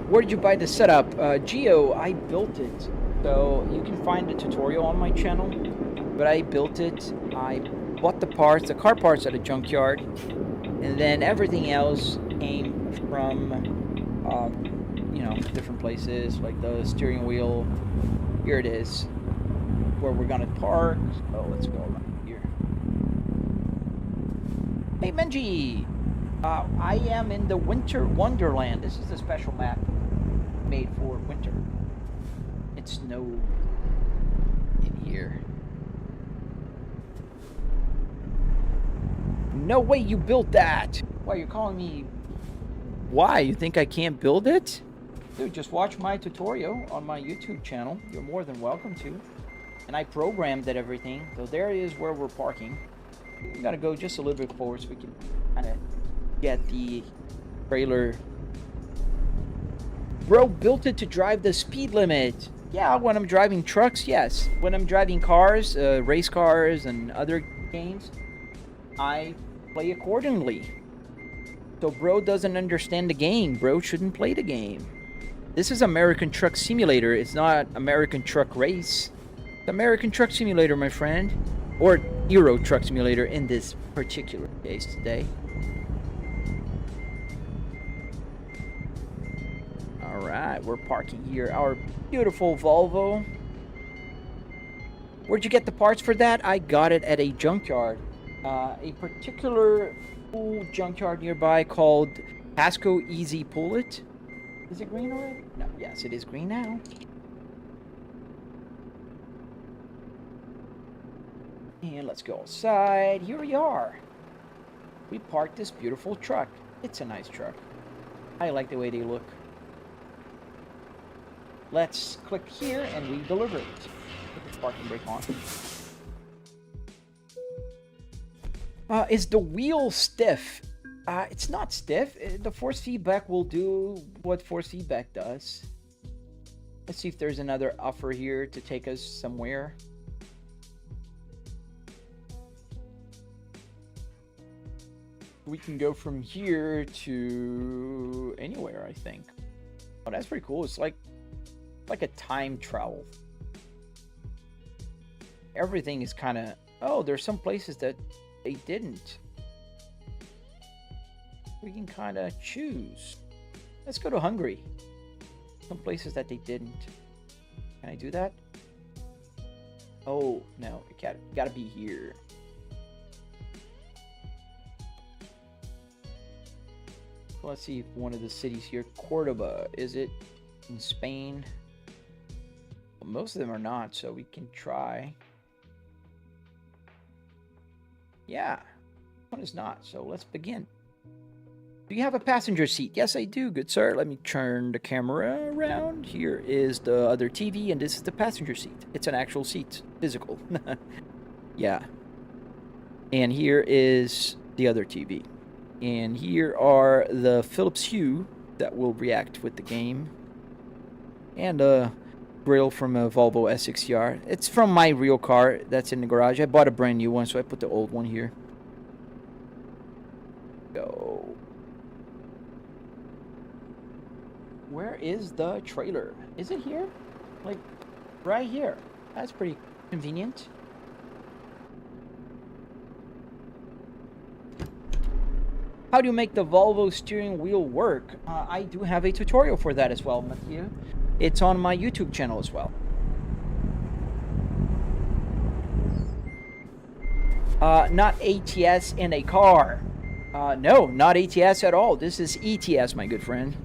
Where did you buy the setup? Geo, I built it. So you can find a tutorial on my channel, but I built it. I bought the parts, the car parts at a junkyard, and then everything else came from, different places, like the steering wheel. Here it is, where we're gonna park. Oh, let's go around here. Hey, Menji! I am in the Winter Wonderland. This is a special map made for winter. It's snow in here. No way you built that! Why, you're calling me... Why? You think I can't build it? Dude, just watch my tutorial on my YouTube channel. You're more than welcome to. And I programmed that everything. So there is where we're parking. We gotta go just a little bit forward so we can kind of get the trailer. Bro built it to drive the speed limit. Yeah, when I'm driving trucks, yes. When I'm driving cars, race cars and other games, I play accordingly. So bro doesn't understand the game. Bro shouldn't play the game. This is American Truck Simulator. It's not American Truck Race. It's American Truck Simulator, my friend. Or Euro Truck Simulator in this particular case today. Alright, we're parking here our beautiful Volvo. Where'd you get the parts for that? I got it at a junkyard. A particular cool junkyard nearby called Pasco Easy Pull It. Is it green already? No, yes, it is green now. And let's go outside. Here we are. We parked this beautiful truck. It's a nice truck. I like the way they look. Let's click here and we deliver it. Put the parking brake on. Is the wheel stiff? It's not stiff. The force feedback will do what force feedback does. Let's see if there's another offer here to take us somewhere. We can go from here to anywhere, I think. Oh, that's pretty cool. It's like a time travel. Everything is kind of... Oh, there's some places that they didn't. We can kind of choose. Let's go to Hungary. Some places that they didn't. Can I do that? Oh, no. It gotta be here. Let's see if one of the cities here, Cordoba, is it in Spain? Well, most of them are not, so we can try. Yeah, one is not, so let's begin. Do you have a passenger seat? Yes, I do, good sir. Let me turn the camera around. Here is the other TV, and this is the passenger seat. It's an actual seat, physical. Yeah. And here is the other TV. And here are the Philips Hue that will react with the game. And a grill from a Volvo S60R. It's from my real car that's in the garage. I bought a brand new one, so I put the old one here. Go. Where is the trailer? Is it here? Like, right here. That's pretty convenient. How do you make the Volvo steering wheel work? I do have a tutorial for that as well, Matthew. It's on my YouTube channel as well. Not ATS in a car. No, not ATS at all. This is ETS, my good friend.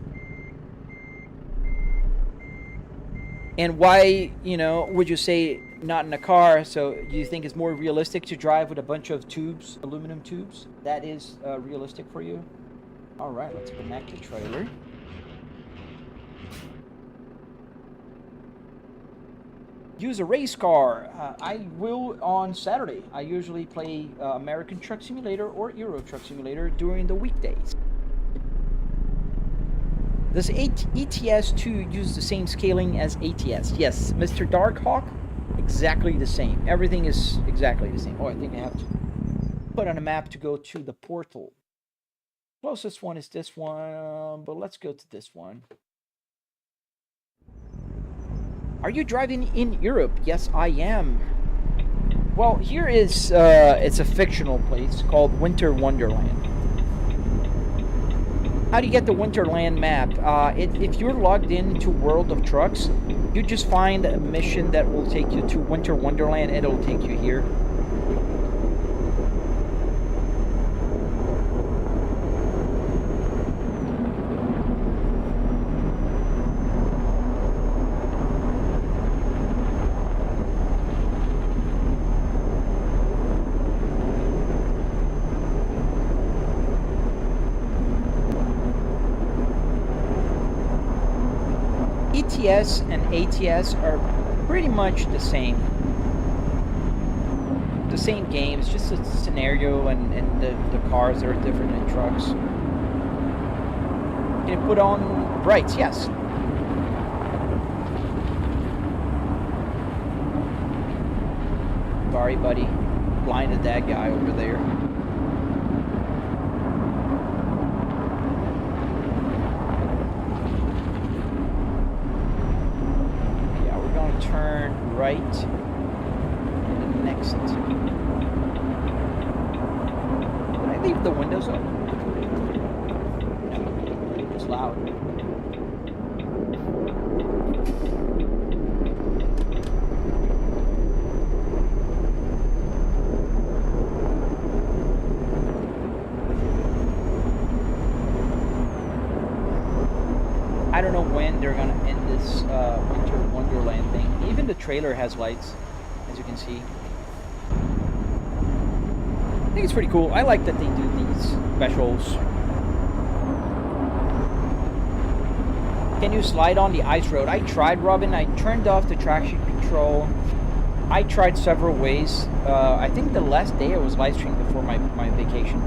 And why, you know, would you say not in a car? So do you think it's more realistic to drive with a bunch of tubes, aluminum tubes? That is realistic for you? All right, let's connect the trailer. Use a race car. I will on Saturday. I usually play American Truck Simulator or Euro Truck Simulator during the weekdays. Does ETS2 use the same scaling as ATS? Yes, Mr. Darkhawk, exactly the same. Everything is exactly the same. Oh, I think I have to put on a map to go to the portal. Closest one is this one, but let's go to this one. Are you driving in Europe? Yes, I am. Well, here is, it's a fictional place called Winter Wonderland. How do you get the Winterland map? If you're logged into World of Trucks, you just find a mission that will take you to Winter Wonderland and it'll take you here. ETS and ATS are pretty much the same. The same game, it's just a scenario and the cars are different than trucks. Can you put on brights? Yes. Sorry, buddy. Blinded that guy over there. Turn right to the next. Did I leave the windows up? No, it's loud. I don't know when they're gonna end this Winter Wonderland thing. Even the trailer has lights, as you can see. I think it's pretty cool. I like that they do these specials. Can you slide on the ice road? I tried, Robin. I turned off the traction control. I tried several ways. I think the last day I was live streaming before my vacation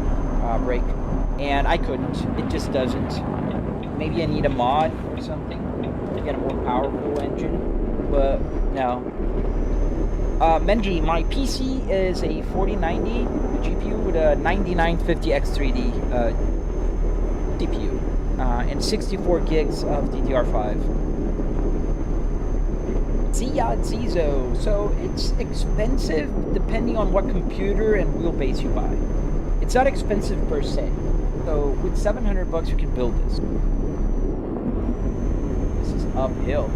break, and I couldn't. It just doesn't. Maybe I need a mod or something to get a more powerful engine, but no. Menji, my PC is a 4090 GPU with a 9950X3D CPU and 64 gigs of DDR5. Ziyad Zizo, so it's expensive depending on what computer and wheelbase you buy. It's not expensive per se. So with 700 bucks you can build this. Uphill.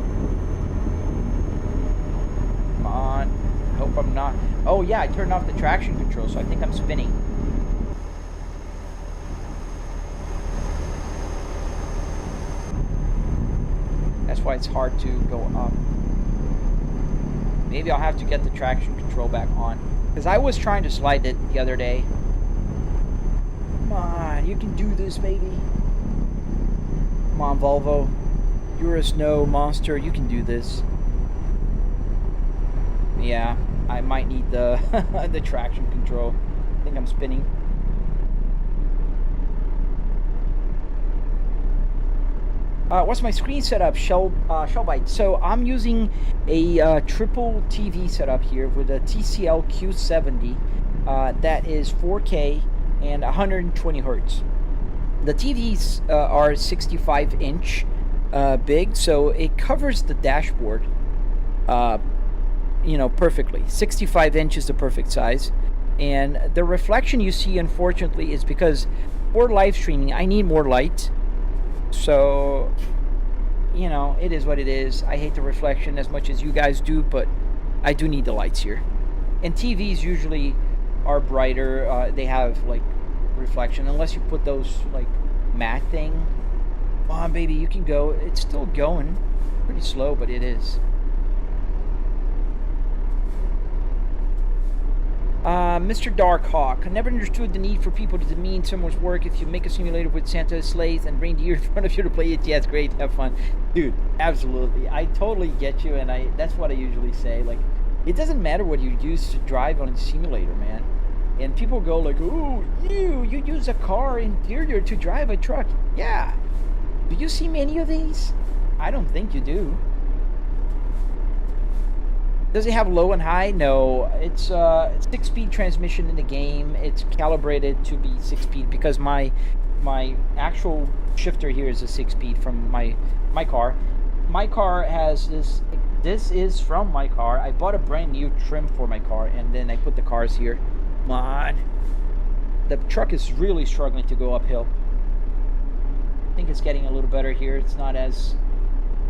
Come on. Hope I'm not. Oh yeah, I turned off the traction control, so I think I'm spinning. That's why it's hard to go up. Maybe I'll have to get the traction control back on. Because I was trying to slide it the other day. Come on, you can do this, baby. Come on, Volvo. You're a snow monster, you can do this. Yeah, I might need the the traction control. I think I'm spinning. What's my screen setup? Shellbite. So I'm using a triple TV setup here with a TCL Q70 that is 4K and 120 Hertz. The TVs are 65-inch. Big, so it covers the dashboard you know, perfectly. 65 inches is the perfect size, and the reflection you see, unfortunately, is because for live streaming I need more light, so you know, it is what it is. I hate the reflection as much as you guys do, but I do need the lights here. And TVs usually are brighter, they have like reflection, unless you put those like matte thing. Come on, baby, you can go. It's still going pretty slow, but it is. Mr. Darkhawk, I never understood the need for people to demean someone's work. If you make a simulator with Santa, sleighs, and reindeer in front of you to play it, yeah, it's great, have fun. Dude, absolutely. I totally get you, and that's what I usually say. Like, it doesn't matter what you use to drive on a simulator, man. And people go like, "Ooh, you use a car interior to drive a truck." Yeah. Do you see many of these? I don't think you do. Does it have low and high? No, it's 6-speed transmission in the game. It's calibrated to be 6-speed because my actual shifter here is a 6-speed from my car. My car has this. This is from my car. I bought a brand new trim for my car, and then I put the cars here. Come on. The truck is really struggling to go uphill. I think it's getting a little better here. It's not as.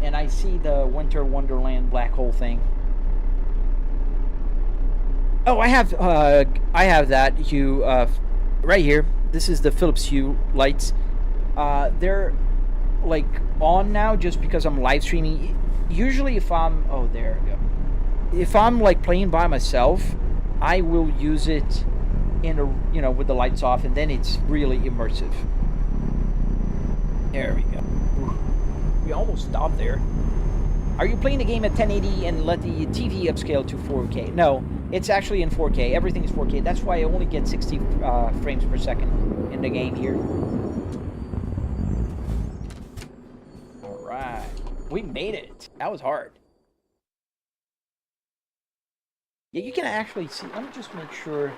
And I see the Winter Wonderland black hole thing. Oh, I have that hue right here. This is the Philips Hue lights. They're like on now just because I'm live streaming. Usually if I'm there we go. If I'm like playing by myself, I will use it in a with the lights off, and then it's really immersive. There we go. Ooh, we almost stopped there. Are you playing the game at 1080 and let the TV upscale to 4K? No, it's actually in 4K. Everything is 4K. That's why I only get 60 frames per second in the game here. All right, we made it. That was hard. Yeah, you can actually see. Let me just make sure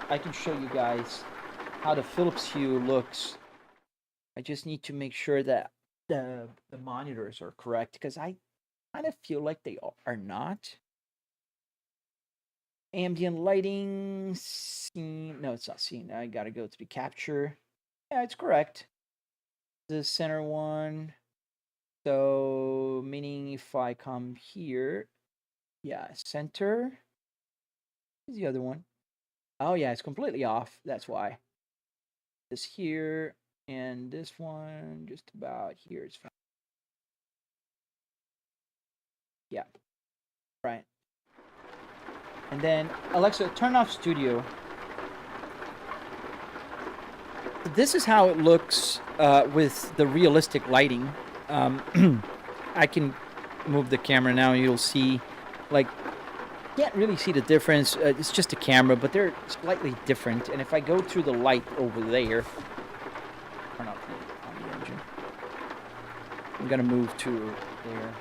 I can show you guys how the Philips Hue looks. I just need to make sure that the monitors are correct, because I kind of feel like they are not. Ambient lighting, scene. No, it's not scene. I gotta go to the capture. Yeah, it's correct. The center one. So, meaning if I come here, yeah, center. Here's the other one. Oh, yeah, it's completely off. That's why. This here and this one, just about here is fine. Yeah. Right. And then, Alexa, turn off studio. This is how it looks with the realistic lighting. I can move the camera now and you'll see, like, can't really see the difference. It's just a camera, but they're slightly different. And if I go through the light over there, turn off the engine. I'm gonna move to there.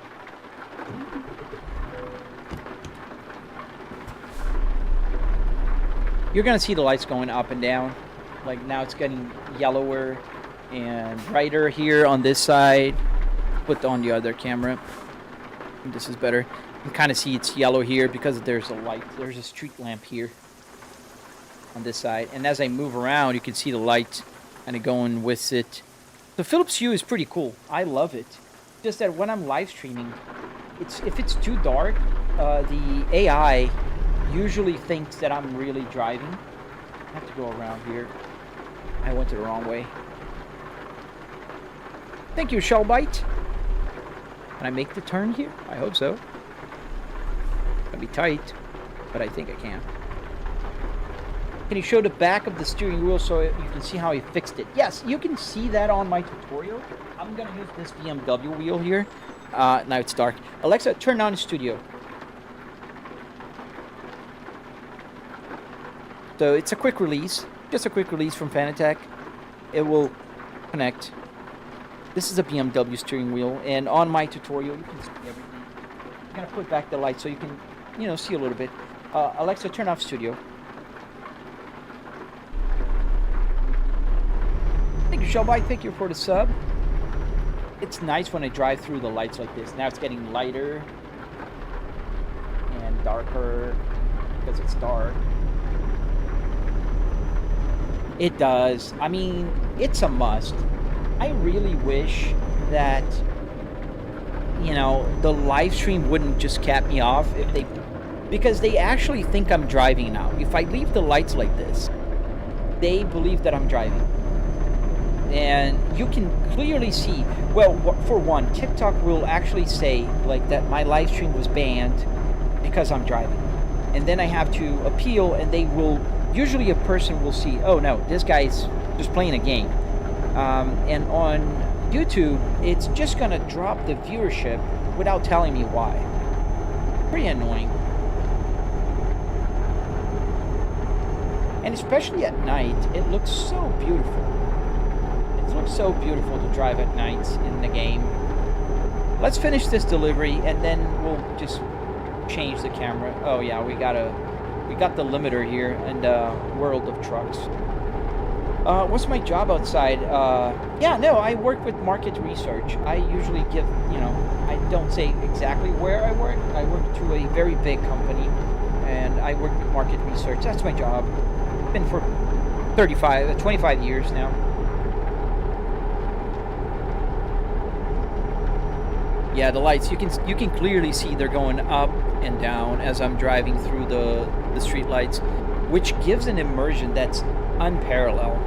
You're gonna see the lights going up and down. Like now it's getting yellower and brighter here on this side. Put on the other camera. This is better. You can kind of see it's yellow here because there's a light. There's a street lamp here on this side. And as I move around, you can see the light kind of going with it. The Philips Hue is pretty cool. I love it. Just that when I'm live streaming, if it's too dark, the AI usually thinks that I'm really driving. I have to go around here. I went the wrong way. Thank you, Shellbite. Can I make the turn here? I hope so. It's gonna be tight, but I think I can. Can you show the back of the steering wheel so you can see how he fixed it? Yes, you can see that on my tutorial. I'm gonna use this BMW wheel here. Now it's dark. Alexa, turn on the studio. So it's a quick release, just a quick release from Fanatec. It will connect. This is a BMW steering wheel, and on my tutorial, you can see everything. I'm gonna put back the light so you can, see a little bit. Alexa, turn off studio. Thank you, Shelby. Thank you for the sub. It's nice when I drive through the lights like this. Now it's getting lighter and darker because it's dark. It does. I mean, it's a must. I really wish that, the live stream wouldn't just cap me off because they actually think I'm driving now. If I leave the lights like this, they believe that I'm driving. And you can clearly see, well, for one, TikTok will actually say, like, that my live stream was banned because I'm driving. and then I have to appeal, and they will, usually a person will see, oh no, this guy's just playing a game. And on YouTube, it's just gonna drop the viewership without telling me why. Pretty annoying. And especially at night, it looks so beautiful. It looks so beautiful to drive at night in the game. Let's finish this delivery, and then we'll just change the camera. Oh yeah, we got the limiter here in the world of trucks. What's my job outside? Yeah, no, I work with market research. I usually give, you know, I don't say exactly where I work. I work through a very big company, and I work with market research. That's my job. Been for 25 years now. Yeah, the lights, you can clearly see they're going up and down as I'm driving through the street lights, which gives an immersion that's unparalleled.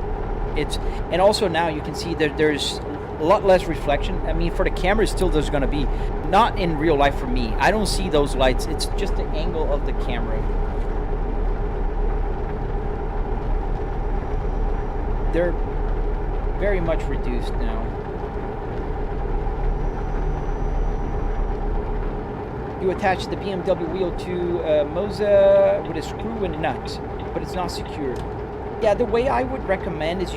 And also now you can see that there's a lot less reflection. I mean, for the camera, still there's going to be, not in real life for me. I don't see those lights. It's just the angle of the camera. They're very much reduced now. You attach the BMW wheel to Moza with a screw and nut, but it's not secure. Yeah, the way I would recommend is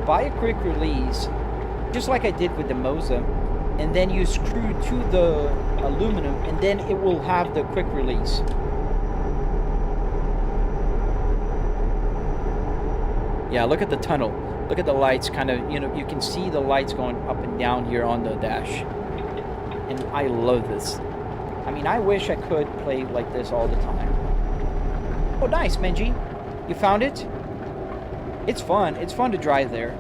buy a quick release, just like I did with the Moza, and then you screw to the aluminum, and then it will have the quick release. Yeah, look at the tunnel. Look at the lights, kind of, you know, you can see the lights going up and down here on the dash. And I love this. I mean, I wish I could play like this all the time. Oh, nice, Menji. You found it? It's fun. It's fun to drive there.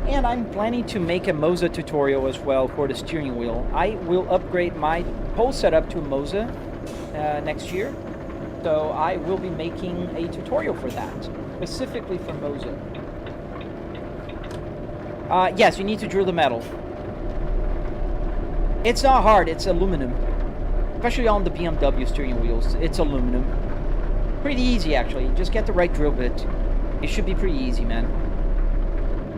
And I'm planning to make a Moza tutorial as well for the steering wheel. I will upgrade my whole setup to Moza next year. So I will be making a tutorial for that, specifically for Moza. Yes, you need to drill the metal. It's not hard, it's aluminum. Especially on the BMW steering wheels, it's aluminum. Pretty easy, actually. Just get the right drill bit. It should be pretty easy, man.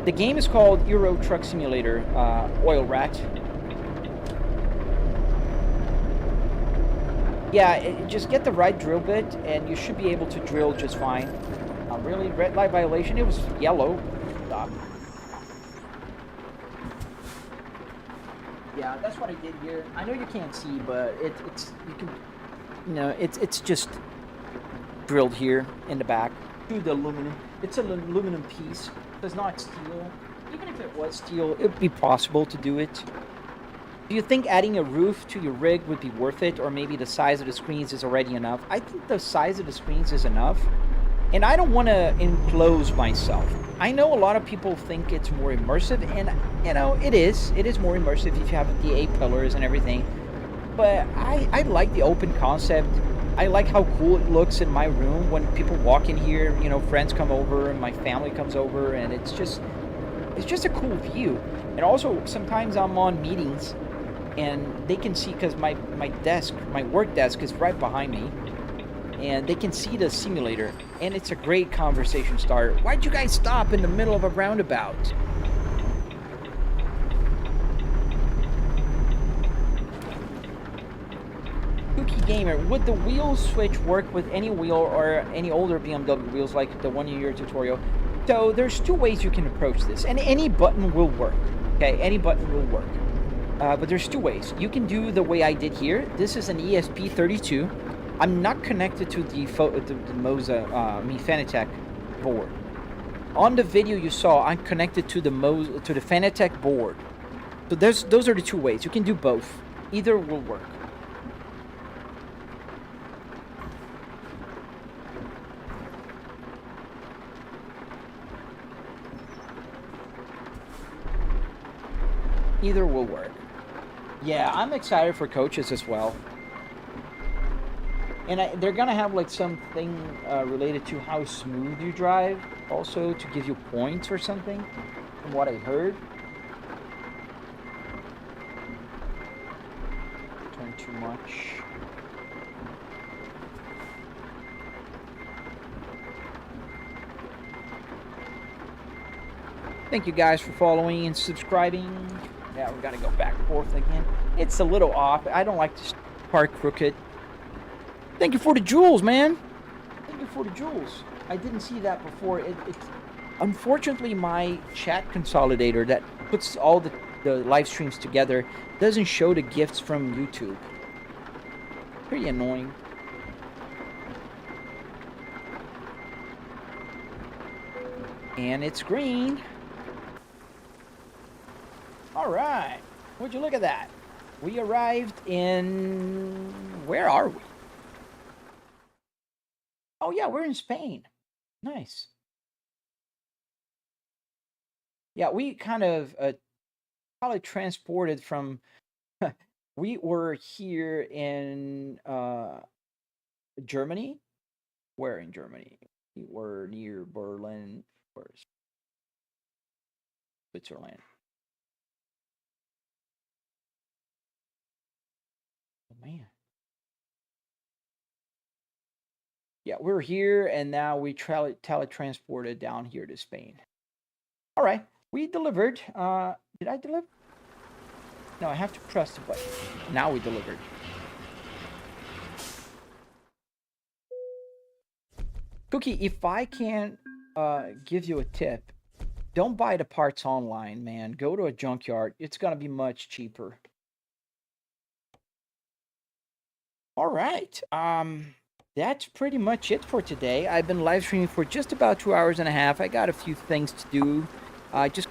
The game is called Euro Truck Simulator Oil Rat. Yeah, just get the right drill bit, and you should be able to drill just fine. Really, red light violation. It was yellow. Stop. Yeah, that's what I did here. I know you can't see, but it's you can, you know, it's just drilled here in the back to the aluminum. It's an aluminum piece. It's not steel. Even if it was steel, it would be possible to do it. Do you think adding a roof to your rig would be worth it, or maybe the size of the screens is already enough? I think the size of the screens is enough, and I don't want to enclose myself. I know a lot of people think it's more immersive, and you know, it is more immersive if you have the 8 pillars and everything, but I like the open concept. I like how cool it looks in my room when people walk in here, you know, friends come over and my family comes over, and it's just a cool view. And also sometimes I'm on meetings and they can see, because my work desk is right behind me, and they can see the simulator, and it's a great conversation starter. Why'd you guys stop in the middle of a roundabout? Kooky Gamer, would the wheel switch work with any wheel or any older BMW wheels like the one in your tutorial? So there's 2 ways you can approach this, and any button will work. Okay, any button will work. But there's 2 ways. You can do the way I did here. This is an ESP32. I'm not connected to the Moza, Fanatec board. On the video you saw, I'm connected to the Fanatec board. So those are the 2 ways. You can do both. Either will work. Either will work. Yeah, I'm excited for coaches as well. And they're gonna have like something related to how smooth you drive, also to give you points or something, from what I heard. Turn too much. Thank you guys for following and subscribing. Yeah, we gotta go back and forth again. It's a little off. I don't like to park crooked. Thank you for the jewels, man. Thank you for the jewels. I didn't see that before. It's unfortunately my chat consolidator that puts all the live streams together doesn't show the gifts from YouTube. Pretty annoying. And it's green. All right. Would you look at that? We arrived in... Where are we? Oh, yeah, we're in Spain. Nice. Yeah, we kind of probably transported from... we were here in Germany. Where in Germany? We were near Berlin. Where's Switzerland? Oh, man. Yeah, we're here, and now we teletransported down here to Spain. All right, we delivered. Did I deliver? No, I have to press the button. Now we delivered. Cookie, if I can give you a tip, don't buy the parts online, man. Go to a junkyard. It's going to be much cheaper. All right. That's pretty much it for today. I've been live streaming for just about 2 hours and a half. I got a few things to do. Just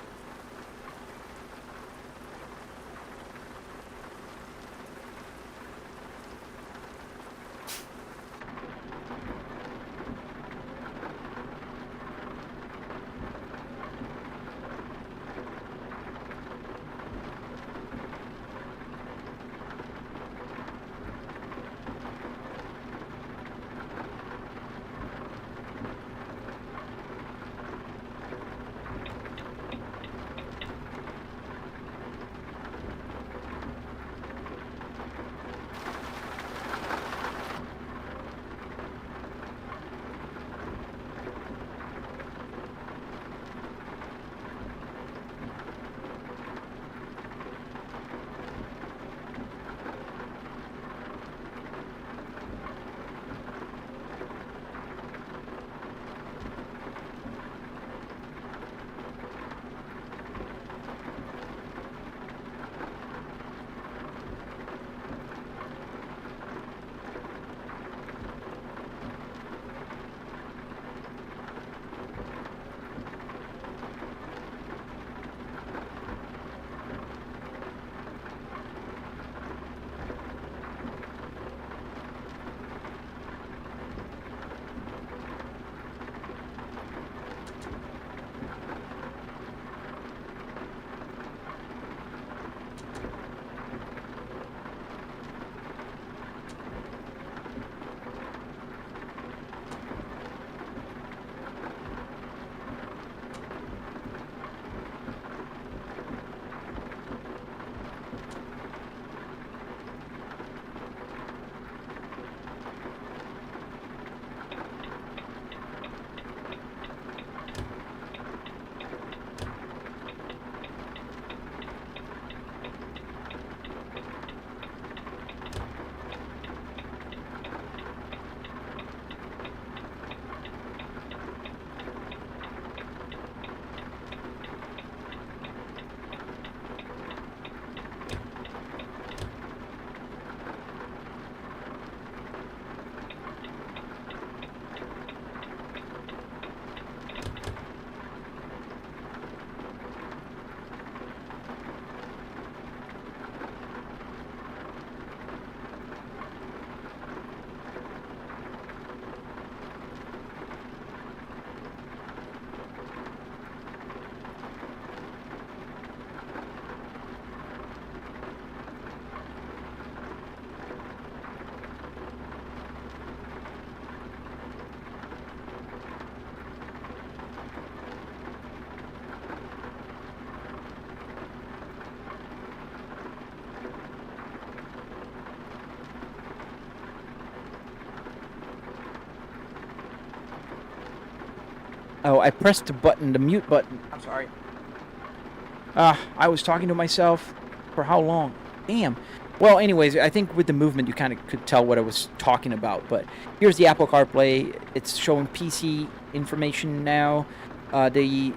Oh, I pressed the button, the mute button. I'm sorry. I was talking to myself for how long? Damn. Well, anyways, I think with the movement you kind of could tell what I was talking about. But here's the Apple CarPlay. It's showing PC information now. The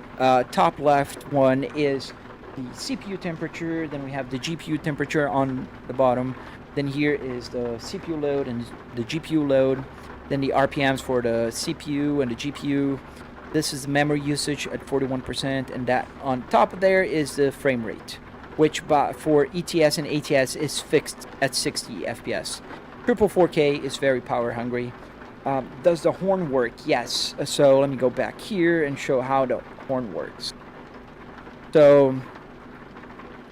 top left one is the CPU temperature. Then we have the GPU temperature on the bottom. Then here is the CPU load and the GPU load. Then the RPMs for the CPU and the GPU. This is the memory usage at 41%, and that on top of there is the frame rate, which for ETS and ATS is fixed at 60 FPS. Triple 4K is very power hungry. Does the horn work? Yes. So let me go back here and show how the horn works. So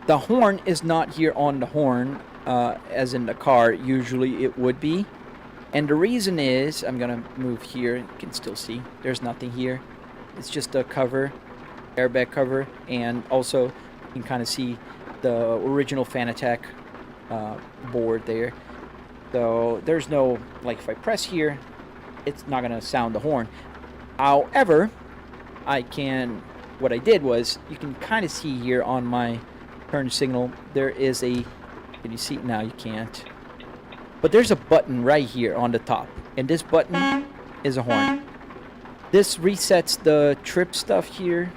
the horn is not here on the horn, as in the car. Usually it would be. And the reason is, I'm gonna move here. You can still see there's nothing here. It's just a cover, airbag cover, and also you can kind of see the original Fanatec board there. So there's no, like, if I press here, it's not gonna sound the horn. However, what I did was, you can kind of see here on my turn signal, there is a, can you see it now? You can't. But there's a button right here on the top, and this button is a horn. This resets the trip stuff here,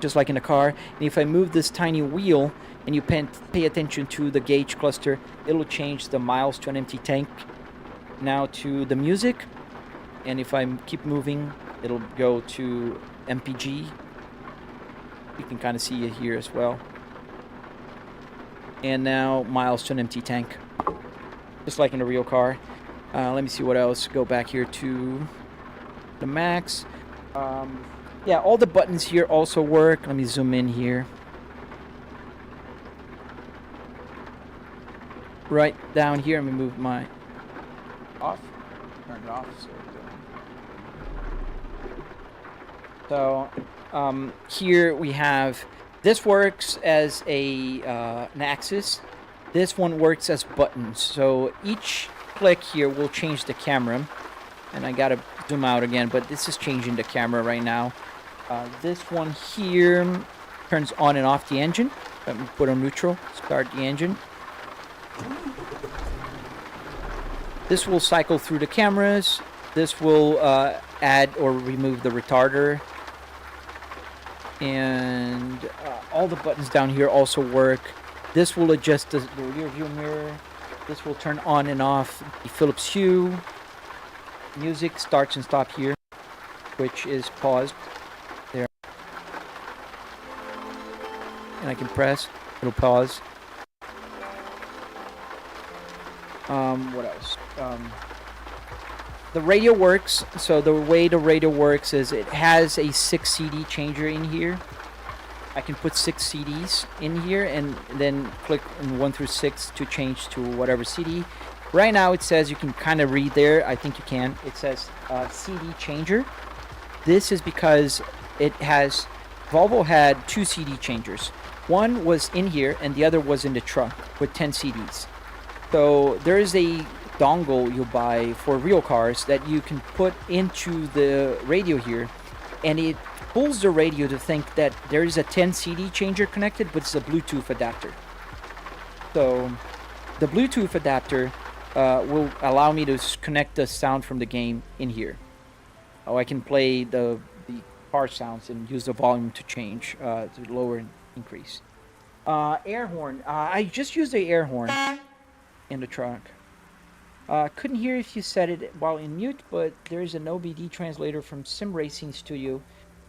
just like in the car. And if I move this tiny wheel, and you pay attention to the gauge cluster, it'll change the miles to an empty tank now to the music. And if I keep moving, it'll go to MPG. You can kind of see it here as well. And now miles to an empty tank, just like in a real car. Let me see what else. Go back here to the max. Yeah, all the buttons here also work. Let me zoom in here. Right down here, let me move my off. Turn it off. So here we have, this works as an axis. This one works as buttons. So each click here will change the camera. And I gotta zoom out again, but this is changing the camera right now. This one here turns on and off the engine. Let me put on neutral, start the engine. This will cycle through the cameras. This will add or remove the retarder. And all the buttons down here also work. This will adjust the rear view mirror. This will turn on and off the Philips Hue. Music starts and stops here, which is paused there. And I can press, it'll pause. What else? The radio works. So the way the radio works is it has a 6 CD changer in here. I can put 6 CDs in here and then click on 1 through 6 to change to whatever CD. Right now it says, you can kind of read there, I think you can. It says CD changer. This is because Volvo had 2 CD changers. One was in here and the other was in the trunk with 10 CDs. So there is a dongle you buy for real cars that you can put into the radio here, and it pulls the radio to think that there is a 10 CD changer connected, but it's a Bluetooth adapter. So the Bluetooth adapter will allow me to connect the sound from the game in here. Oh, I can play the car sounds and use the volume to change, to lower and increase. Air horn. I just used the air horn in the truck. Couldn't hear if you said it while in mute, but there is an OBD translator from Sim Racing Studio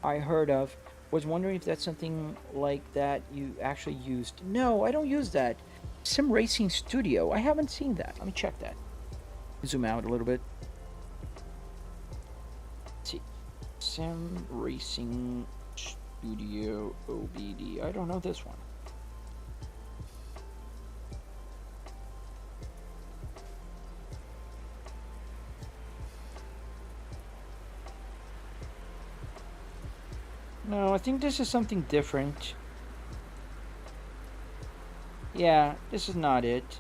I heard of. Was wondering if that's something like that you actually used. No, I don't use that. Sim Racing Studio. I haven't seen that. Let me check that. Zoom out a little bit. Let's see. Sim Racing Studio OBD. I don't know this one. No, I think this is something different. Yeah, this is not it.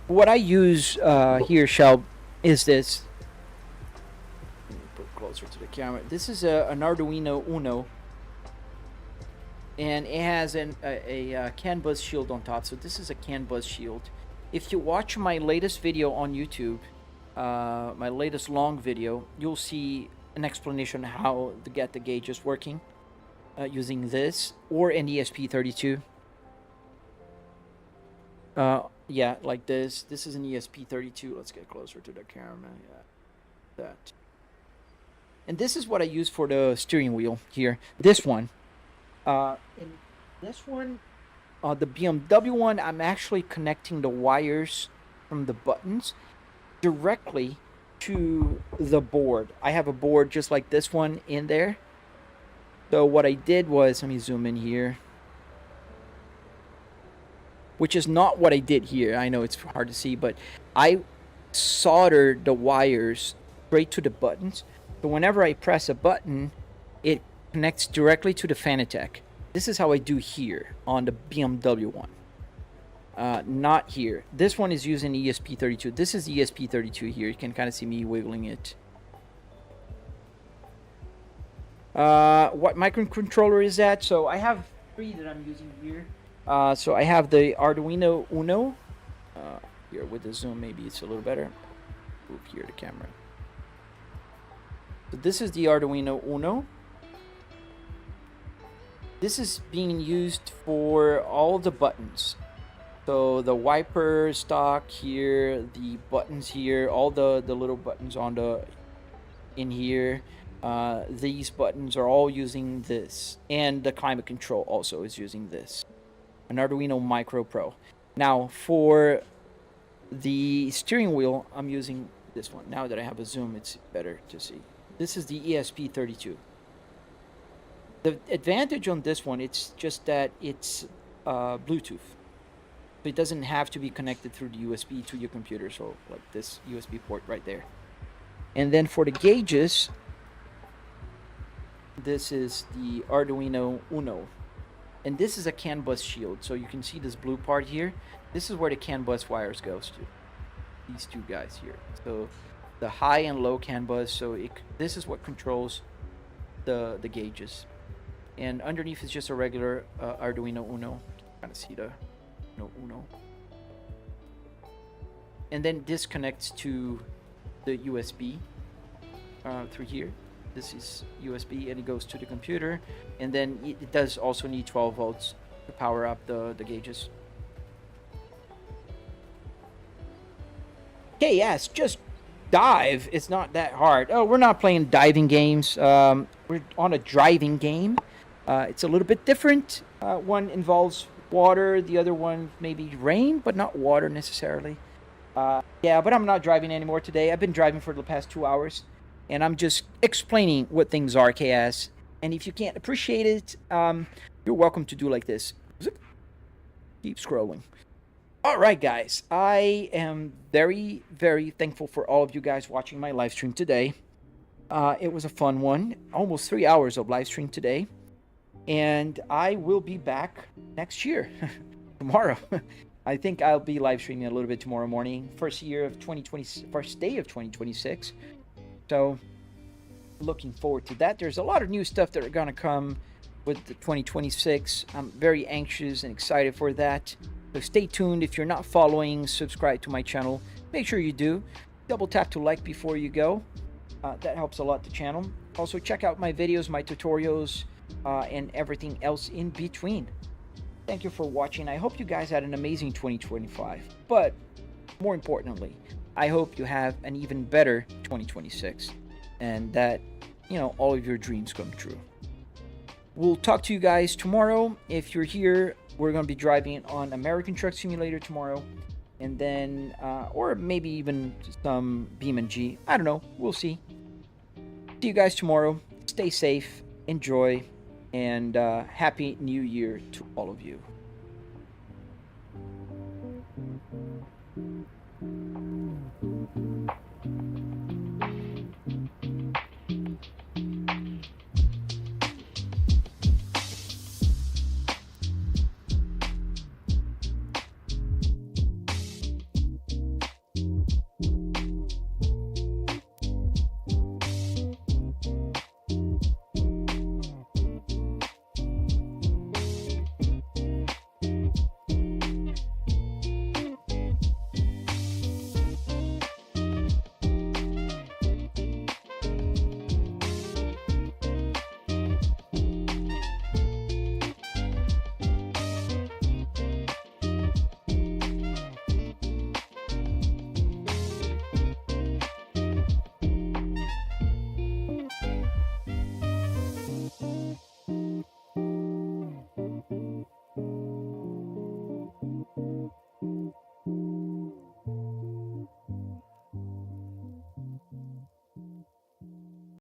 What I use here, Shelb, is this. Put closer to the camera. This is an Arduino Uno, and it has a CAN bus shield on top. So this is a CAN bus shield. If you watch my latest video on YouTube, my latest long video, you'll see an explanation how to get the gauges working using this or an ESP32. Yeah, like this. This is an ESP32. Let's get closer to the camera. Yeah, that. And this is what I use for the steering wheel here. This one. In this one, the BMW one, I'm actually connecting the wires from the buttons directly to the board. I have a board just like this one in there. So what I did was, let me zoom in here. Which is not what I did here. I know it's hard to see, but I soldered the wires straight to the buttons. So whenever I press a button, it connects directly to the Fanatec. This is how I do here on the BMW one. Not here. This one is using ESP32. This is ESP32 here. You can kind of see me wiggling it. What microcontroller is that? So I have 3 that I'm using here. So I have the Arduino Uno. Here with the zoom, maybe it's a little better. Move here the camera. So this is the Arduino Uno. This is being used for all the buttons. So the wiper stock here, the buttons here, all the little buttons on the in here. These buttons are all using this, and the climate control also is using this. An Arduino Micro Pro. Now for the steering wheel, I'm using this one. Now that I have a zoom, it's better to see. This is the ESP32. The advantage on this one, it's just that it's Bluetooth. So it doesn't have to be connected through the USB to your computer. So like this USB port right there. And then for the gauges, this is the Arduino Uno. And this is a CAN bus shield. So you can see this blue part here. This is where the CAN bus wires goes to. These 2 guys here. So the high and low CAN bus. So this is what controls the gauges. And underneath is just a regular Arduino Uno. Kind of see the Uno. And then this connects to the USB through here. This is USB and it goes to the computer. And then it does also need 12 volts to power up the gauges. Okay, yes, just dive. It's not that hard. Oh, we're not playing diving games. We're on a driving game. It's a little bit different. One involves water, the other one maybe rain, but not water necessarily. Yeah, but I'm not driving anymore today. I've been driving for the past 2 hours, and I'm just explaining what things are, KS. And if you can't appreciate it, you're welcome to do like this. Keep scrolling. All right, guys. I am very, very thankful for all of you guys watching my live stream today. It was a fun one. Almost 3 hours of live stream today. And I will be back next year, tomorrow. I think I'll be live streaming a little bit tomorrow morning. First day of 2026. So, looking forward to that. There's a lot of new stuff that are going to come with the 2026. I'm very anxious and excited for that. So stay tuned. If you're not following, subscribe to my channel. Make sure you do. Double tap to like before you go. That helps a lot the channel. Also, check out my videos, my tutorials, and everything else in between. Thank you for watching. I hope you guys had an amazing 2025. But more importantly, I hope you have an even better 2026. And that, all of your dreams come true. We'll talk to you guys tomorrow. If you're here, we're going to be driving on American Truck Simulator tomorrow. And then, or maybe even some BeamNG. I don't know. We'll see. See you guys tomorrow. Stay safe. Enjoy. And Happy New Year to all of you.